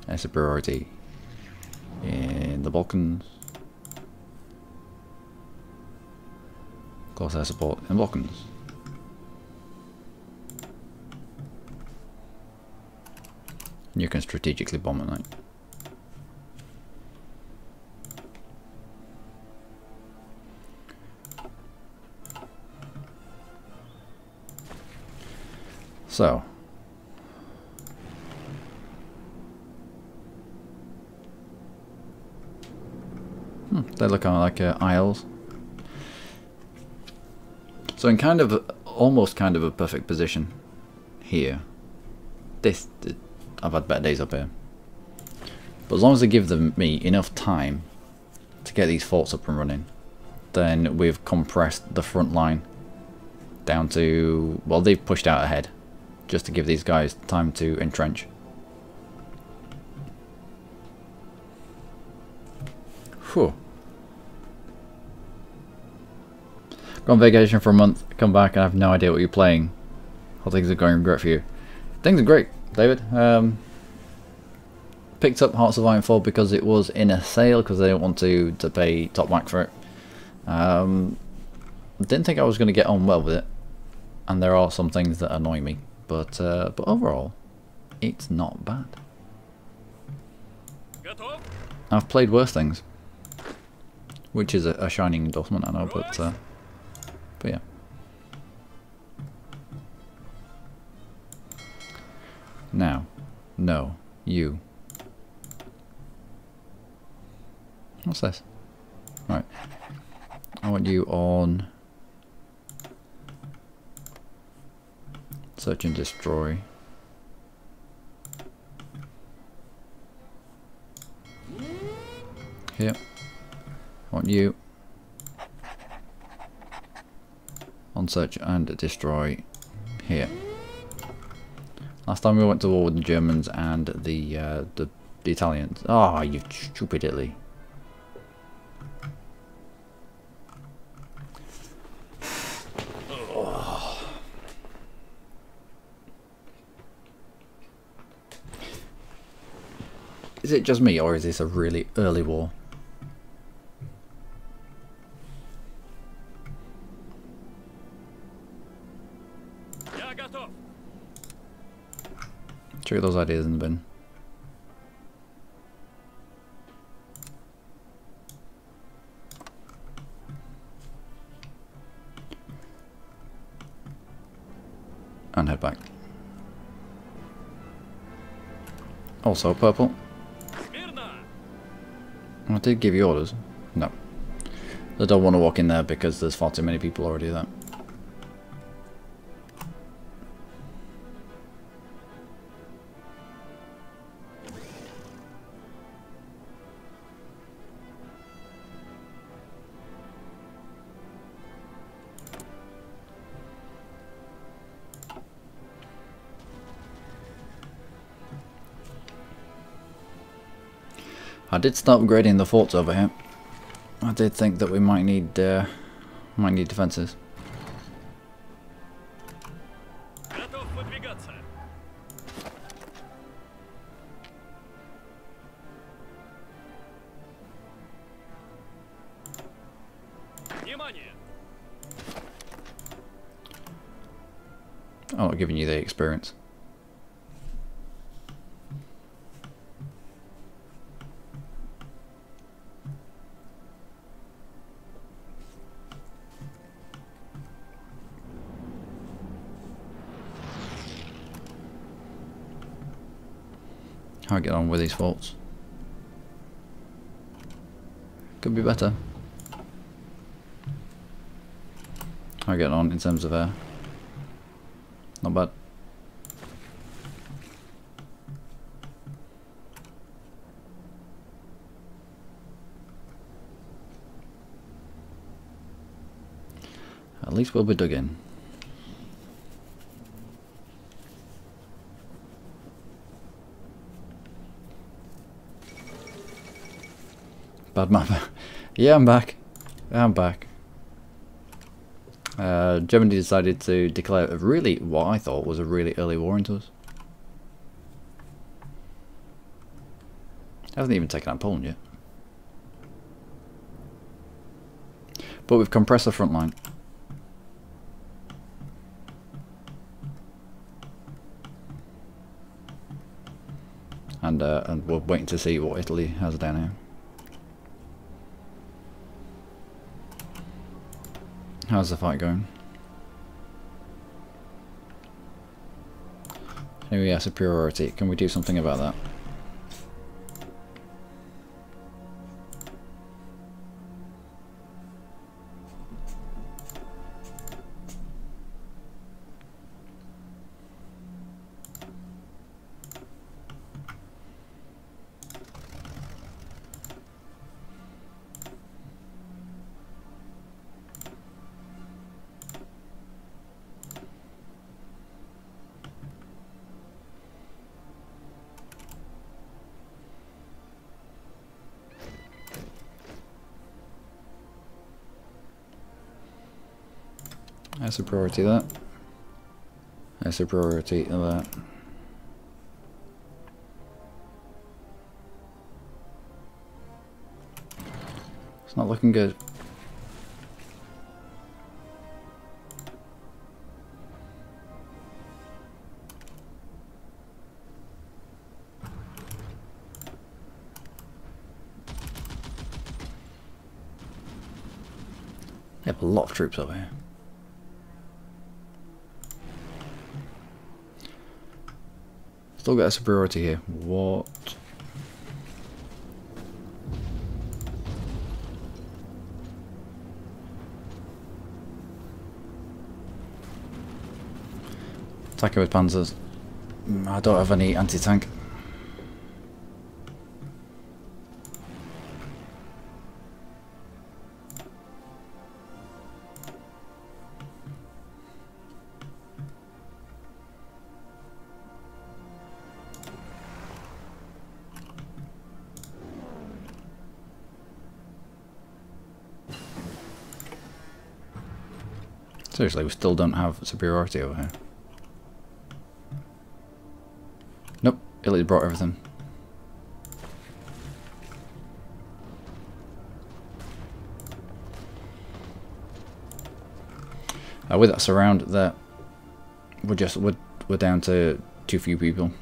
Air superiority in the Balkans. Close air support in the Balkans. You can strategically bomb at night. So, they look kind of like isles. So in kind of almost kind of a perfect position here. I've had better days up here. But as long as they give me enough time to get these forts up and running, then we've compressed the front line down to, well, they've pushed out ahead just to give these guys time to entrench. Whew. Go on vacation for a month, come back and I have no idea what you're playing. How things are going great for you. Things are great, David. Picked up Hearts of Ironfall because it was in a sale because they didn't want to pay top whack for it. Didn't think I was going to get on well with it, and there are some things that annoy me, but overall, it's not bad. I've played worse things, which is a shining endorsement, I know, but yeah. Now, no, you. What's this? Right. I want you on search and destroy. Here. I want you on search and destroy here. Last time we went to war with the Germans and the Italians. Oh, you stupid Italy. Oh. Is it just me, or is this a really early war? Chuck those ideas in the bin. And head back. Also purple. I did give you orders. No. I don't want to walk in there because there's far too many people already there. I did start upgrading the forts over here. I did think that we might need defences. Готов выдвигаться. Внимание! I'm not giving you the experience. How I get on with these faults? Could be better. How I get on in terms of not bad. At least we'll be dug in. Bad map. Yeah, I'm back. I'm back. Germany decided to declare a really, what I thought was a really early war into us. Haven't even taken out Poland yet. But we've compressed the front line. And we're waiting to see what Italy has down here. How's the fight going? Here we are, superiority. Can we do something about that? That's a priority, that. That's a priority, that. It's not looking good. They have a lot of troops over here. Still got a superiority here. What? Attacking with panzers. I don't have any anti-tank. Seriously, we still don't have superiority over here. Nope, Italy brought everything. With that surround, that we're down to too few people.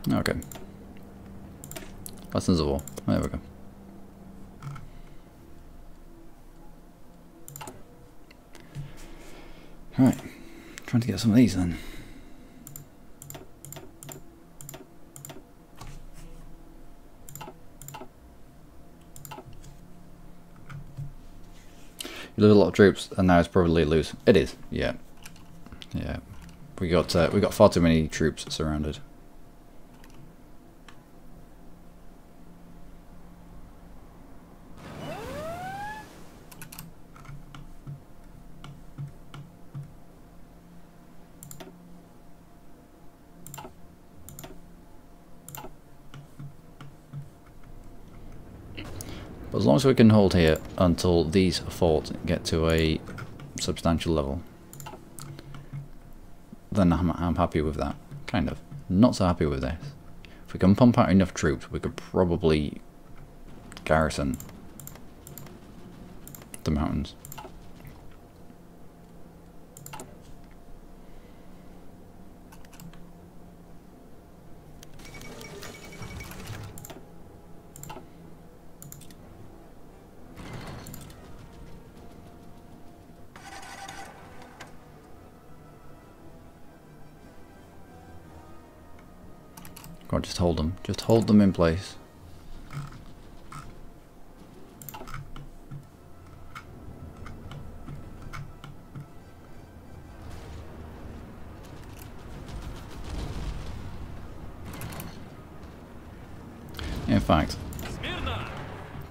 Okay. Lessons of war. There we go. Right. Trying to get some of these then. We lose a lot of troops, and now it's probably loose. It is, yeah, yeah. We got far too many troops surrounded. But as long as we can hold here until these forts get to a substantial level, then I'm happy with that. Kind of. Not so happy with this. If we can pump out enough troops, we could probably garrison the mountains. Go on, just hold them. Just hold them in place. In fact, Смирно!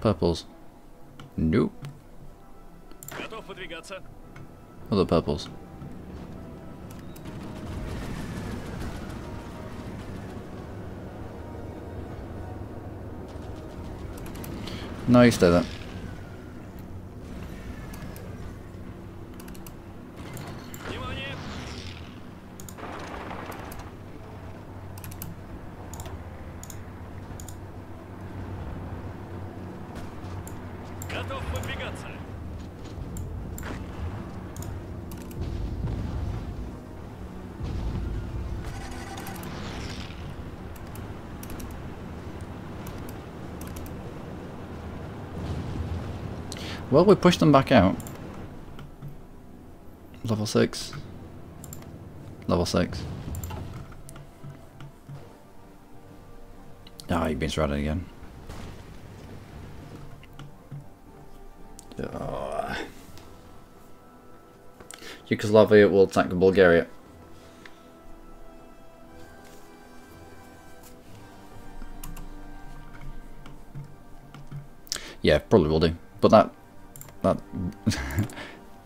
purples. Nope. Готов выдвигаться. Other purples. No, you stay there. Внимание! Готов выдвигаться. Well, we pushed them back out. Level 6. Level 6. Ah, you've been surrounded again. Yugoslavia will attack Bulgaria. Yeah, probably will do. But that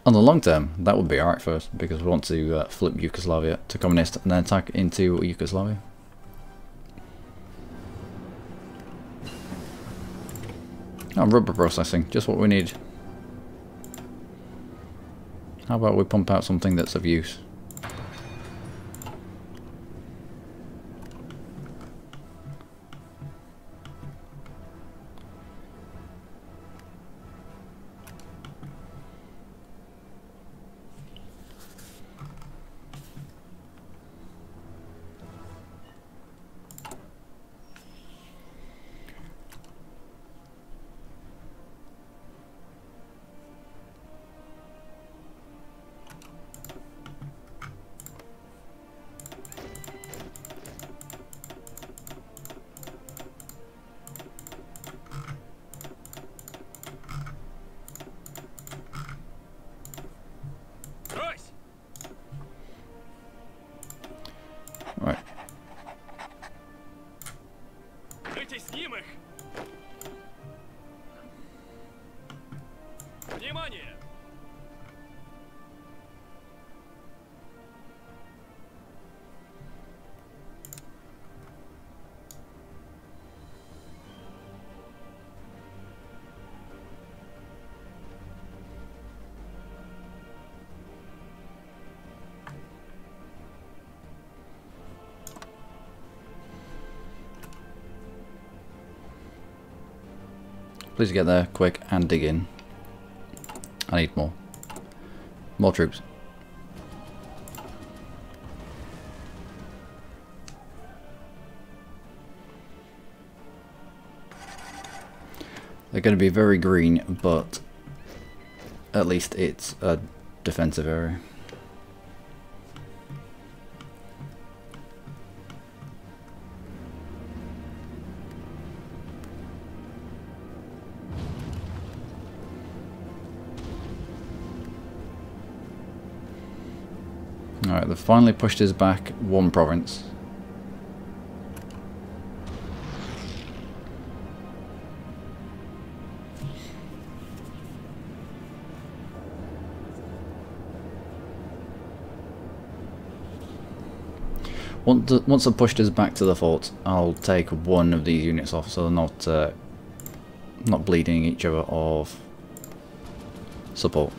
on the long term, that would be alright for us, because we want to flip Yugoslavia to communist and then attack into Yugoslavia. Oh, rubber processing, just what we need. How about we pump out something that's of use? Брось! Right. Притесним их! Внимание! Please get there quick and dig in. I need more. More troops. They're going to be very green, but at least it's a defensive area. Alright, they've finally pushed us back one province. Once they've pushed us back to the fort, I'll take one of these units off so they're not bleeding each other of support.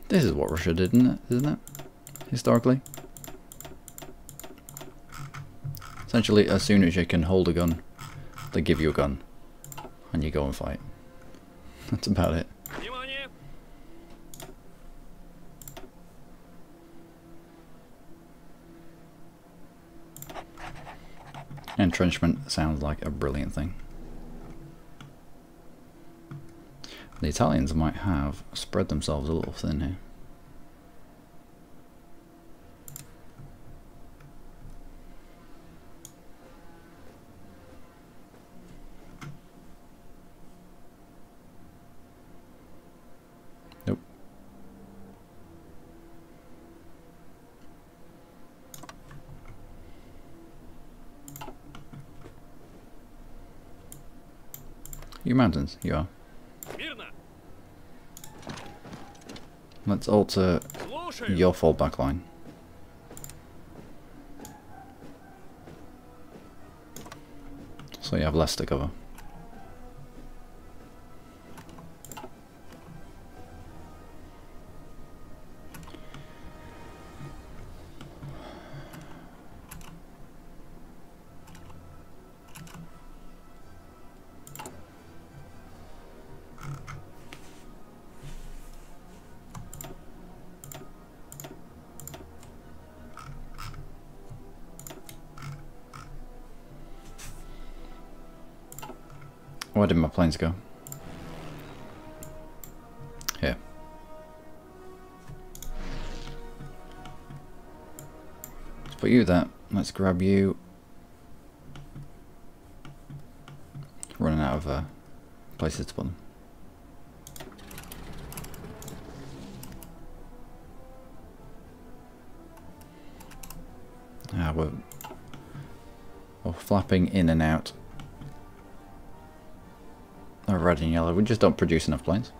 This is what Russia did, isn't it? Historically. Essentially, as soon as you can hold a gun, they give you a gun, and you go and fight. That's about it. Внимание! Entrenchment sounds like a brilliant thing. The Italians might have spread themselves a little thin here. Nope. You mountains, you are. Мирно! Let's alter Слушаю! your fallback line. So you have less to cover. Where did my planes go? Here. Let's put you there. Let's grab you. Running out of places to put them. We're flapping in and out. Red and yellow. We just don't produce enough planes.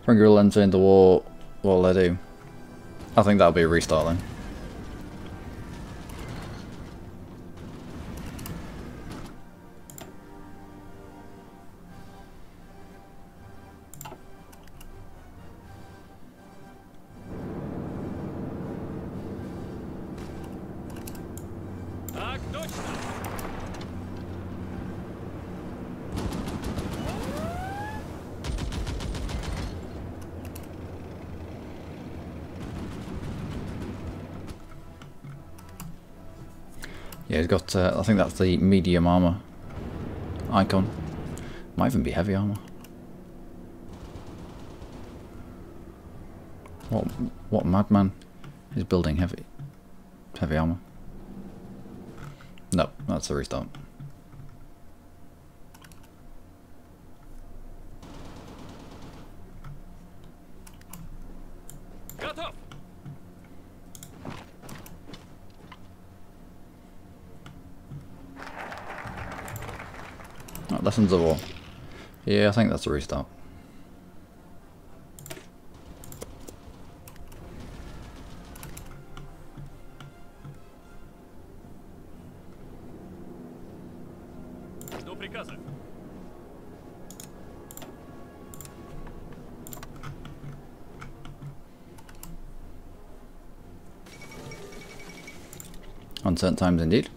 Frank will enter into war. What'll they do? I think that'll be a restart then. Так точно! Yeah, he's got, I think that's the medium armor icon. Might even be heavy armor. What madman is building heavy armor? No, that's a restart. Готов! Oh, lessons of war. Yeah, I think that's a restart. Жду приказа. Uncertain times indeed.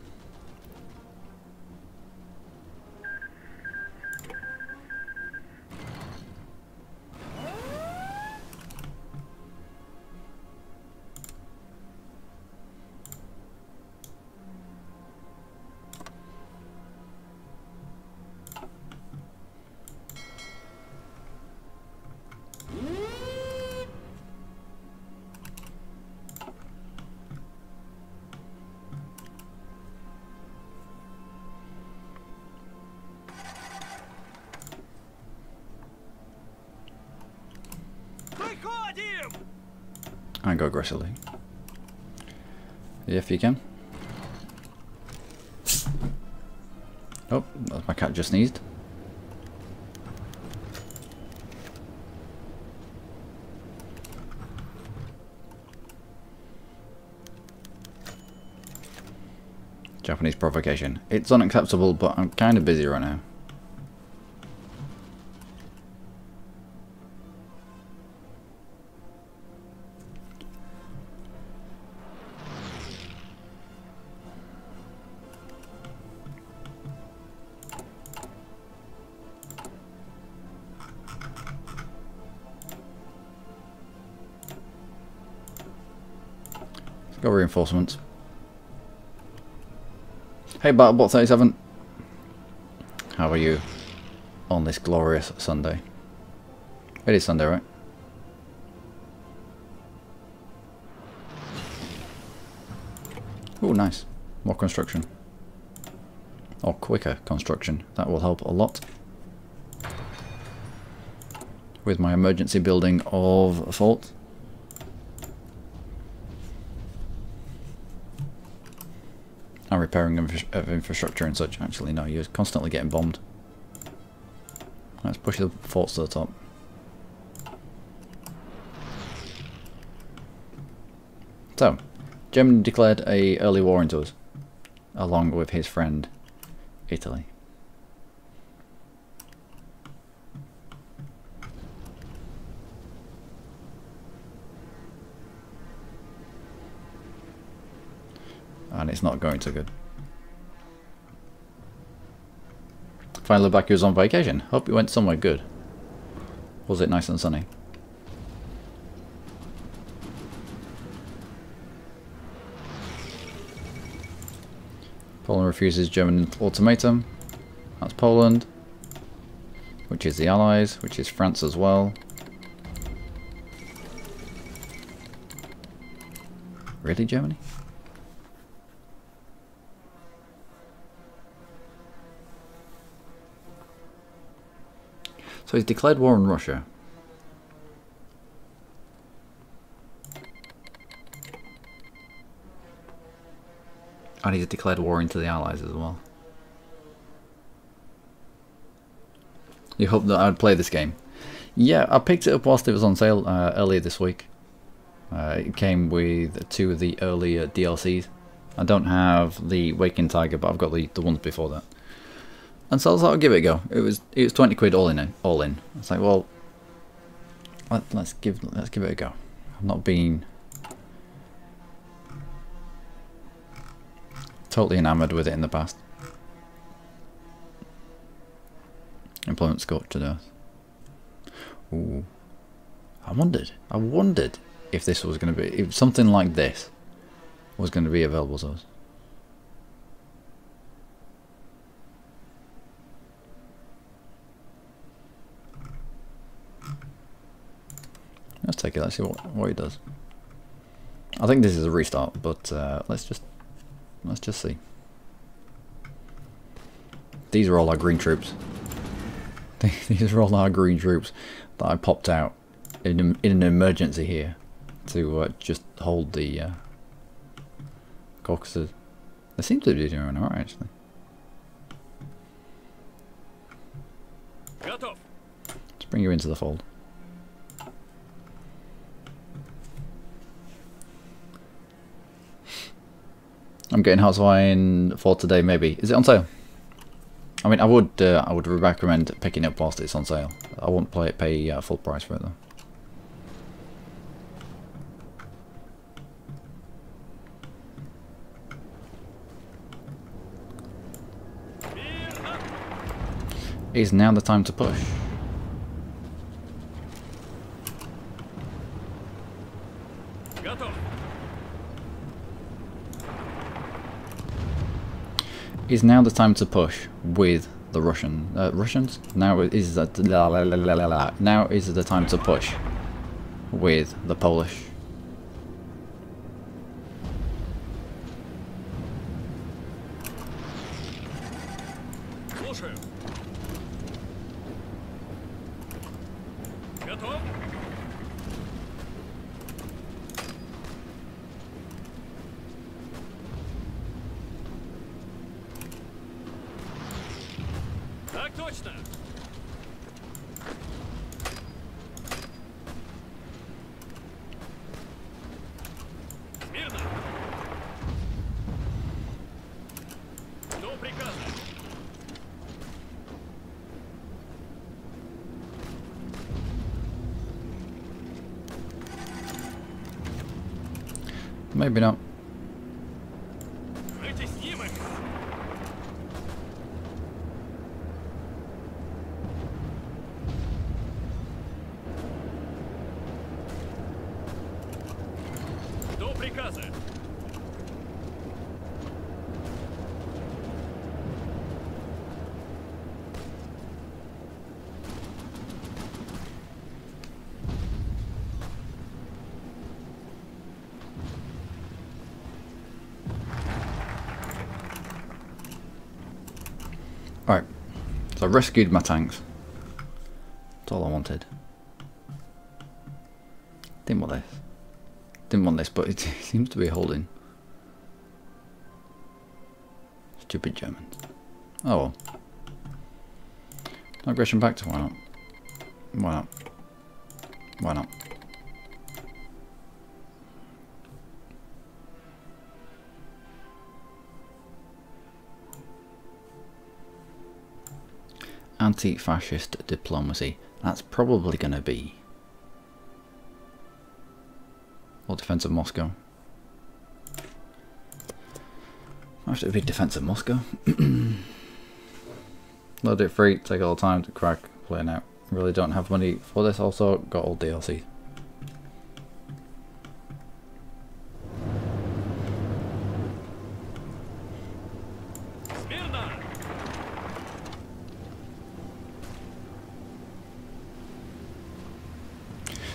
Выходим! And go aggressively. If you can. Oh, my cat just sneezed. Japanese provocation. It's unacceptable, but I'm kind of busy right now. Let's go reinforcements. Hey Battlebot 37, how are you on this glorious Sunday? It is Sunday, right? Oh, nice. More construction. Or quicker construction. That will help a lot. With my emergency building of Fault. And repairing of infrastructure and such. Actually, no, you're constantly getting bombed. Let's push the forts to the top. So, Germany declared a early war into us, along with his friend, Italy. And it's not going so good. Finally back, he was on vacation. Hope you went somewhere good. Was it nice and sunny? Poland refuses German ultimatum. That's Poland. Which is the Allies, which is France as well. Really, Germany? So he's declared war on Russia. And he's declared war into the Allies as well. You hope that I'd play this game. Yeah, I picked it up whilst it was on sale earlier this week. It came with 2 of the earlier DLCs. I don't have the Waking Tiger, but I've got the ones before that. And so I thought I'd give it a go. It was 20 quid all in. It's like, well, let's give it a go. I've not been totally enamoured with it in the past. Employment scorched to death. Ooh, I wondered if this was going to be, if something like this was going to be available to us. Let's take it. Let's see what it does. I think this is a restart, but let's just see. These are all our green troops. These are all our green troops that I popped out in an emergency here to just hold the Caucasus. They seem to be doing alright, actually. Готов. Let's bring you into the fold. I'm getting Hearts of Iron for today, maybe. Is it on sale? I mean, I would recommend picking it up whilst it's on sale. I won't pay full price for it though. Is now the time to push? Готов. Is now the time to push with the Russians? Now is now is the time to push with the Polish. Слушаю. Готов. Так точно. Смирно. До приказа. Maybe not. Вытесним их. До приказа. Right, so I rescued my tanks. That's all I wanted. Didn't want this. Didn't want this, but it seems to be holding. Stupid Germans. Oh well. Aggression back to why not? Why not? Why not? Anti-fascist diplomacy. That's probably going to be or defense of Moscow. Actually, it'd be defense of Moscow. Load it free. Take all the time to crack. Playing out. Really don't have money for this. Also, got all DLC. Смирно.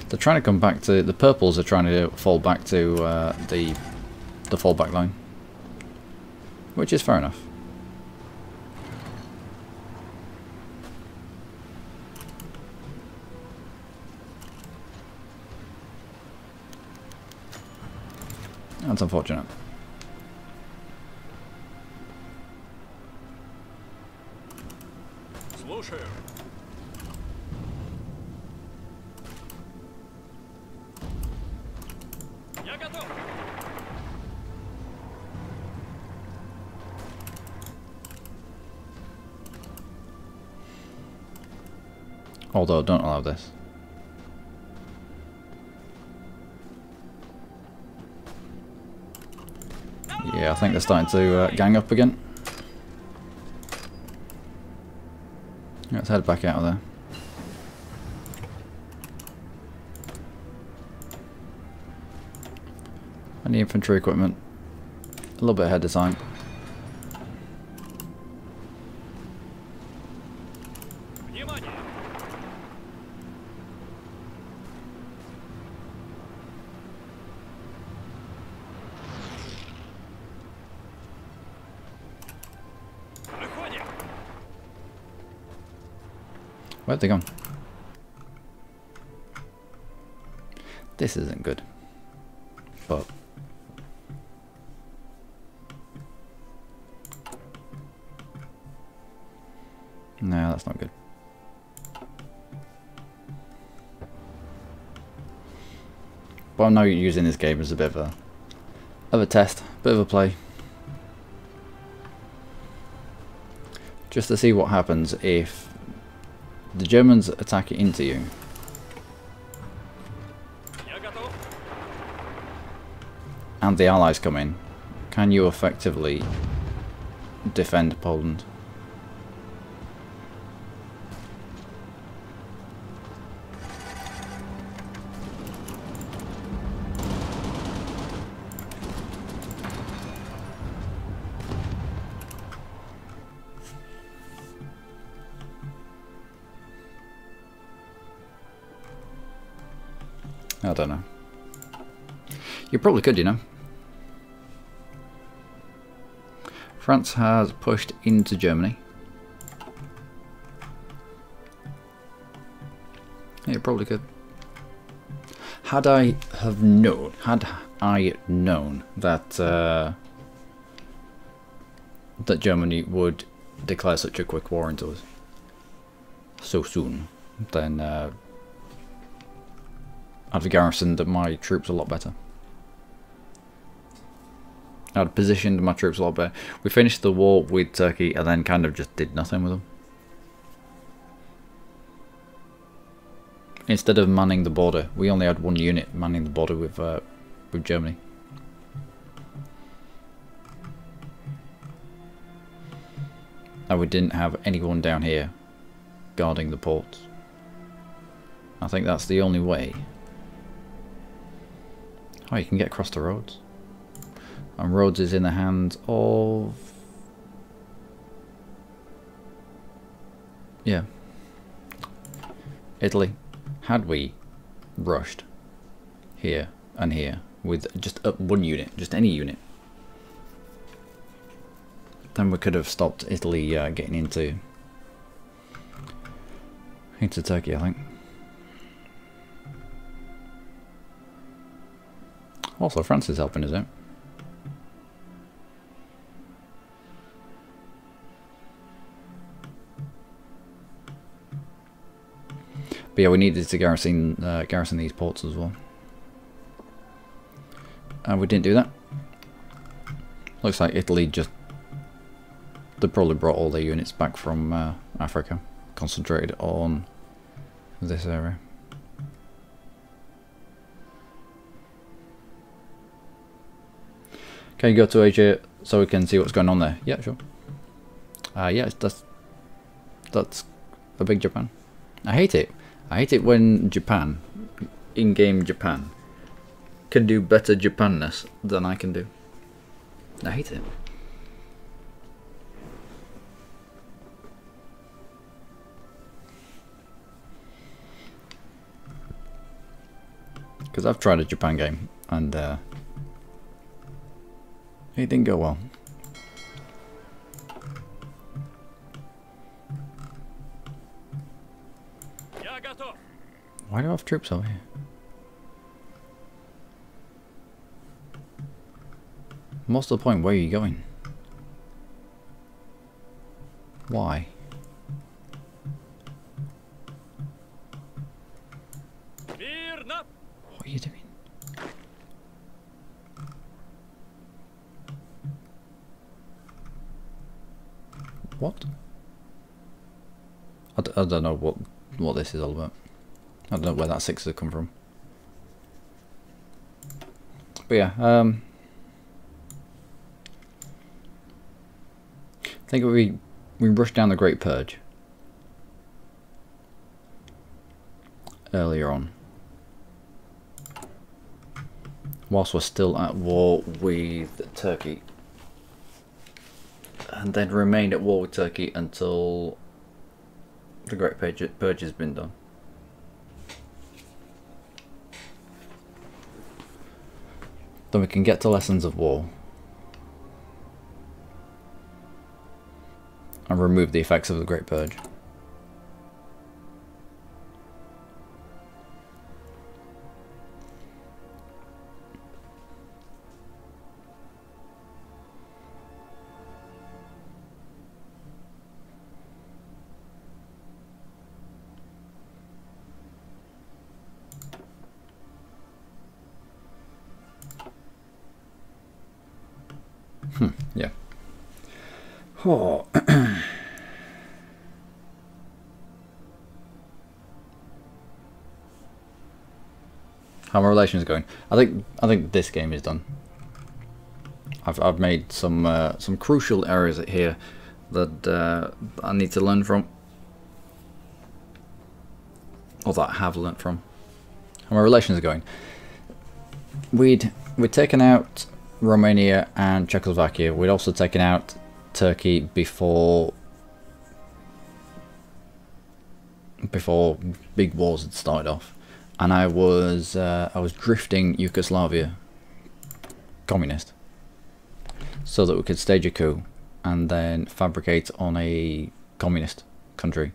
They're trying to come back to the purples. Are trying to fall back to the fallback line, which is fair enough. That's unfortunate. Слушаю. Я готов. Although, don't allow this. Yeah, I think they're starting to gang up again. Let's head back out of there. Any infantry equipment. A little bit ahead of time. Внимание. Выходим. Where'd they gone? This isn't good. But no, that's not good. But I'm now using this game as a bit of a test, bit of a play. Just to see what happens if the Germans attack into you. Я готов. And the Allies come in. Can you effectively defend Poland? I don't know. You probably could, you know. France has pushed into Germany. Yeah, you probably could. Had I known that that Germany would declare such a quick war into us so soon, then I'd have garrisoned my troops a lot better. I'd positioned my troops a lot better. We finished the war with Turkey and then kind of just did nothing with them. Instead of manning the border, we only had one unit manning the border with Germany. And we didn't have anyone down here guarding the ports. I think that's the only way. Oh, you can get across the roads. And Rhodes is in the hands of... yeah. Italy. Had we rushed here and here with just one unit, just any unit, then we could have stopped Italy getting into Turkey, I think. Also, France is helping us out. But yeah, we needed to garrison these ports as well. And we didn't do that. Looks like Italy just... they probably brought all their units back from Africa. Concentrated on this area. Can you go to Asia so we can see what's going on there? Yeah, sure. Yeah, that's a big Japan. I hate it. I hate it when Japan, in-game Japan, can do better Japanness than I can do. I hate it. Because I've tried a Japan game and it didn't go well. Why do I have troops over here? What's the point? Where are you going? Why? What are you doing? What? I don't know what this is all about. I don't know where that 6 has come from. But yeah, I think we rushed down the Great Purge earlier on, whilst we're still at war with Turkey, and then remained at war with Turkey until the Great Purge has been done. Then we can get to lessons of war and remove the effects of the Great Purge. Yeah. Oh. How my relations going? I think this game is done. I've made some crucial errors here that I need to learn from, or that I have learnt from. How my relations are going? We'd taken out Romania and Czechoslovakia. We'd also taken out Turkey before big wars had started off, and I was drifting Yugoslavia communist, so that we could stage a coup and then fabricate on a communist country.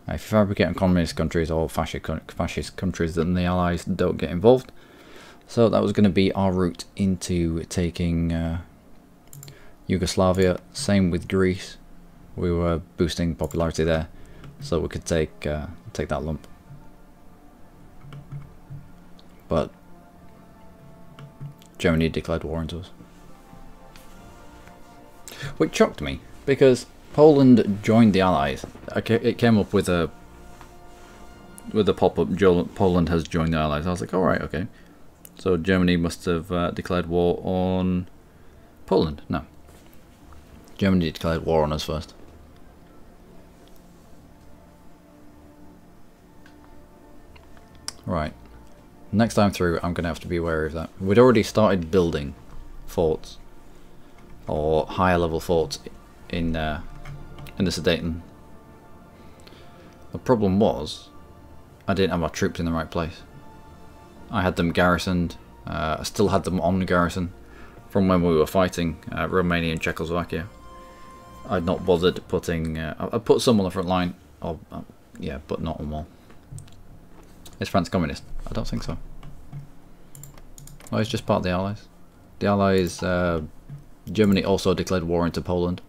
If you fabricate on communist countries or fascist countries, then the Allies don't get involved. So that was going to be our route into taking Yugoslavia. Same with Greece. We were boosting popularity there, so we could take that lump. But Germany declared war on us, which shocked me because Poland joined the Allies. It came up with a pop-up. Poland has joined the Allies. I was like, all right, okay. So Germany must have declared war on Poland. No, Germany declared war on us first. Right. Next time through, I'm going to have to be wary of that. We'd already started building forts, or higher level forts, in the Sudeten. The problem was, I didn't have my troops in the right place. I had them garrisoned. I still had them on garrison from when we were fighting Romania and Czechoslovakia. I'd not bothered putting. I put some on the front line, or yeah, but not on all. Is France communist? I don't think so. Oh, it's just part of the Allies. The Allies, Germany also declared war into Poland,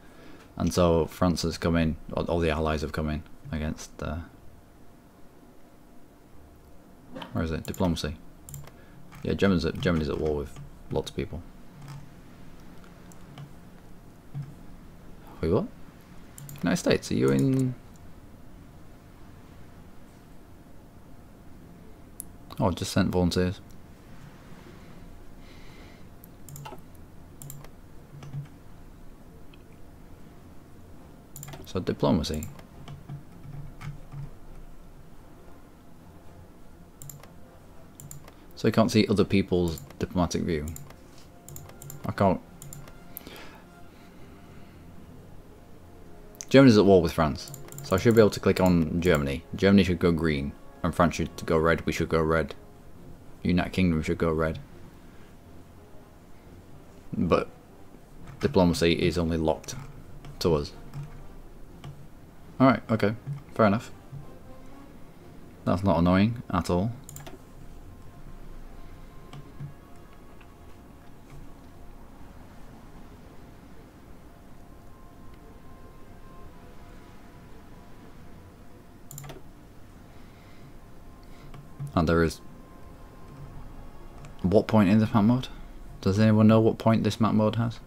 and so France has come in, or all the Allies have come in against, where is it? Diplomacy. Yeah, Germany's at war with lots of people. Wait, what? United States, are you in... Oh, just sent volunteers. So diplomacy. So you can't see other people's diplomatic view. I can't. Germany's at war with France, so I should be able to click on Germany. Germany should go green, and France should go red. We should go red. United Kingdom should go red. But diplomacy is only locked to us. Alright, okay, fair enough. That's not annoying at all. And there is... What point in this map mode? Does anyone know what point this map mode has?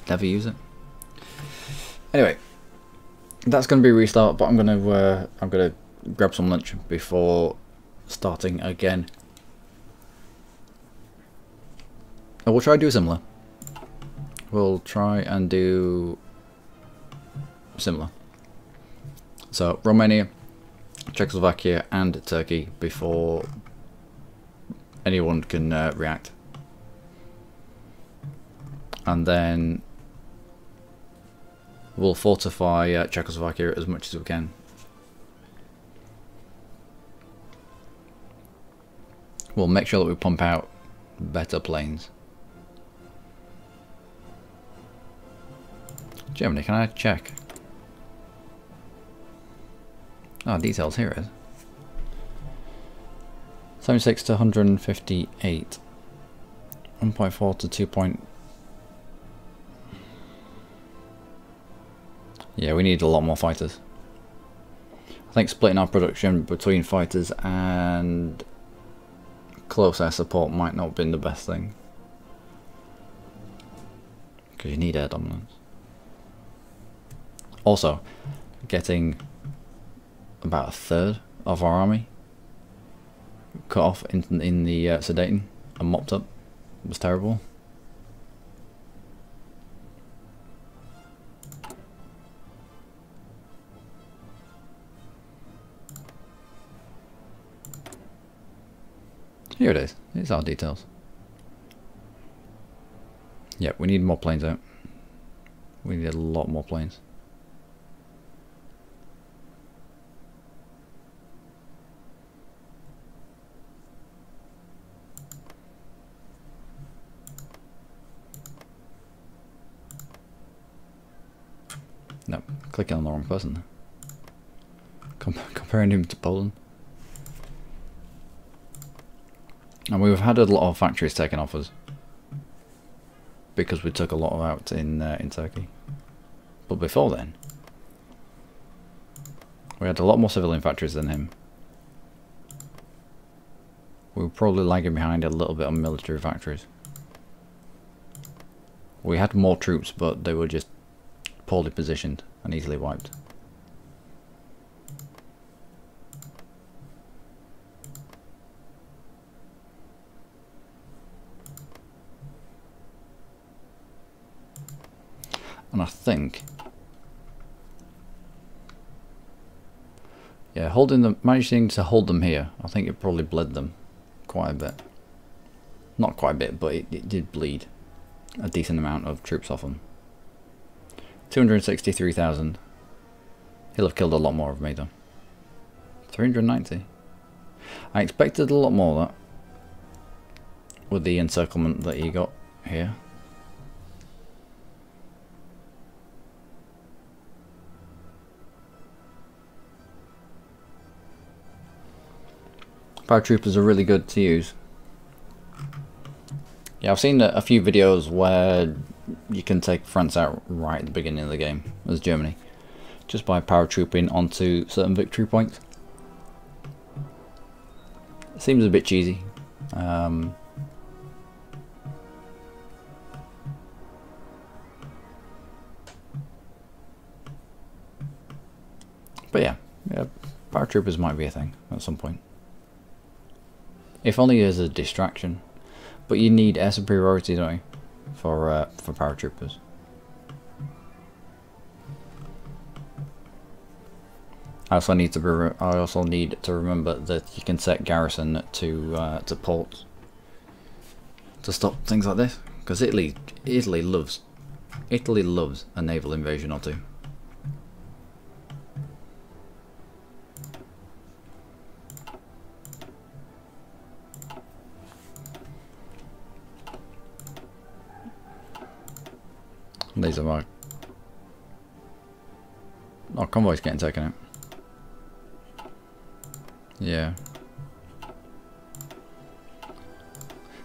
Never use it. Anyway, that's going to be a restart, but I'm gonna grab some lunch before starting again. And we'll try to do similar. We'll try and do similar. So Romania, Czechoslovakia and Turkey before anyone can react, and then we'll fortify Czechoslovakia as much as we can. We'll make sure that we pump out better planes. Germany, can I check? Ah, details, here it is. 76 to 158. 1.4 to 2. Yeah, we need a lot more fighters. I think splitting our production between fighters and close air support might not have been the best thing, because you need air dominance. Also, getting about a third of our army cut off in the Sudeten and mopped up was terrible. Here it is. Here's our details. Yep, we need more planes out. We need a lot more planes. No, clicking on the wrong person. Comparing him to Poland. And we've had a lot of factories taken off us because we took a lot out in Turkey. But before then, we had a lot more civilian factories than him. We were probably lagging behind a little bit on military factories. We had more troops, but they were just poorly positioned and easily wiped. And I think, yeah, managing to hold them here, I think it probably bled them quite a bit. Not quite a bit, but it did bleed a decent amount of troops off them. 263,000. He'll have killed a lot more of me though. 390. I expected a lot more of that with the encirclement that he got here. Paratroopers are really good to use. Yeah, I've seen a few videos where you can take France out right at the beginning of the game as Germany, just by paratrooping onto certain victory points. It seems a bit cheesy. But yeah, paratroopers might be a thing at some point. If only as a distraction. But you need air superiority, don't you, for paratroopers. I also need to remember that you can set garrison to ports to stop things like this, because Italy loves a naval invasion or two. These are my... Oh, convoy's getting taken out. Yeah.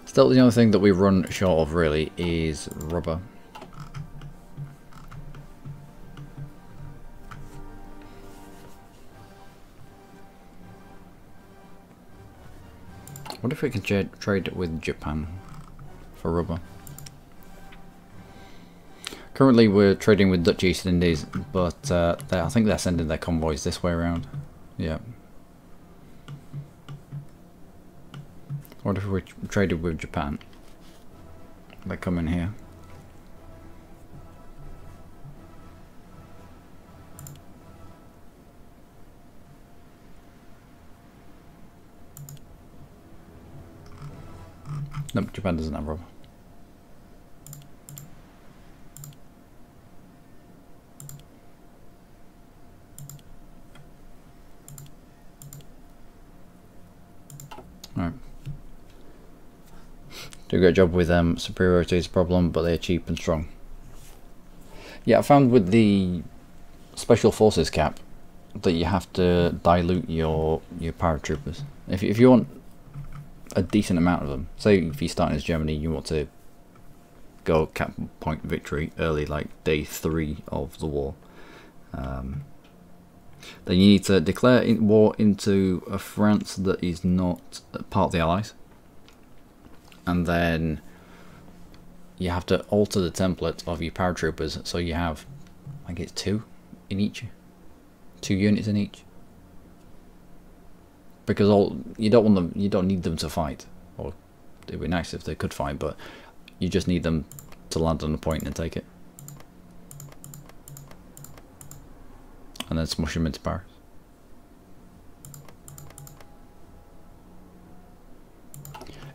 Still, the only thing that we run short of really is rubber. What if we can trade with Japan for rubber? Currently we're trading with Dutch East Indies, but I think they're sending their convoys this way around. Yeah. What if we traded with Japan? They come in here. Nope, Japan doesn't have rubber. Alright. Do a great job with superiority is a problem, but they're cheap and strong. Yeah, I found with the special forces cap that you have to dilute your paratroopers. If you want a decent amount of them, say if you start as Germany, you want to go cap point victory early, like day 3 of the war. Then you need to declare war into a France that is not part of the Allies, and then you have to alter the template of your paratroopers so you have, I think it's 2 in each, 2 units in each, because you don't need them to fight, or it'd be nice if they could fight, but you just need them to land on a point and take it. And then smush them into Paris.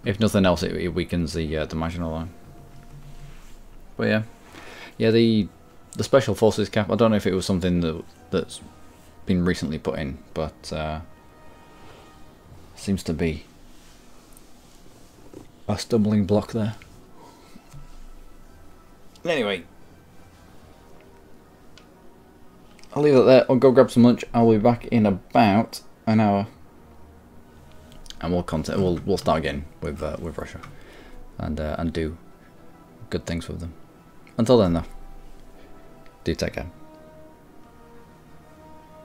If nothing else, it weakens the Maginot Line. But yeah, the special forces cap. I don't know if it was something that's been recently put in, but seems to be a stumbling block there. Anyway. I'll leave that there. I'll go grab some lunch. I'll be back in about an hour, and we'll start again with Russia, and do good things with them. Until then, though, do take care.